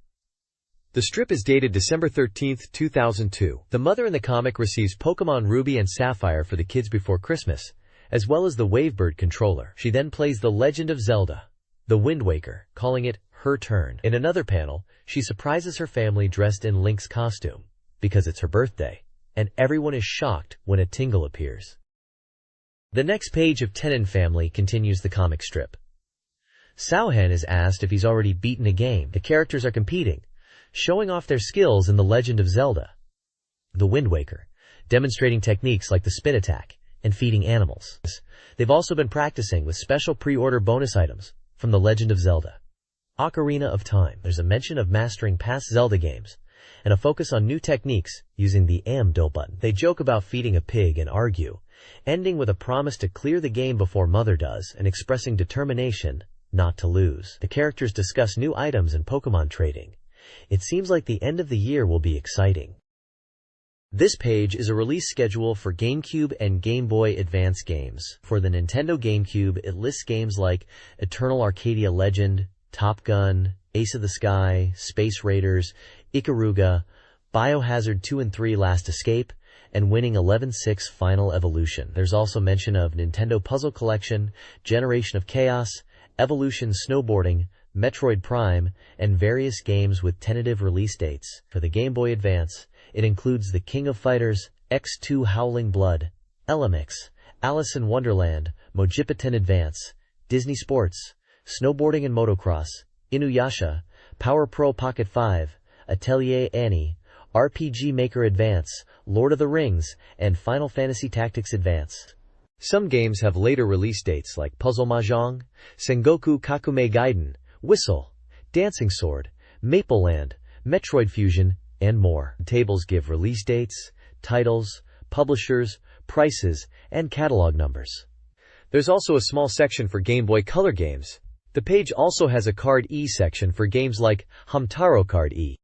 The strip is dated December 13, 2002. The mother in the comic receives Pokémon Ruby and Sapphire for the kids before Christmas, as well as the Wavebird controller. She then plays The Legend of Zelda, The Wind Waker, calling it her turn. In another panel, she surprises her family dressed in Link's costume, because it's her birthday, and everyone is shocked when a Tingle appears. The next page of Tenon Family continues the comic strip. Sauhen is asked if he's already beaten a game. The characters are competing, showing off their skills in The Legend of Zelda, The Wind Waker, demonstrating techniques like the spin attack and feeding animals. They've also been practicing with special pre-order bonus items from The Legend of Zelda, Ocarina of Time. There's a mention of mastering past Zelda games and a focus on new techniques using the Am-Do button. They joke about feeding a pig and argue, ending with a promise to clear the game before Mother does and expressing determination not to lose. The characters discuss new items and Pokemon trading. It seems like the end of the year will be exciting. This page is a release schedule for GameCube and Game Boy Advance games. For the Nintendo GameCube, it lists games like Eternal Arcadia Legend, Top Gun, Ace of the Sky, Space Raiders, Ikaruga, Biohazard 2 and 3 Last Escape, and Winning 11-6 Final Evolution. There's also mention of Nintendo Puzzle Collection, Generation of Chaos, Evolution Snowboarding, Metroid Prime, and various games with tentative release dates. For the Game Boy Advance, it includes The King of Fighters, X2 Howling Blood, Elemix, Alice in Wonderland, Mojipiten Advance, Disney Sports, Snowboarding and Motocross, Inuyasha, Power Pro Pocket 5, Atelier Annie, RPG Maker Advance, Lord of the Rings, and Final Fantasy Tactics Advance. Some games have later release dates like Puzzle Mahjong, Sengoku Kakume Gaiden, Whistle, Dancing Sword, Maple Land, Metroid Fusion, and more. The tables give release dates, titles, publishers, prices, and catalog numbers. There's also a small section for Game Boy Color games. The page also has a Card E section for games like Hamtaro Card E.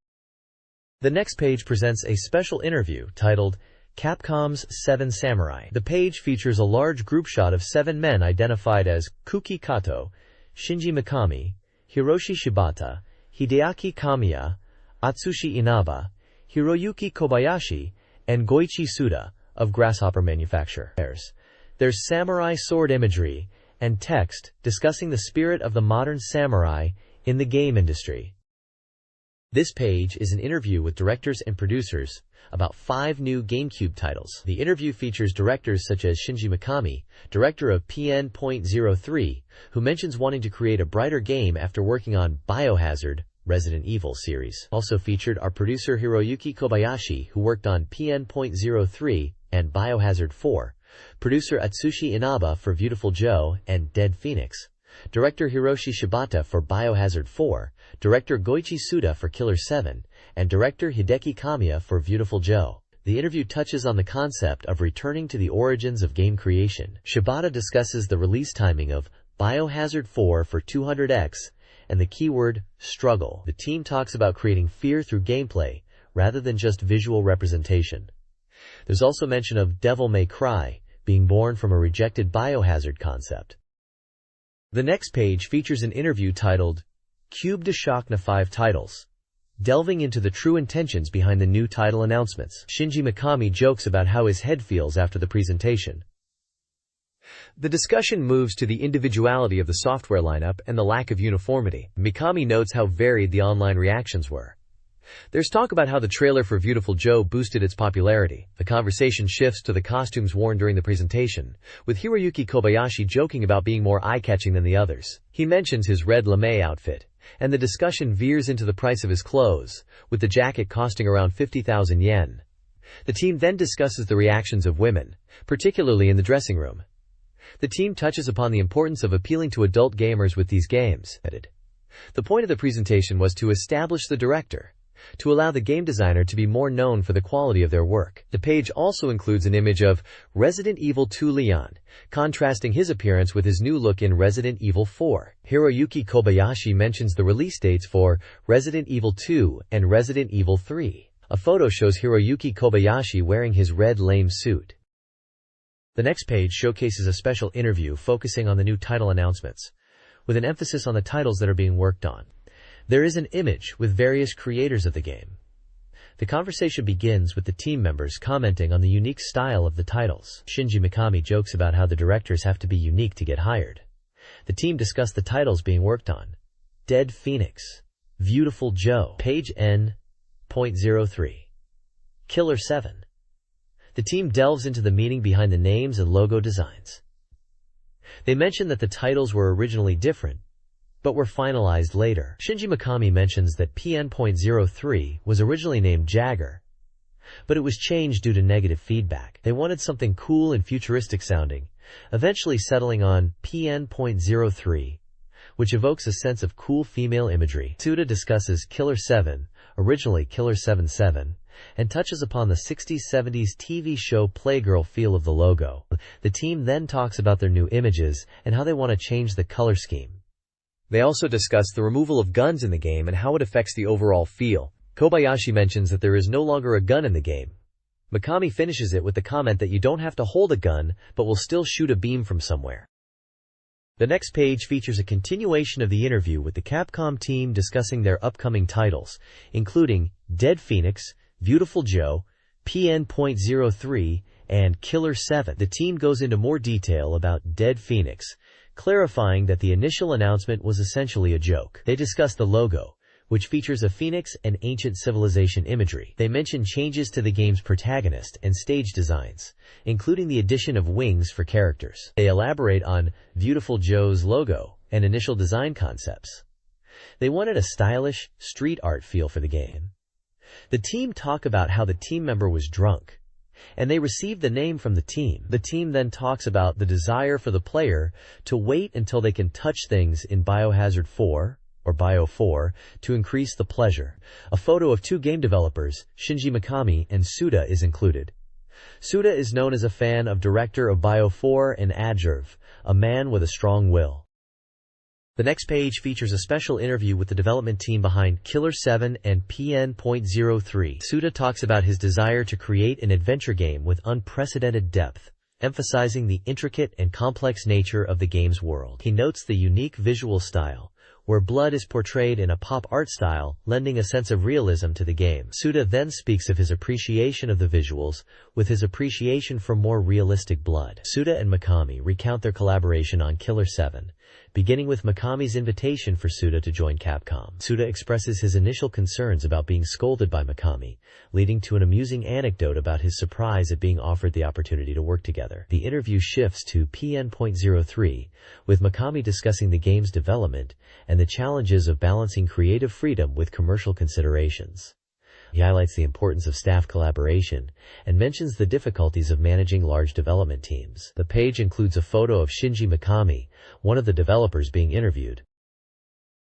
The next page presents a special interview titled Capcom's 7 Samurai. The page features a large group shot of 7 men identified as Kuki Kato, Shinji Mikami, Hiroshi Shibata, Hideaki Kamiya, Atsushi Inaba, Hiroyuki Kobayashi, and Goichi Suda of Grasshopper Manufacture. There's samurai sword imagery and text discussing the spirit of the modern samurai in the game industry. This page is an interview with directors and producers about 5 new GameCube titles. The interview features directors such as Shinji Mikami, director of PN.03, who mentions wanting to create a brighter game after working on Biohazard, Resident Evil series. Also featured are producer Hiroyuki Kobayashi, who worked on PN.03 and Biohazard 4, producer Atsushi Inaba for Beautiful Joe and Dead Phoenix, director Hiroshi Shibata for Biohazard 4, director Goichi Suda for Killer 7, and director Hideki Kamiya for Beautiful Joe. The interview touches on the concept of returning to the origins of game creation. Shibata discusses the release timing of Biohazard 4 for 200X and the keyword struggle. The team talks about creating fear through gameplay rather than just visual representation. There's also mention of Devil May Cry being born from a rejected Biohazard concept. The next page features an interview titled Cube de Shock 5 Titles, delving into the true intentions behind the new title announcements. Shinji Mikami jokes about how his head feels after the presentation. The discussion moves to the individuality of the software lineup and the lack of uniformity. Mikami notes how varied the online reactions were. There's talk about how the trailer for Beautiful Joe boosted its popularity. The conversation shifts to the costumes worn during the presentation, with Hiroyuki Kobayashi joking about being more eye-catching than the others. He mentions his red lame outfit, and the discussion veers into the price of his clothes, with the jacket costing around 50,000 yen. The team then discusses the reactions of women, particularly in the dressing room. The team touches upon the importance of appealing to adult gamers with these games. The point of the presentation was to establish the director, to allow the game designer to be more known for the quality of their work. The page also includes an image of Resident Evil 2 Leon, contrasting his appearance with his new look in Resident Evil 4. Hiroyuki Kobayashi mentions the release dates for Resident Evil 2 and Resident Evil 3. A photo shows Hiroyuki Kobayashi wearing his red lame suit. The next page showcases a special interview focusing on the new title announcements, with an emphasis on the titles that are being worked on. There is an image with various creators of the game. The conversation begins with the team members commenting on the unique style of the titles. Shinji Mikami jokes about how the directors have to be unique to get hired. The team discuss the titles being worked on. Dead Phoenix, Beautiful Joe, Page N.03, Killer 7. The team delves into the meaning behind the names and logo designs. They mention that the titles were originally different, but were finalized later. Shinji Mikami mentions that PN.03 was originally named Jagger, but it was changed due to negative feedback. They wanted something cool and futuristic sounding, eventually settling on PN.03, which evokes a sense of cool female imagery. Suda discusses Killer 7, originally Killer 77, and touches upon the 60s-70s TV show Playgirl feel of the logo. The team then talks about their new images and how they want to change the color scheme. They also discuss the removal of guns in the game and how it affects the overall feel. Kobayashi mentions that there is no longer a gun in the game. Mikami finishes it with the comment that you don't have to hold a gun, but will still shoot a beam from somewhere. The next page features a continuation of the interview with the Capcom team discussing their upcoming titles, including Dead Phoenix, Beautiful Joe, PN.03, and Killer 7. The team goes into more detail about Dead Phoenix, clarifying that the initial announcement was essentially a joke. They discuss the logo, which features a phoenix and ancient civilization imagery. They mention changes to the game's protagonist and stage designs, including the addition of wings for characters. They elaborate on Beautiful Joe's logo and initial design concepts. They wanted a stylish, street art feel for the game. The team talk about how the team member was drunk, and they received the name from the team. The team then talks about the desire for the player to wait until they can touch things in Biohazard 4, or Bio 4, to increase the pleasure. A photo of two game developers, Shinji Mikami and Suda, is included. Suda is known as a fan of director of Bio 4 and Adjerv, a man with a strong will. The next page features a special interview with the development team behind Killer 7 and PN.03. Suda talks about his desire to create an adventure game with unprecedented depth, emphasizing the intricate and complex nature of the game's world. He notes the unique visual style, where blood is portrayed in a pop art style, lending a sense of realism to the game. Suda then speaks of his appreciation of the visuals, with his appreciation for more realistic blood. Suda and Mikami recount their collaboration on Killer 7, beginning with Mikami's invitation for Suda to join Capcom. Suda expresses his initial concerns about being scolded by Mikami, leading to an amusing anecdote about his surprise at being offered the opportunity to work together. The interview shifts to PN.03, with Mikami discussing the game's development and the challenges of balancing creative freedom with commercial considerations. He highlights the importance of staff collaboration and mentions the difficulties of managing large development teams. The page includes a photo of Shinji Mikami, one of the developers being interviewed.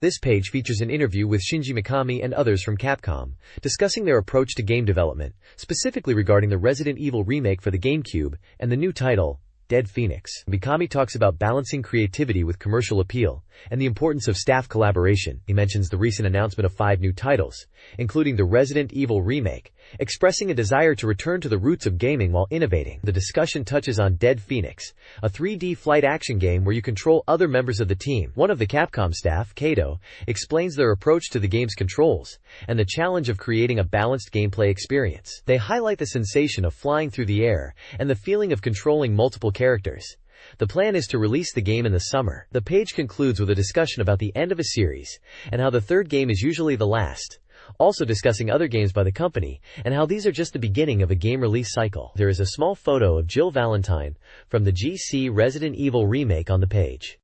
This page features an interview with Shinji Mikami and others from Capcom, discussing their approach to game development, specifically regarding the Resident Evil remake for the GameCube and the new title, Dead Phoenix. Mikami talks about balancing creativity with commercial appeal and the importance of staff collaboration. He mentions the recent announcement of 5 new titles, including the Resident Evil remake, expressing a desire to return to the roots of gaming while innovating. The discussion touches on Dead Phoenix, a 3D flight action game where you control other members of the team. One of the Capcom staff, Kato, explains their approach to the game's controls and the challenge of creating a balanced gameplay experience. They highlight the sensation of flying through the air and the feeling of controlling multiple characters. The plan is to release the game in the summer. The page concludes with a discussion about the end of a series and how the third game is usually the last, also discussing other games by the company and how these are just the beginning of a game release cycle. There is a small photo of Jill Valentine from the GC Resident Evil remake on the page.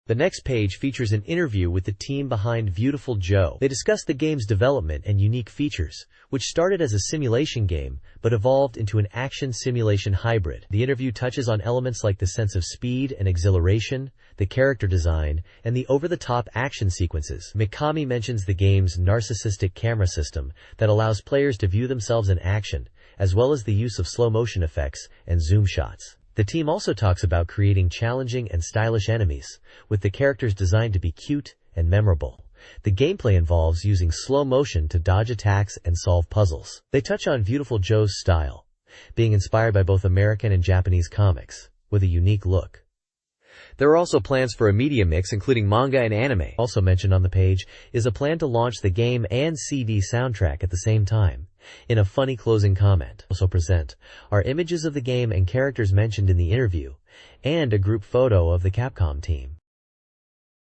The next page features an interview with the team behind Beautiful Joe. They discuss the game's development and unique features, which started as a simulation game, but evolved into an action simulation hybrid. The interview touches on elements like the sense of speed and exhilaration, the character design, and the over-the-top action sequences. Mikami mentions the game's narcissistic camera system that allows players to view themselves in action, as well as the use of slow-motion effects and zoom shots. The team also talks about creating challenging and stylish enemies, with the characters designed to be cute and memorable. The gameplay involves using slow motion to dodge attacks and solve puzzles. They touch on Beautiful Joe's style, being inspired by both American and Japanese comics, with a unique look. There are also plans for a media mix including manga and anime. Also mentioned on the page is a plan to launch the game and CD soundtrack at the same time. In a funny closing comment, also present are images of the game and characters mentioned in the interview, and a group photo of the Capcom team.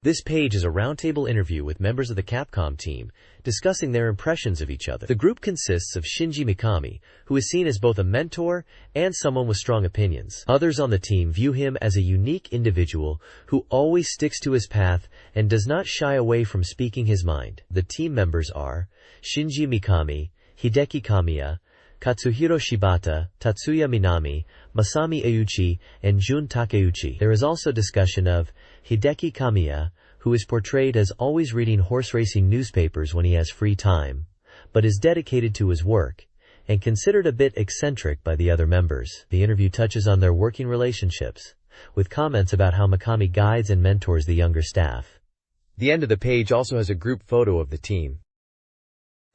This page is a roundtable interview with members of the Capcom team, discussing their impressions of each other. The group consists of Shinji Mikami, who is seen as both a mentor and someone with strong opinions. Others on the team view him as a unique individual who always sticks to his path and does not shy away from speaking his mind. The team members are Shinji Mikami, Hideki Kamiya, Katsuhiro Shibata, Tatsuya Minami, Masami Euchi, and Jun Takeuchi. There is also discussion of Hideki Kamiya, who is portrayed as always reading horse racing newspapers when he has free time, but is dedicated to his work, and considered a bit eccentric by the other members. The interview touches on their working relationships, with comments about how Mikami guides and mentors the younger staff. The end of the page also has a group photo of the team.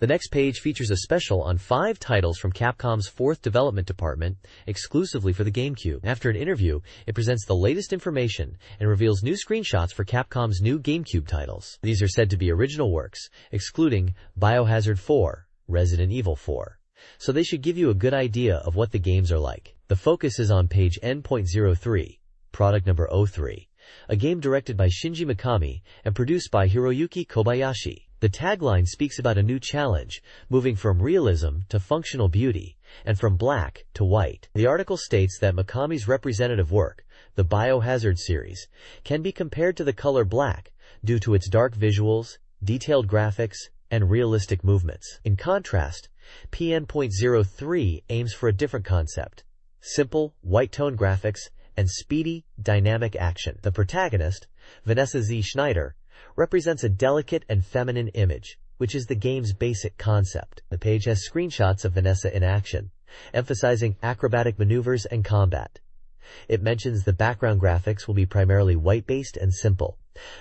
The next page features a special on 5 titles from Capcom's 4th development department, exclusively for the GameCube. After an interview, it presents the latest information and reveals new screenshots for Capcom's new GameCube titles. These are said to be original works, excluding Biohazard 4, Resident Evil 4. So they should give you a good idea of what the games are like. The focus is on page N.03, product number 03, a game directed by Shinji Mikami and produced by Hiroyuki Kobayashi. The tagline speaks about a new challenge, moving from realism to functional beauty, and from black to white. The article states that Mikami's representative work, the Biohazard series, can be compared to the color black due to its dark visuals, detailed graphics, and realistic movements. In contrast, PN.03 aims for a different concept: simple, white-tone graphics and speedy, dynamic action. The protagonist, Vanessa Z. Schneider, represents a delicate and feminine image, which is the game's basic concept. The page has screenshots of Vanessa in action, emphasizing acrobatic maneuvers and combat. It mentions the background graphics will be primarily white-based and simple.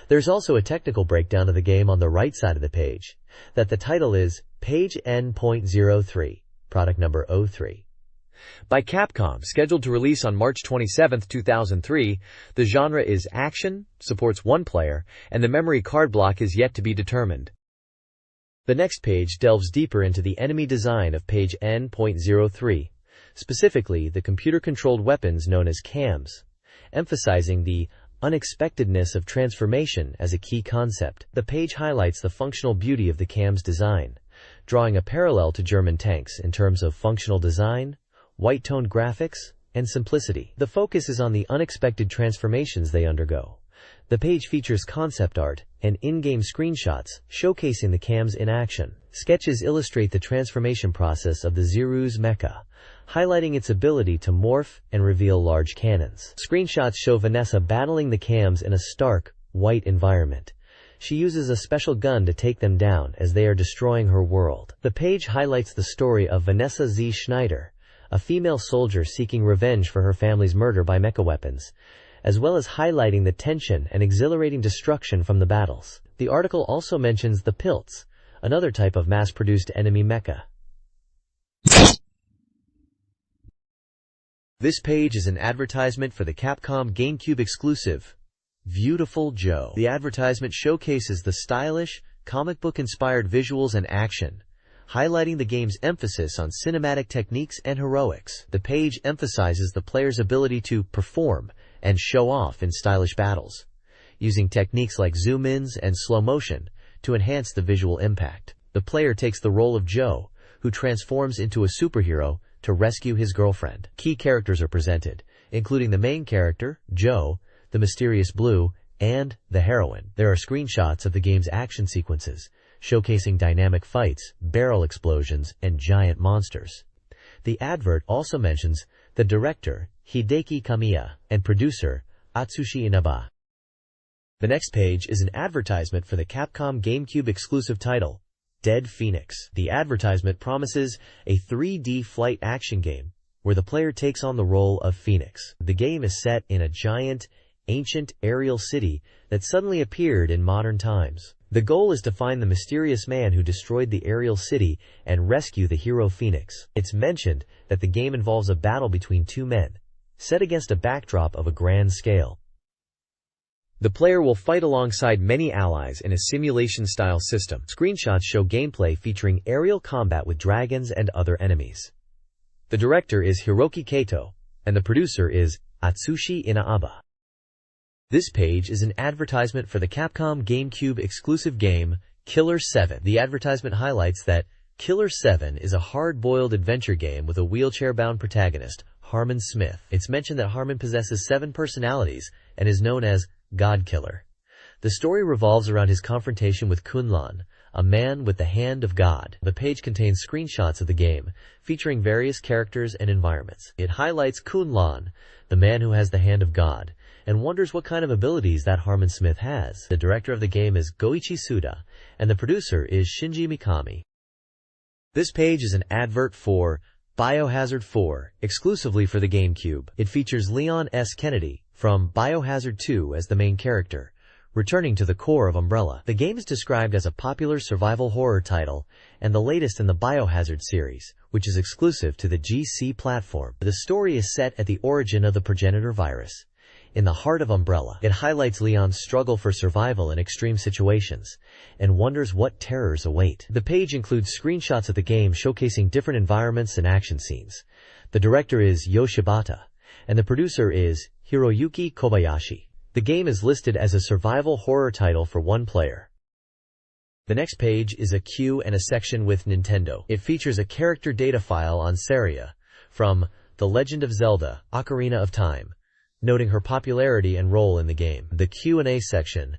There's also a technical breakdown of the game on the right side of the page, that the title is Page N.03, product number 03. By Capcom, scheduled to release on March 27, 2003, the genre is action, supports 1 player, and the memory card block is yet to be determined. The next page delves deeper into the enemy design of page N.03, specifically the computer-controlled weapons known as cams, emphasizing the unexpectedness of transformation as a key concept. The page highlights the functional beauty of the cam's design, drawing a parallel to German tanks in terms of functional design, white-toned graphics, and simplicity. The focus is on the unexpected transformations they undergo. The page features concept art and in-game screenshots showcasing the cams in action. Sketches illustrate the transformation process of the Zeru's mecha, highlighting its ability to morph and reveal large cannons. Screenshots show Vanessa battling the cams in a stark, white environment. She uses a special gun to take them down as they are destroying her world. The page highlights the story of Vanessa Z. Schneider, a female soldier seeking revenge for her family's murder by mecha weapons, as well as highlighting the tension and exhilarating destruction from the battles. The article also mentions the Pilts, another type of mass-produced enemy mecha. This page is an advertisement for the Capcom GameCube exclusive, Beautiful Joe. The advertisement showcases the stylish, comic book-inspired visuals and action, highlighting the game's emphasis on cinematic techniques and heroics. The page emphasizes the player's ability to perform and show off in stylish battles, using techniques like zoom-ins and slow motion to enhance the visual impact. The player takes the role of Joe, who transforms into a superhero to rescue his girlfriend. Key characters are presented, including the main character, Joe, the mysterious Blue, and the heroine. There are screenshots of the game's action sequences, showcasing dynamic fights, barrel explosions, and giant monsters. The advert also mentions the director, Hideki Kamiya, and producer, Atsushi Inaba. The next page is an advertisement for the Capcom GameCube exclusive title, Dead Phoenix. The advertisement promises a 3D flight action game where the player takes on the role of Phoenix. The game is set in a giant, ancient aerial city that suddenly appeared in modern times. The goal is to find the mysterious man who destroyed the aerial city and rescue the hero Phoenix. It's mentioned that the game involves a battle between two men, set against a backdrop of a grand scale. The player will fight alongside many allies in a simulation-style system. Screenshots show gameplay featuring aerial combat with dragons and other enemies. The director is Hiroki Kato, and the producer is Atsushi Inaba. This page is an advertisement for the Capcom GameCube exclusive game, Killer 7. The advertisement highlights that Killer 7 is a hard-boiled adventure game with a wheelchair-bound protagonist, Harmon Smith. It's mentioned that Harmon possesses 7 personalities and is known as God Killer. The story revolves around his confrontation with Kunlan, a man with the hand of God. The page contains screenshots of the game, featuring various characters and environments. It highlights Kunlan, the man who has the hand of God, and wonders what kind of abilities that Harmon Smith has. The director of the game is Goichi Suda, and the producer is Shinji Mikami. This page is an advert for Biohazard 4, exclusively for the GameCube. It features Leon S. Kennedy from Biohazard 2 as the main character, returning to the core of Umbrella. The game is described as a popular survival horror title and the latest in the Biohazard series, which is exclusive to the GC platform. The story is set at the origin of the progenitor virus, in the heart of Umbrella. It highlights Leon's struggle for survival in extreme situations and wonders what terrors await. The page includes screenshots of the game showcasing different environments and action scenes. The director is Yoshibata, and the producer is Hiroyuki Kobayashi. The game is listed as a survival horror title for one player. The next page is a queue and a section with Nintendo. It features a character data file on Saria from The Legend of Zelda, Ocarina of Time, noting her popularity and role in the game. The Q&A section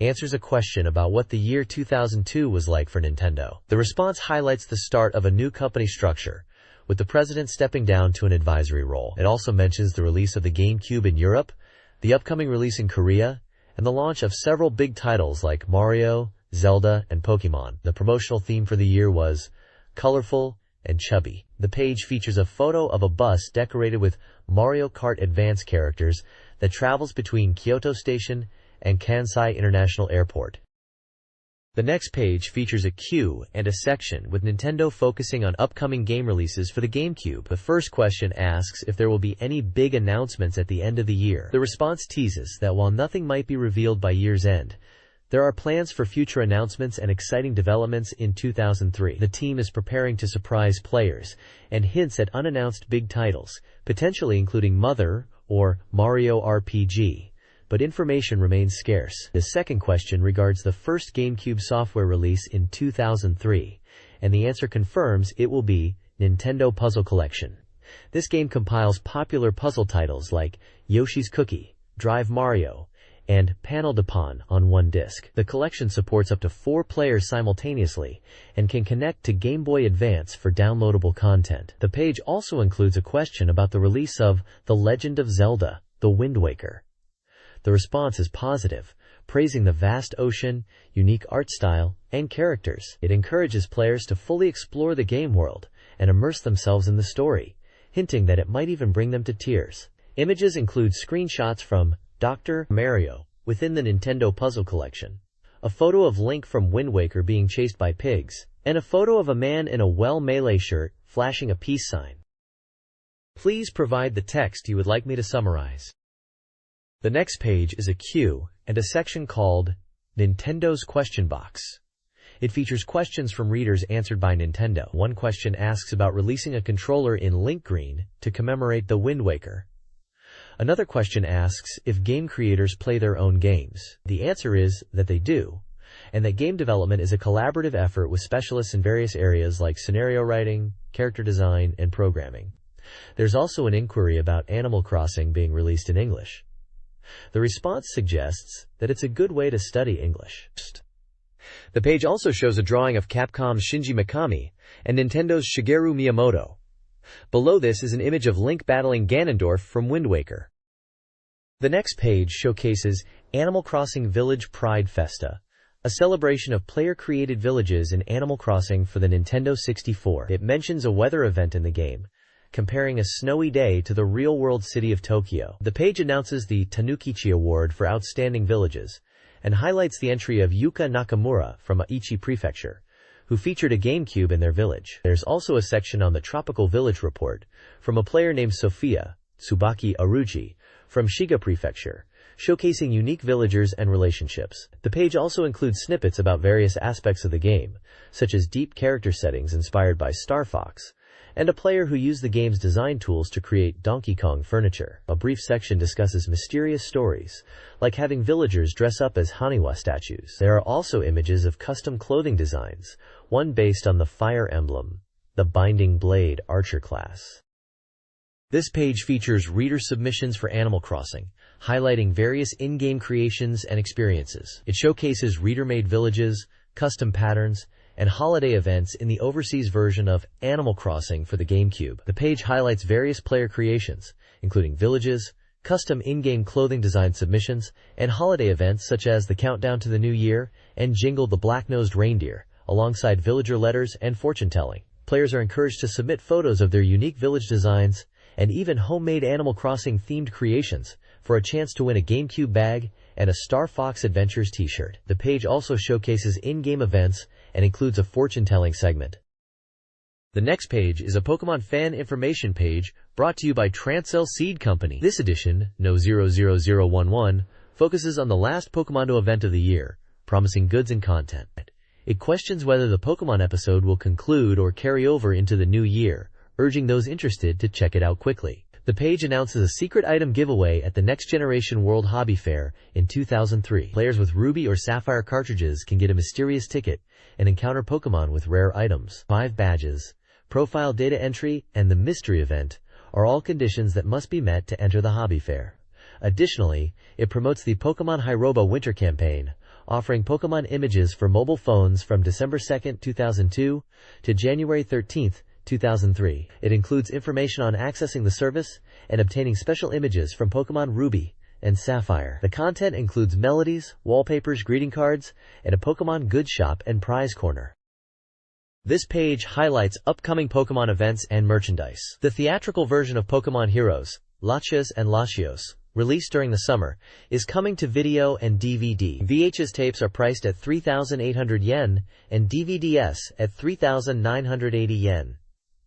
answers a question about what the year 2002 was like for Nintendo. The response highlights the start of a new company structure, with the president stepping down to an advisory role. It also mentions the release of the GameCube in Europe, the upcoming release in Korea, and the launch of several big titles like Mario, Zelda, and Pokemon. The promotional theme for the year was colorful and chubby. The page features a photo of a bus decorated with Mario Kart Advance characters that travels between Kyoto Station and Kansai International Airport. The next page features a queue and a section with Nintendo focusing on upcoming game releases for the GameCube. The first question asks if there will be any big announcements at the end of the year. The response teases that while nothing might be revealed by year's end, there are plans for future announcements and exciting developments in 2003. The team is preparing to surprise players and hints at unannounced big titles, potentially including Mother or Mario RPG. But information remains scarce. The second question regards the first GameCube software release in 2003, and the answer confirms it will be Nintendo Puzzle Collection. This game compiles popular puzzle titles like Yoshi's Cookie, Drive Mario, and Panel de Pon on one disc. The collection supports up to 4 players simultaneously and can connect to Game Boy Advance for downloadable content. The page also includes a question about the release of The Legend of Zelda, The Wind Waker. The response is positive, praising the vast ocean, unique art style, and characters. It encourages players to fully explore the game world and immerse themselves in the story, hinting that it might even bring them to tears. Images include screenshots from Dr. Mario within the Nintendo Puzzle Collection, a photo of Link from Wind Waker being chased by pigs, and a photo of a man in a Well Melee shirt flashing a peace sign. Please provide the text you would like me to summarize. The next page is a queue and a section called Nintendo's Question Box. It features questions from readers answered by Nintendo. One question asks about releasing a controller in Link Green to commemorate the Wind Waker. Another question asks if game creators play their own games. The answer is that they do, and that game development is a collaborative effort with specialists in various areas like scenario writing, character design, and programming. There's also an inquiry about Animal Crossing being released in English. The response suggests that it's a good way to study English. The page also shows a drawing of Capcom's Shinji Mikami and Nintendo's Shigeru Miyamoto. Below this is an image of Link battling Ganondorf from Wind Waker. The next page showcases Animal Crossing Village Pride Festa, a celebration of player-created villages in Animal Crossing for the Nintendo 64. It mentions a weather event in the game, comparing a snowy day to the real-world city of Tokyo. The page announces the Tanukichi Award for Outstanding Villages, and highlights the entry of Yuka Nakamura from Aichi Prefecture, who featured a GameCube in their village. There's also a section on the Tropical Village Report from a player named Sophia Tsubaki Aruji from Shiga Prefecture, showcasing unique villagers and relationships. The page also includes snippets about various aspects of the game, such as deep character settings inspired by Star Fox, and a player who used the game's design tools to create Donkey Kong furniture. A brief section discusses mysterious stories, like having villagers dress up as Haniwa statues. There are also images of custom clothing designs, one based on the fire emblem, the Binding Blade Archer class. This page features reader submissions for Animal Crossing, highlighting various in-game creations and experiences. It showcases reader-made villages, custom patterns, and holiday events in the overseas version of Animal Crossing for the GameCube. The page highlights various player creations, including villages, custom in-game clothing design submissions, and holiday events such as the Countdown to the New Year and Jingle the Black-Nosed Reindeer, alongside villager letters and fortune-telling. Players are encouraged to submit photos of their unique village designs and even homemade Animal Crossing-themed creations for a chance to win a GameCube bag and a Star Fox Adventures t-shirt. The page also showcases in-game events and includes a fortune-telling segment. The next page is a Pokemon fan information page brought to you by Transcell Seed Company. This edition, No 00011, focuses on the last Pokemon event of the year, promising goods and content. It questions whether the Pokemon episode will conclude or carry over into the new year, urging those interested to check it out quickly. The page announces a secret item giveaway at the Next Generation World Hobby Fair in 2003. Players with Ruby or Sapphire cartridges can get a mysterious ticket and encounter Pokemon with rare items. 5 badges, profile data entry, and the mystery event are all conditions that must be met to enter the hobby fair. Additionally, it promotes the Pokemon Hiroba Winter Campaign, offering Pokemon images for mobile phones from December 2, 2002 to January 13, 2003. It includes information on accessing the service and obtaining special images from Pokemon Ruby and Sapphire. The content includes melodies, wallpapers, greeting cards, and a Pokemon goods shop and prize corner. This page highlights upcoming Pokemon events and merchandise. The theatrical version of Pokemon Heroes, Latias and Latios, released during the summer, is coming to video and DVD. VHS tapes are priced at 3,800 yen and DVDs at 3,980 yen.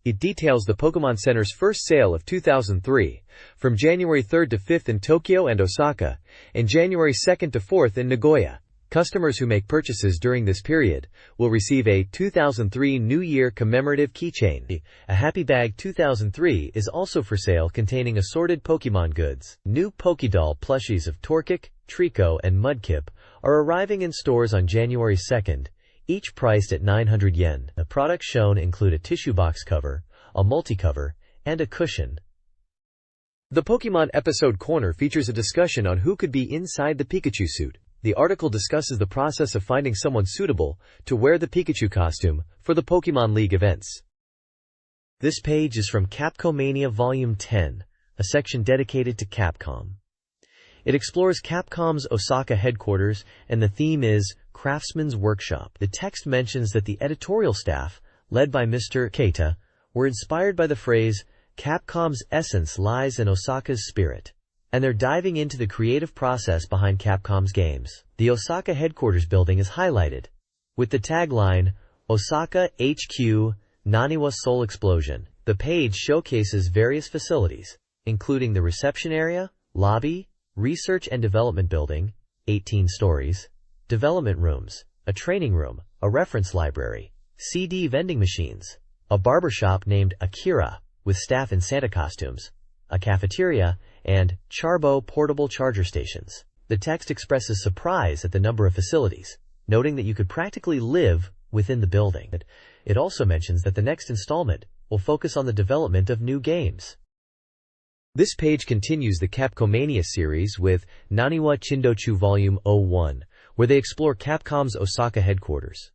It details the Pokemon Center's first sale of 2003, from January 3 to 5 in Tokyo and Osaka, and January 2 to 4 in Nagoya. Customers who make purchases during this period will receive a 2003 New Year commemorative keychain. A Happy Bag 2003 is also for sale, containing assorted Pokemon goods. New Pokédoll plushies of Torchic, Trico, and Mudkip are arriving in stores on January 2nd, each priced at 900 yen. The products shown include a tissue box cover, a multi-cover, and a cushion. The Pokemon Episode Corner features a discussion on who could be inside the Pikachu suit. The article discusses the process of finding someone suitable to wear the Pikachu costume for the Pokemon League events. This page is from Capcomania Volume 10, a section dedicated to Capcom. It explores Capcom's Osaka headquarters, and the theme is Craftsman's Workshop. The text mentions that the editorial staff, led by Mr. Keita, were inspired by the phrase, "Capcom's essence lies in Osaka's spirit," and they're diving into the creative process behind Capcom's games. The Osaka headquarters building is highlighted, with the tagline, Osaka HQ, Naniwa Soul Explosion. The page showcases various facilities, including the reception area, lobby, research and development building, 18 stories, development rooms, a training room, a reference library, CD vending machines, a barbershop named Akira, with staff in Santa costumes, a cafeteria, and Charbo portable charger stations. The text expresses surprise at the number of facilities, noting that you could practically live within the building. It also mentions that the next installment will focus on the development of new games. This page continues the Capcomania series with Naniwa Chindochu Volume 01, where they explore Capcom's Osaka headquarters.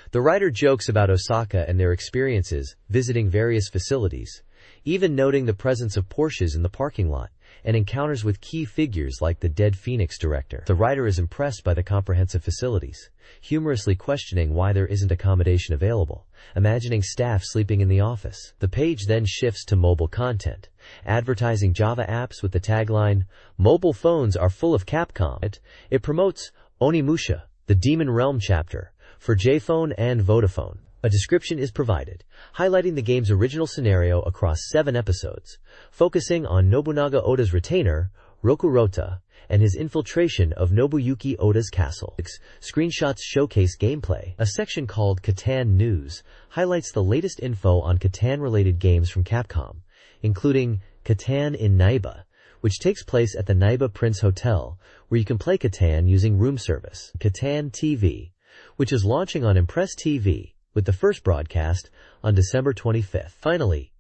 The writer jokes about Osaka and their experiences visiting various facilities, even noting the presence of Porsches in the parking lot, and encounters with key figures like the Dead Phoenix director. The writer is impressed by the comprehensive facilities, humorously questioning why there isn't accommodation available, imagining staff sleeping in the office. The page then shifts to mobile content, advertising Java apps with the tagline, "Mobile phones are full of Capcom." It promotes Onimusha, the Demon Realm chapter, for JPhone and Vodafone. A description is provided, highlighting the game's original scenario across 7 episodes, focusing on Nobunaga Oda's retainer, Rokurota, and his infiltration of Nobuyuki Oda's castle. Screenshots showcase gameplay. A section called Catan News highlights the latest info on Catan-related games from Capcom, including Catan in Naiba, which takes place at the Naiba Prince Hotel, where you can play Catan using room service. Catan TV, which is launching on Impress TV, with the first broadcast on December 25th. Finally,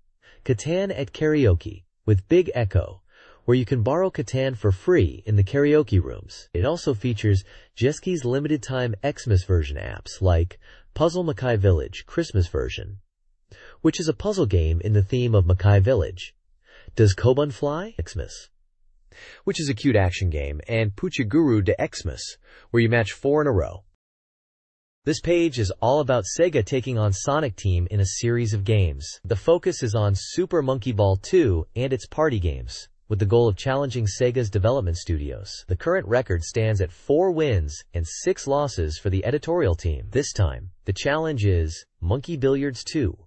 Catan at Karaoke, with Big Echo, where you can borrow Catan for free in the karaoke rooms. It also features Jesky's limited-time Xmas version apps like Puzzle Makai Village Christmas version, which is a puzzle game in the theme of Makai Village. Does Koban Fly? Xmas, which is a cute action game, and Puchiguru de Xmas, where you match 4 in a row. This page is all about Sega taking on Sonic Team in a series of games. The focus is on Super Monkey Ball 2 and its party games, with the goal of challenging Sega's development studios. The current record stands at 4 wins and 6 losses for the editorial team. This time, the challenge is Monkey Billiards 2,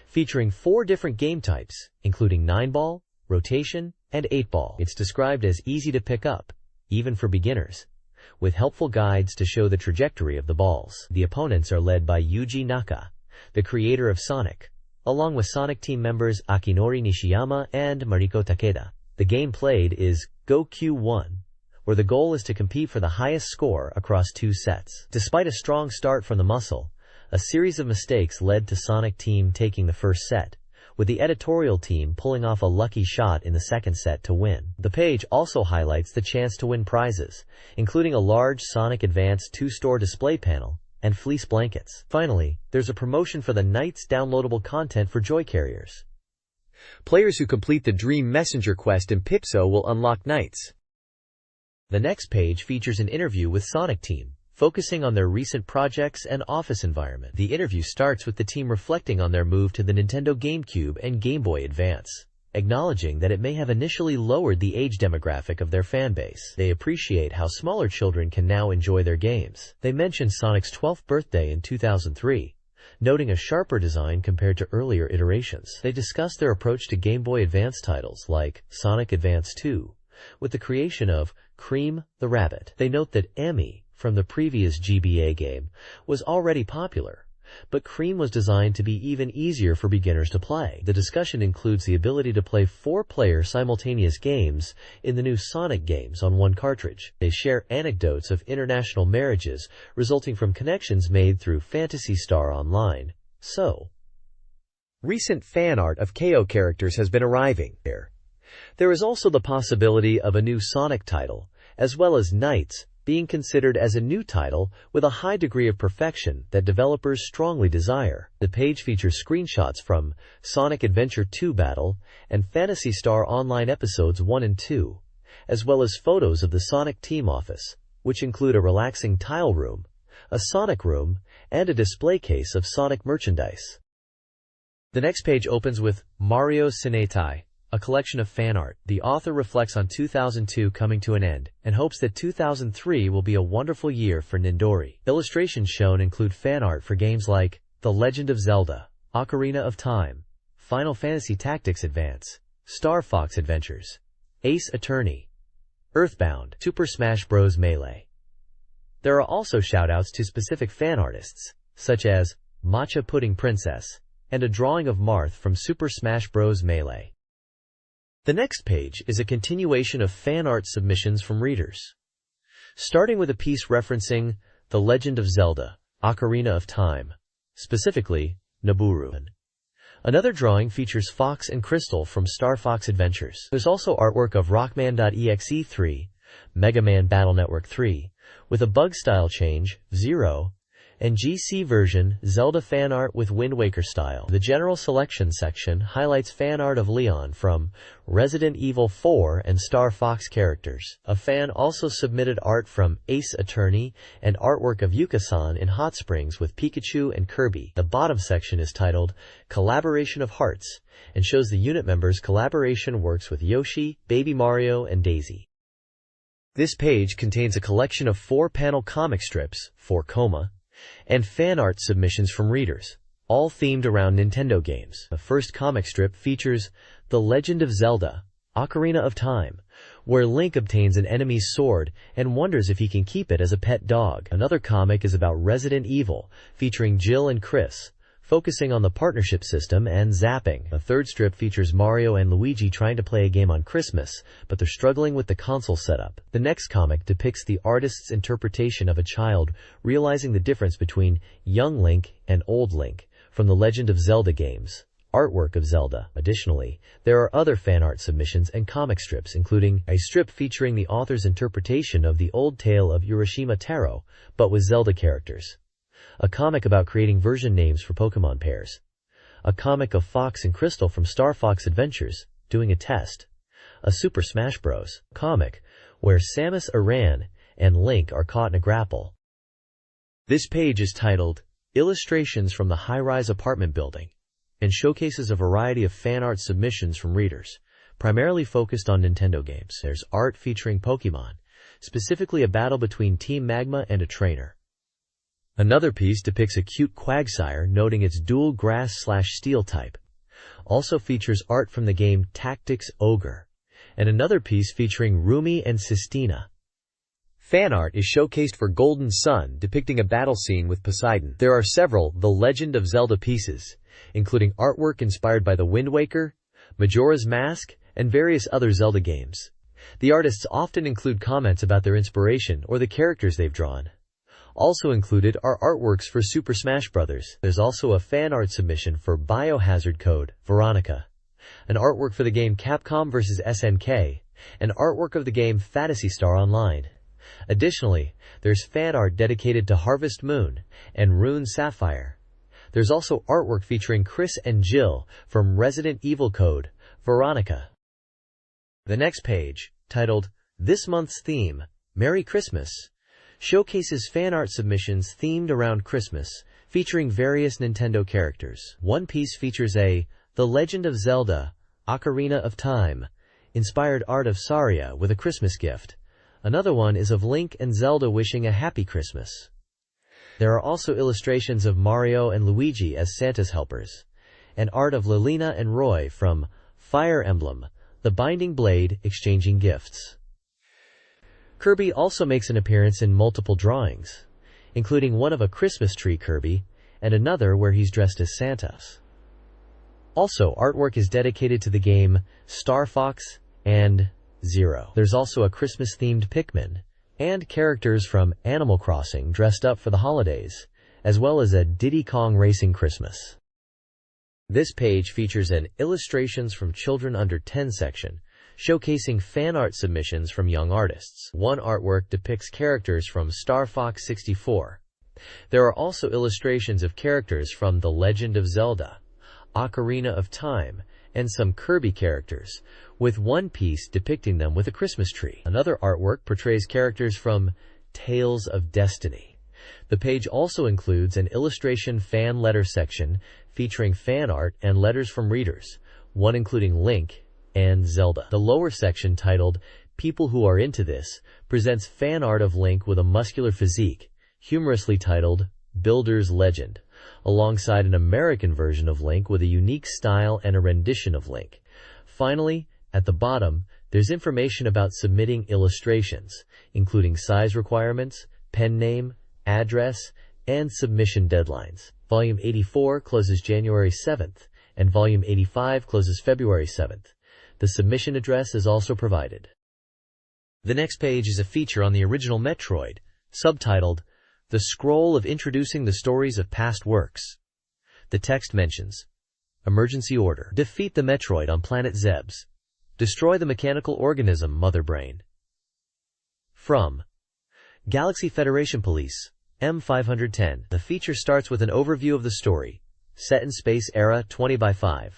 featuring 4 different game types, including 9-ball, rotation, and 8-ball. It's described as easy to pick up, even for beginners, with helpful guides to show the trajectory of the balls. The opponents are led by Yuji Naka, the creator of Sonic, along with Sonic Team members Akinori Nishiyama and Mariko Takeda. The game played is Go Q1, where the goal is to compete for the highest score across 2 sets. Despite a strong start from the muscle, a series of mistakes led to Sonic Team taking the first set, with the editorial team pulling off a lucky shot in the second set to win. The page also highlights the chance to win prizes, including a large Sonic Advance 2-store display panel and fleece blankets. Finally, there's a promotion for the Knights downloadable content for Joy Carriers. Players who complete the Dream Messenger quest in Pipso will unlock Knights. The next page features an interview with Sonic Team, focusing on their recent projects and office environment. The interview starts with the team reflecting on their move to the Nintendo GameCube and Game Boy Advance, acknowledging that it may have initially lowered the age demographic of their fanbase. They appreciate how smaller children can now enjoy their games. They mention Sonic's 12th birthday in 2003, noting a sharper design compared to earlier iterations. They discuss their approach to Game Boy Advance titles like Sonic Advance 2, with the creation of Cream the Rabbit. They note that Amy, from the previous GBA game, was already popular, but Cream was designed to be even easier for beginners to play. The discussion includes the ability to play 4-player simultaneous games in the new Sonic games on 1 cartridge. They share anecdotes of international marriages resulting from connections made through Phantasy Star Online. So, recent fan art of KO characters has been arriving. There is also the possibility of a new Sonic title, as well as Knights being considered as a new title with a high degree of perfection that developers strongly desire. The page features screenshots from Sonic Adventure 2 Battle and Phantasy Star Online Episodes 1 and 2, as well as photos of the Sonic Team office, which include a relaxing tile room, a Sonic room, and a display case of Sonic merchandise. The next page opens with Mario Sinetai, a collection of fan art. The author reflects on 2002 coming to an end and hopes that 2003 will be a wonderful year for Nindori. Illustrations shown include fan art for games like The Legend of Zelda, Ocarina of Time, Final Fantasy Tactics Advance, Star Fox Adventures, Ace Attorney, Earthbound, Super Smash Bros. Melee. There are also shoutouts to specific fan artists, such as Matcha Pudding Princess and a drawing of Marth from Super Smash Bros. Melee. The next page is a continuation of fan art submissions from readers, starting with a piece referencing The Legend of Zelda, Ocarina of Time, specifically Nabooru. Another drawing features Fox and Crystal from Star Fox Adventures. There's also artwork of Rockman.exe 3, Mega Man Battle Network 3, with a bug style change, 0, and GC version, Zelda fan art with Wind Waker style. The general selection section highlights fan art of Leon from Resident Evil 4 and Star Fox characters. A fan also submitted art from Ace Attorney and artwork of Yuka-san in Hot Springs with Pikachu and Kirby. The bottom section is titled Collaboration of Hearts and shows the unit members' collaboration works with Yoshi, Baby Mario, and Daisy. This page contains a collection of 4-panel comic strips, 4, and fan art submissions from readers, all themed around Nintendo games. The first comic strip features The Legend of Zelda, Ocarina of Time, where Link obtains an enemy's sword and wonders if he can keep it as a pet dog. Another comic is about Resident Evil, featuring Jill and Chris, focusing on the partnership system and zapping. A third strip features Mario and Luigi trying to play a game on Christmas, but they're struggling with the console setup. The next comic depicts the artist's interpretation of a child realizing the difference between young Link and old Link from the Legend of Zelda games. Artwork of Zelda. Additionally, there are other fan art submissions and comic strips, including a strip featuring the author's interpretation of the old tale of Urashima Taro, but with Zelda characters. A comic about creating version names for Pokemon pairs. A comic of Fox and Crystal from Star Fox Adventures, doing a test. A Super Smash Bros. Comic, where Samus Aran and Link are caught in a grapple. This page is titled, Illustrations from the High-Rise Apartment Building, and showcases a variety of fan art submissions from readers, primarily focused on Nintendo games. There's art featuring Pokemon, specifically a battle between Team Magma and a trainer. Another piece depicts a cute Quagsire noting its dual grass/steel type. Also features art from the game Tactics Ogre, and another piece featuring Rumi and Sistina. Fan art is showcased for Golden Sun depicting a battle scene with Poseidon. There are several The Legend of Zelda pieces, including artwork inspired by the Wind Waker, Majora's Mask, and various other Zelda games. The artists often include comments about their inspiration or the characters they've drawn. Also included are artworks for Super Smash Bros. There's also a fan art submission for Biohazard Code, Veronica, an artwork for the game Capcom vs. SNK, and artwork of the game Phantasy Star Online. Additionally, there's fan art dedicated to Harvest Moon and Rune Sapphire. There's also artwork featuring Chris and Jill from Resident Evil Code, Veronica. The next page, titled This Month's Theme, Merry Christmas, showcases fan art submissions themed around Christmas, featuring various Nintendo characters. One piece features a The Legend of Zelda, Ocarina of Time, inspired art of Saria with a Christmas gift. Another one is of Link and Zelda wishing a happy Christmas. There are also illustrations of Mario and Luigi as Santa's helpers, and art of Lilina and Roy from Fire Emblem, The Binding Blade, exchanging gifts. Kirby also makes an appearance in multiple drawings, including one of a Christmas tree Kirby and another where he's dressed as Santa. Also, artwork is dedicated to the game Star Fox and Zero. There's also a Christmas-themed Pikmin and characters from Animal Crossing dressed up for the holidays, as well as a Diddy Kong Racing Christmas. This page features an Illustrations from Children Under 10 section, showcasing fan art submissions from young artists. One artwork depicts characters from Star Fox 64. There are also illustrations of characters from The Legend of Zelda, Ocarina of Time, and some Kirby characters, with one piece depicting them with a Christmas tree. Another artwork portrays characters from Tales of Destiny. The page also includes an illustration fan letter section featuring fan art and letters from readers, one including Link and Zelda. The lower section, titled People Who Are Into This, presents fan art of Link with a muscular physique, humorously titled Builder's Legend, alongside an American version of Link with a unique style and a rendition of Link. Finally, at the bottom, there's information about submitting illustrations, including size requirements, pen name, address, and submission deadlines. Volume 84 closes January 7th, and Volume 85 closes February 7th. The submission address is also provided. The next page is a feature on the original Metroid, subtitled The Scroll of Introducing the Stories of Past Works. The text mentions, Emergency order. Defeat the Metroid on planet Zebes. Destroy the mechanical organism Mother Brain. From Galaxy Federation Police, M510. The feature starts with an overview of the story, set in space era 20x5.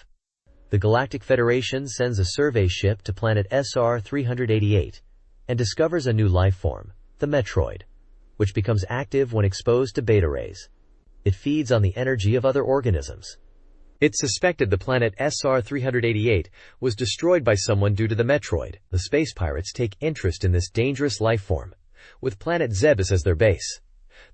The Galactic Federation sends a survey ship to planet SR-388 and discovers a new life form, the Metroid, which becomes active when exposed to beta rays. It feeds on the energy of other organisms. It's suspected the planet SR-388 was destroyed by someone due to the Metroid. The space pirates take interest in this dangerous life form, with planet Zebes as their base.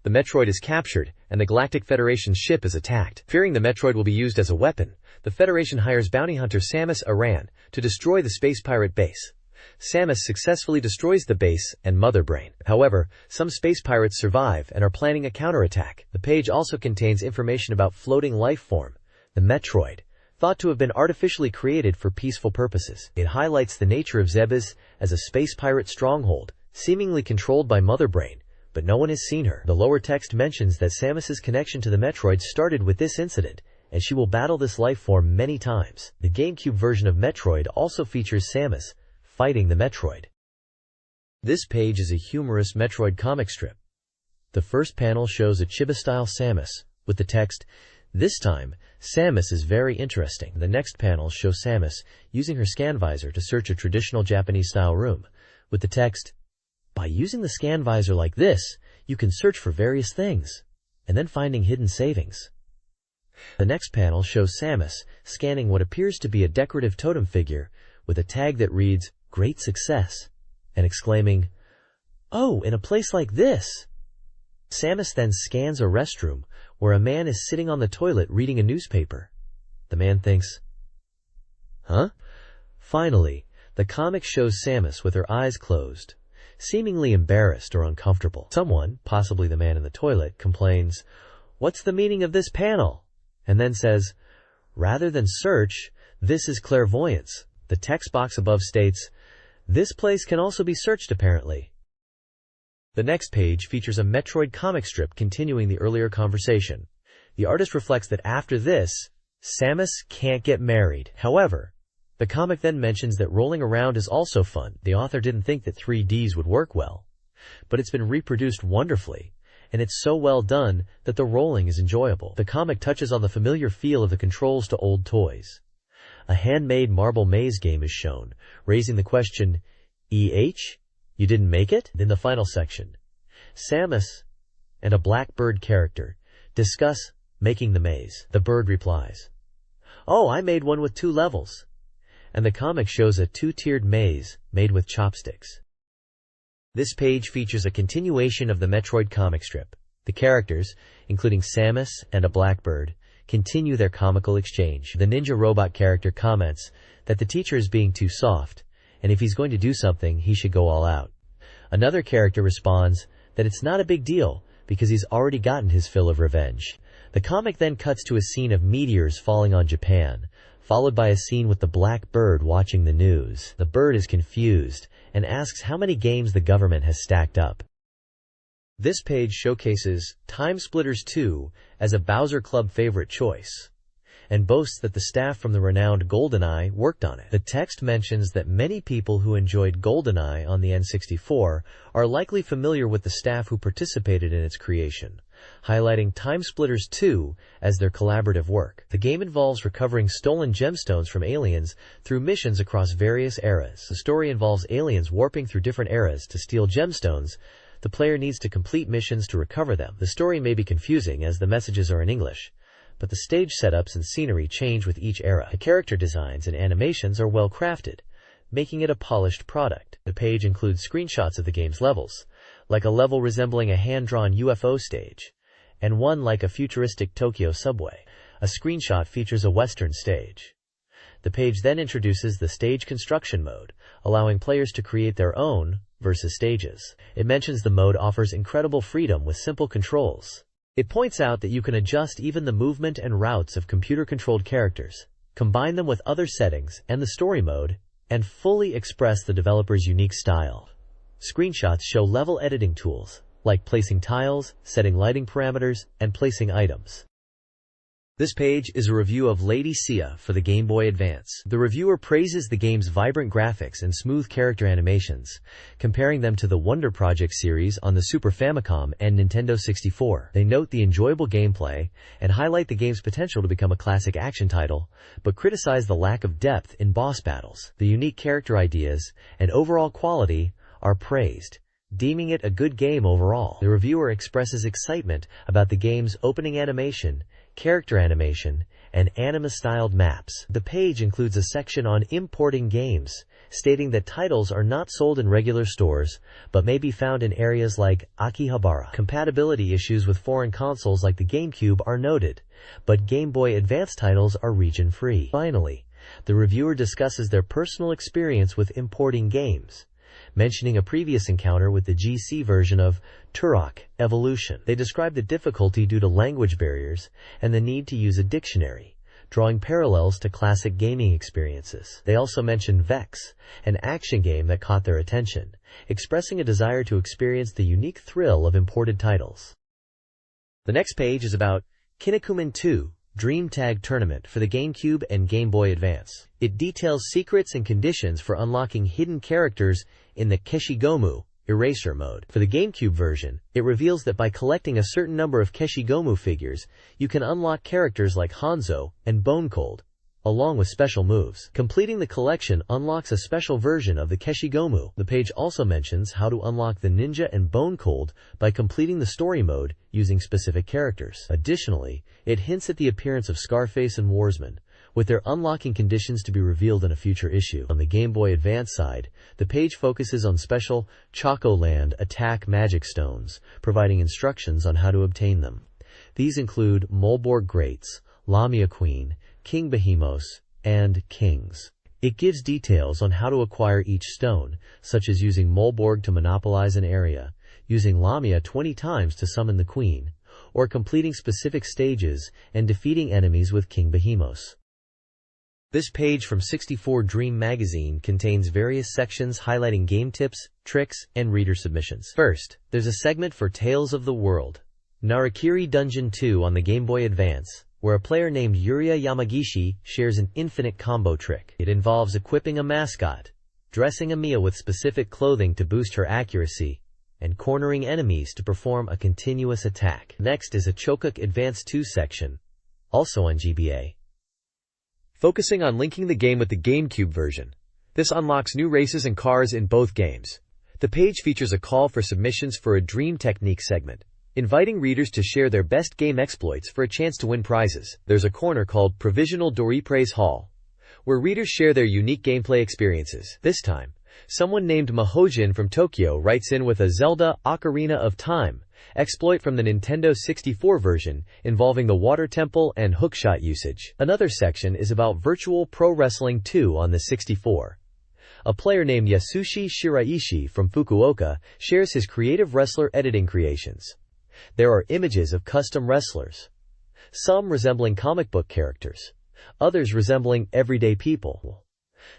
The Metroid is captured, and the Galactic Federation's ship is attacked. Fearing the Metroid will be used as a weapon, the Federation hires bounty hunter Samus Aran to destroy the space pirate base. Samus successfully destroys the base and Mother Brain. However, some space pirates survive and are planning a counterattack. The page also contains information about floating life form, the Metroid, thought to have been artificially created for peaceful purposes. It highlights the nature of Zebes as a space pirate stronghold, seemingly controlled by Mother Brain, but no one has seen her. The lower text mentions that Samus's connection to the Metroid started with this incident, and she will battle this life form many times. The GameCube version of Metroid also features Samus fighting the Metroid. This page is a humorous Metroid comic strip. The first panel shows a Chiba-style Samus, with the text, "This time, Samus is very interesting." The next panel shows Samus using her scan visor to search a traditional Japanese-style room, with the text, "By using the scan visor like this, you can search for various things, and then finding hidden savings." The next panel shows Samus scanning what appears to be a decorative totem figure with a tag that reads, "Great success," and exclaiming, "Oh, in a place like this!" Samus then scans a restroom where a man is sitting on the toilet reading a newspaper. The man thinks, "Huh?" Finally, the comic shows Samus with her eyes closed, seemingly embarrassed or uncomfortable. Someone, possibly the man in the toilet, complains, "What's the meaning of this panel?" and then says, "Rather than search, this is clairvoyance." The text box above states, "This place can also be searched apparently." The next page features a Metroid comic strip continuing the earlier conversation. The artist reflects that after this, Samus can't get married. However, the comic then mentions that rolling around is also fun. The author didn't think that 3Ds would work well, but it's been reproduced wonderfully, and it's so well done that the rolling is enjoyable. The comic touches on the familiar feel of the controls to old toys. A handmade marble maze game is shown, raising the question, "EH? You didn't make it?" In the final section, Samus and a black bird character discuss making the maze. The bird replies, "Oh, I made one with 2 levels." And the comic shows a 2-tiered maze made with chopsticks. This page features a continuation of the Metroid comic strip. The characters, including Samus and a blackbird, continue their comical exchange. The ninja robot character comments that the teacher is being too soft, and if he's going to do something, he should go all out. Another character responds that it's not a big deal because he's already gotten his fill of revenge. The comic then cuts to a scene of meteors falling on Japan, followed by a scene with the black bird watching the news. The bird is confused and asks how many games the government has stacked up. This page showcases Time Splitters 2 as a Bowser Club favorite choice, and boasts that the staff from the renowned GoldenEye worked on it. The text mentions that many people who enjoyed GoldenEye on the N64 are likely familiar with the staff who participated in its creation, highlighting Time Splitters 2 as their collaborative work. The game involves recovering stolen gemstones from aliens through missions across various eras. The story involves aliens warping through different eras to steal gemstones. The player needs to complete missions to recover them. The story may be confusing as the messages are in English, but the stage setups and scenery change with each era. The character designs and animations are well crafted, making it a polished product. The page includes screenshots of the game's levels, like a level resembling a hand-drawn UFO stage, and one like a futuristic Tokyo subway. A screenshot features a western stage. The page then introduces the stage construction mode, allowing players to create their own versus stages. It mentions the mode offers incredible freedom with simple controls. It points out that you can adjust even the movement and routes of computer-controlled characters, combine them with other settings and the story mode, and fully express the developer's unique style. Screenshots show level editing tools, like placing tiles, setting lighting parameters, and placing items. This page is a review of Lady Sia for the Game Boy Advance. The reviewer praises the game's vibrant graphics and smooth character animations, comparing them to the Wonder Project series on the Super Famicom and Nintendo 64. They note the enjoyable gameplay and highlight the game's potential to become a classic action title, but criticize the lack of depth in boss battles. The unique character ideas and overall quality are praised, deeming it a good game overall. The reviewer expresses excitement about the game's opening animation, character animation, and anime-styled maps. The page includes a section on importing games, stating that titles are not sold in regular stores, but may be found in areas like Akihabara. Compatibility issues with foreign consoles like the GameCube are noted, but Game Boy Advance titles are region-free. Finally, the reviewer discusses their personal experience with importing games, mentioning a previous encounter with the GC version of Turok Evolution. They describe the difficulty due to language barriers and the need to use a dictionary, drawing parallels to classic gaming experiences. They also mention Vex, an action game that caught their attention, expressing a desire to experience the unique thrill of imported titles. The next page is about Kinnikuman 2 Dream Tag Tournament for the GameCube and Game Boy Advance. It details secrets and conditions for unlocking hidden characters in the Keshigomu Eraser mode. For the GameCube version, it reveals that by collecting a certain number of Keshigomu figures, you can unlock characters like Hanzo and Bone Cold, along with special moves. Completing the collection unlocks a special version of the Keshigomu. The page also mentions how to unlock the Ninja and Bone Cold by completing the story mode using specific characters. Additionally, it hints at the appearance of Scarface and Warsman, with their unlocking conditions to be revealed in a future issue. On the Game Boy Advance side, the page focuses on special Chocoland Attack Magic Stones, providing instructions on how to obtain them. These include Molborg Greats, Lamia Queen, King Behemoth, and Kings. It gives details on how to acquire each stone, such as using Molborg to monopolize an area, using Lamia 20 times to summon the Queen, or completing specific stages and defeating enemies with King Behemoth. This page from 64 Dream Magazine contains various sections highlighting game tips, tricks, and reader submissions. First, there's a segment for Tales of the World, Narakiri Dungeon 2 on the Game Boy Advance, where a player named Yuria Yamagishi shares an infinite combo trick. It involves equipping a mascot, dressing Amiya with specific clothing to boost her accuracy, and cornering enemies to perform a continuous attack. Next is a Chokuk Advance 2 section, also on GBA, focusing on linking the game with the GameCube version. This unlocks new races and cars in both games. The page features a call for submissions for a Dream Technique segment, inviting readers to share their best game exploits for a chance to win prizes. There's a corner called Provisional Doripraise Hall, where readers share their unique gameplay experiences. This time, someone named Mahojin from Tokyo writes in with a Zelda Ocarina of Time exploit from the Nintendo 64 version involving the Water Temple and hookshot usage. Another section is about Virtual Pro Wrestling 2 on the 64. A player named Yasushi Shiraishi from Fukuoka shares his creative wrestler editing creations. There are images of custom wrestlers, some resembling comic book characters, others resembling everyday people.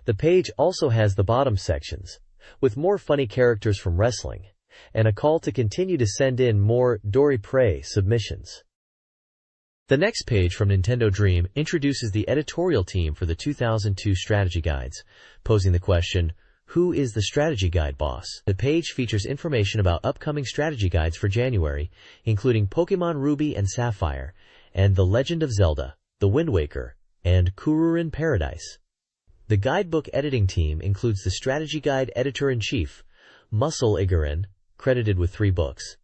The page also has the bottom sections, with more funny characters from wrestling, and a call to continue to send in more Doripraise submissions. The next page from Nintendo Dream introduces the editorial team for the 2002 strategy guides, posing the question, who is the strategy guide boss? The page features information about upcoming strategy guides for January, including Pokemon Ruby and Sapphire, and The Legend of Zelda, The Wind Waker, and Kururin Paradise. The guidebook editing team includes the strategy guide editor-in-chief, Muscle Igarin, credited with 3 books,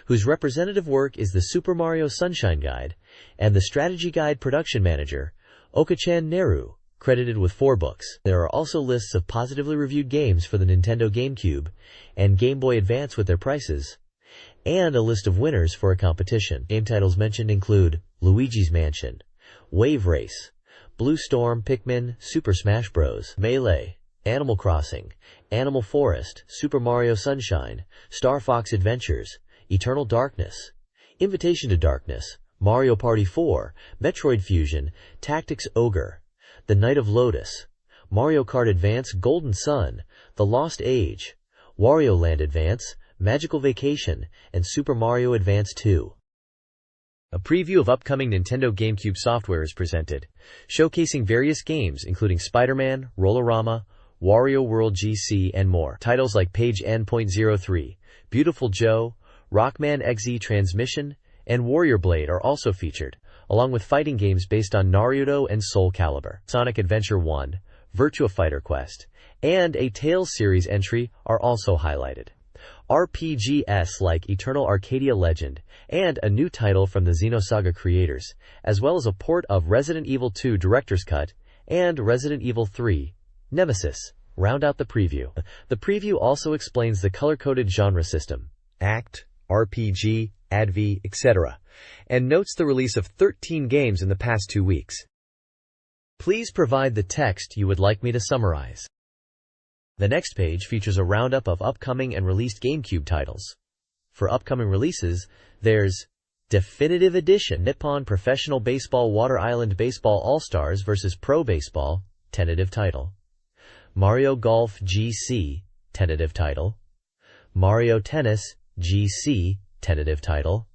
whose representative work is the Super Mario Sunshine Guide, and the strategy guide production manager, Okachan Neru, credited with 4 books. There are also lists of positively reviewed games for the Nintendo GameCube and Game Boy Advance with their prices, and a list of winners for a competition. Game titles mentioned include Luigi's Mansion, Wave Race, Blue Storm, Pikmin, Super Smash Bros., Melee, Animal Crossing, Animal Forest, Super Mario Sunshine, Star Fox Adventures, Eternal Darkness, Invitation to Darkness, Mario Party 4, Metroid Fusion, Tactics Ogre, The Night of Lotus, Mario Kart Advance Golden Sun, The Lost Age, Wario Land Advance, Magical Vacation, and Super Mario Advance 2. A preview of upcoming Nintendo GameCube software is presented, showcasing various games including Spider-Man, Rollorama, Wario World GC, and more. Titles like Page N.03, Beautiful Joe, Rockman XZ Transmission, and Warrior Blade are also featured, along with fighting games based on Naruto and Soul Calibur. Sonic Adventure 1, Virtua Fighter Quest, and a Tales series entry are also highlighted. RPGs like Eternal Arcadia Legend, and a new title from the Xenosaga creators, as well as a port of Resident Evil 2 Director's Cut and Resident Evil 3 Nemesis, round out the preview. The preview also explains the color-coded genre system, ACT, RPG, ADV, etc., and notes the release of 13 games in the past 2 weeks. Please provide the text you would like me to summarize. The next page features a roundup of upcoming and released GameCube titles. For upcoming releases, there's Definitive Edition Nippon Professional Baseball Water Island Baseball All-Stars vs. Pro Baseball, tentative title. Mario Golf GC, tentative title. Mario Tennis GC, tentative title.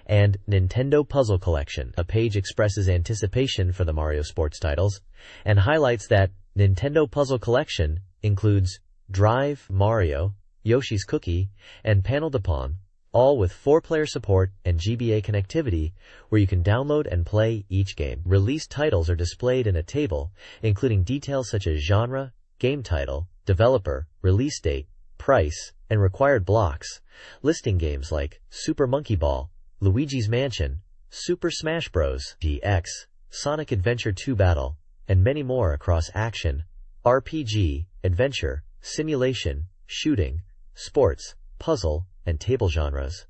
And Nintendo Puzzle Collection. A page expresses anticipation for the Mario sports titles and highlights that Nintendo Puzzle Collection includes Drive, Mario, Yoshi's Cookie, and Panel de Pon, all with 4-player support and GBA connectivity where you can download and play each game. Released titles are displayed in a table, including details such as genre, game title, developer, release date, price, and required blocks, listing games like Super Monkey Ball, Luigi's Mansion, Super Smash Bros. DX, Sonic Adventure 2 Battle, and many more across action, RPG, adventure, simulation, shooting, sports, puzzle, and table genres.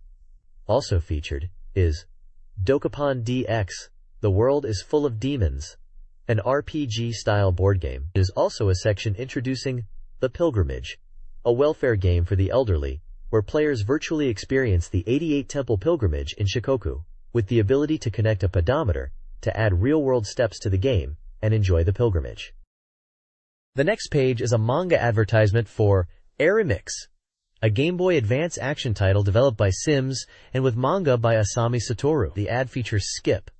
Also featured is Dokapon DX, The World is Full of Demons, an RPG-style board game. There is also a section introducing The Pilgrimage, a welfare game for the elderly, where players virtually experience the 88-temple pilgrimage in Shikoku, with the ability to connect a pedometer to add real-world steps to the game and enjoy the pilgrimage. The next page is a manga advertisement for Arimix, a Game Boy Advance action title developed by Sims and with manga by Asami Satoru. The ad features Skip,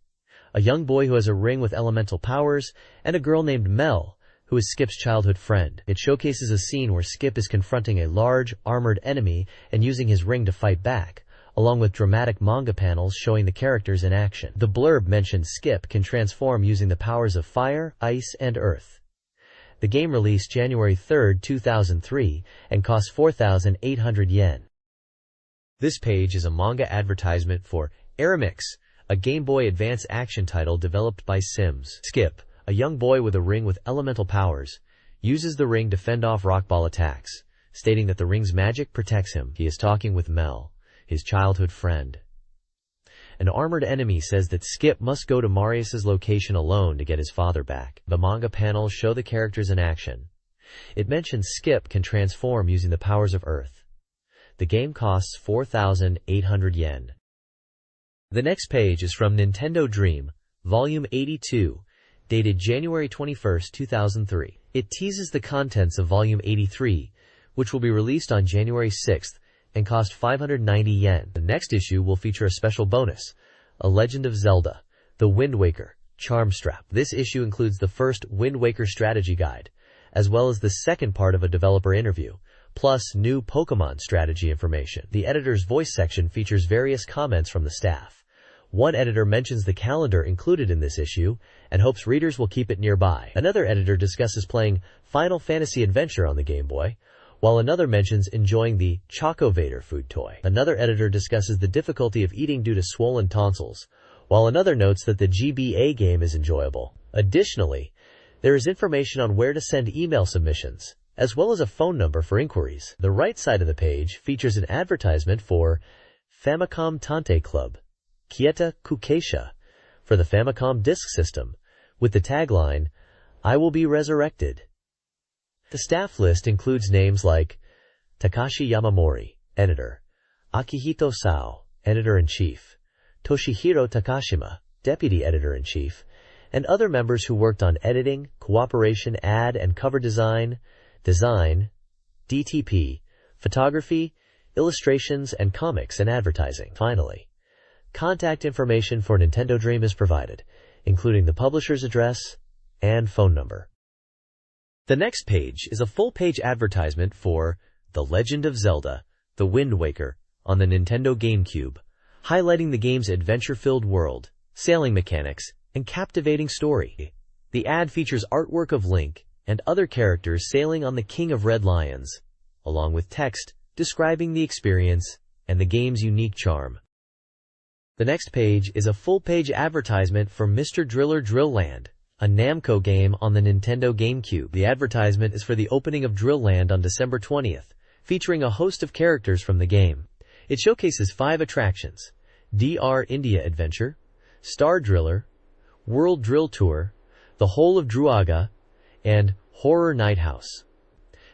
a young boy who has a ring with elemental powers, and a girl named Mel, who is Skip's childhood friend. It showcases a scene where Skip is confronting a large, armored enemy and using his ring to fight back, along with dramatic manga panels showing the characters in action. The blurb mentions Skip can transform using the powers of fire, ice, and earth. The game released January 3, 2003, and cost 4,800 yen. This page is a manga advertisement for Arimix, a Game Boy Advance action title developed by Sims. Skip, a young boy with a ring with elemental powers, uses the ring to fend off rockball attacks, stating that the ring's magic protects him. He is talking with Mel, his childhood friend. An armored enemy says that Skip must go to Marius's location alone to get his father back. The manga panels show the characters in action. It mentions Skip can transform using the powers of Earth. The game costs 4,800 yen. The next page is from Nintendo Dream, Volume 82, dated January 21, 2003. It teases the contents of Volume 83, which will be released on January 6th and cost 590 yen. The next issue will feature a special bonus, A Legend of Zelda, The Wind Waker, Charm Strap. This issue includes the first Wind Waker strategy guide, as well as the second part of a developer interview, plus new Pokemon strategy information. The editor's voice section features various comments from the staff. One editor mentions the calendar included in this issue and hopes readers will keep it nearby. Another editor discusses playing Final Fantasy Adventure on the Game Boy, while another mentions enjoying the Choco Vader food toy. Another editor discusses the difficulty of eating due to swollen tonsils, while another notes that the GBA game is enjoyable. Additionally, there is information on where to send email submissions, as well as a phone number for inquiries. The right side of the page features an advertisement for Famicom Tante Club, Kieta Kukeisha, for the Famicom Disk System, with the tagline, "I will be resurrected." The staff list includes names like Takashi Yamamori, editor, Akihito Sao, editor-in-chief, Toshihiro Takashima, deputy editor-in-chief, and other members who worked on editing, cooperation, ad and cover design, DTP, photography, illustrations, and comics and advertising. Finally, contact information for Nintendo Dream is provided, including the publisher's address and phone number. The next page is a full-page advertisement for The Legend of Zelda, The Wind Waker on the Nintendo GameCube, highlighting the game's adventure-filled world, sailing mechanics, and captivating story. The ad features artwork of Link and other characters sailing on the King of Red Lions, along with text describing the experience and the game's unique charm. The next page is a full-page advertisement for Mr. Driller Drill Land, a Namco game on the Nintendo GameCube. The advertisement is for the opening of Drill Land on December 20th, featuring a host of characters from the game. It showcases 5 attractions: DR India Adventure, Star Driller, World Drill Tour, The Whole of Druaga, and Horror Night House.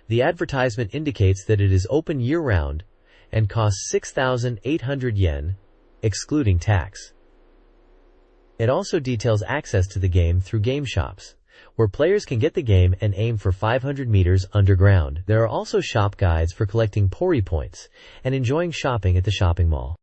The advertisement indicates that it is open year-round and costs 6,800 yen, excluding tax. It also details access to the game through game shops, where players can get the game and aim for 500 meters underground. There are also shop guides for collecting Pori points and enjoying shopping at the shopping mall.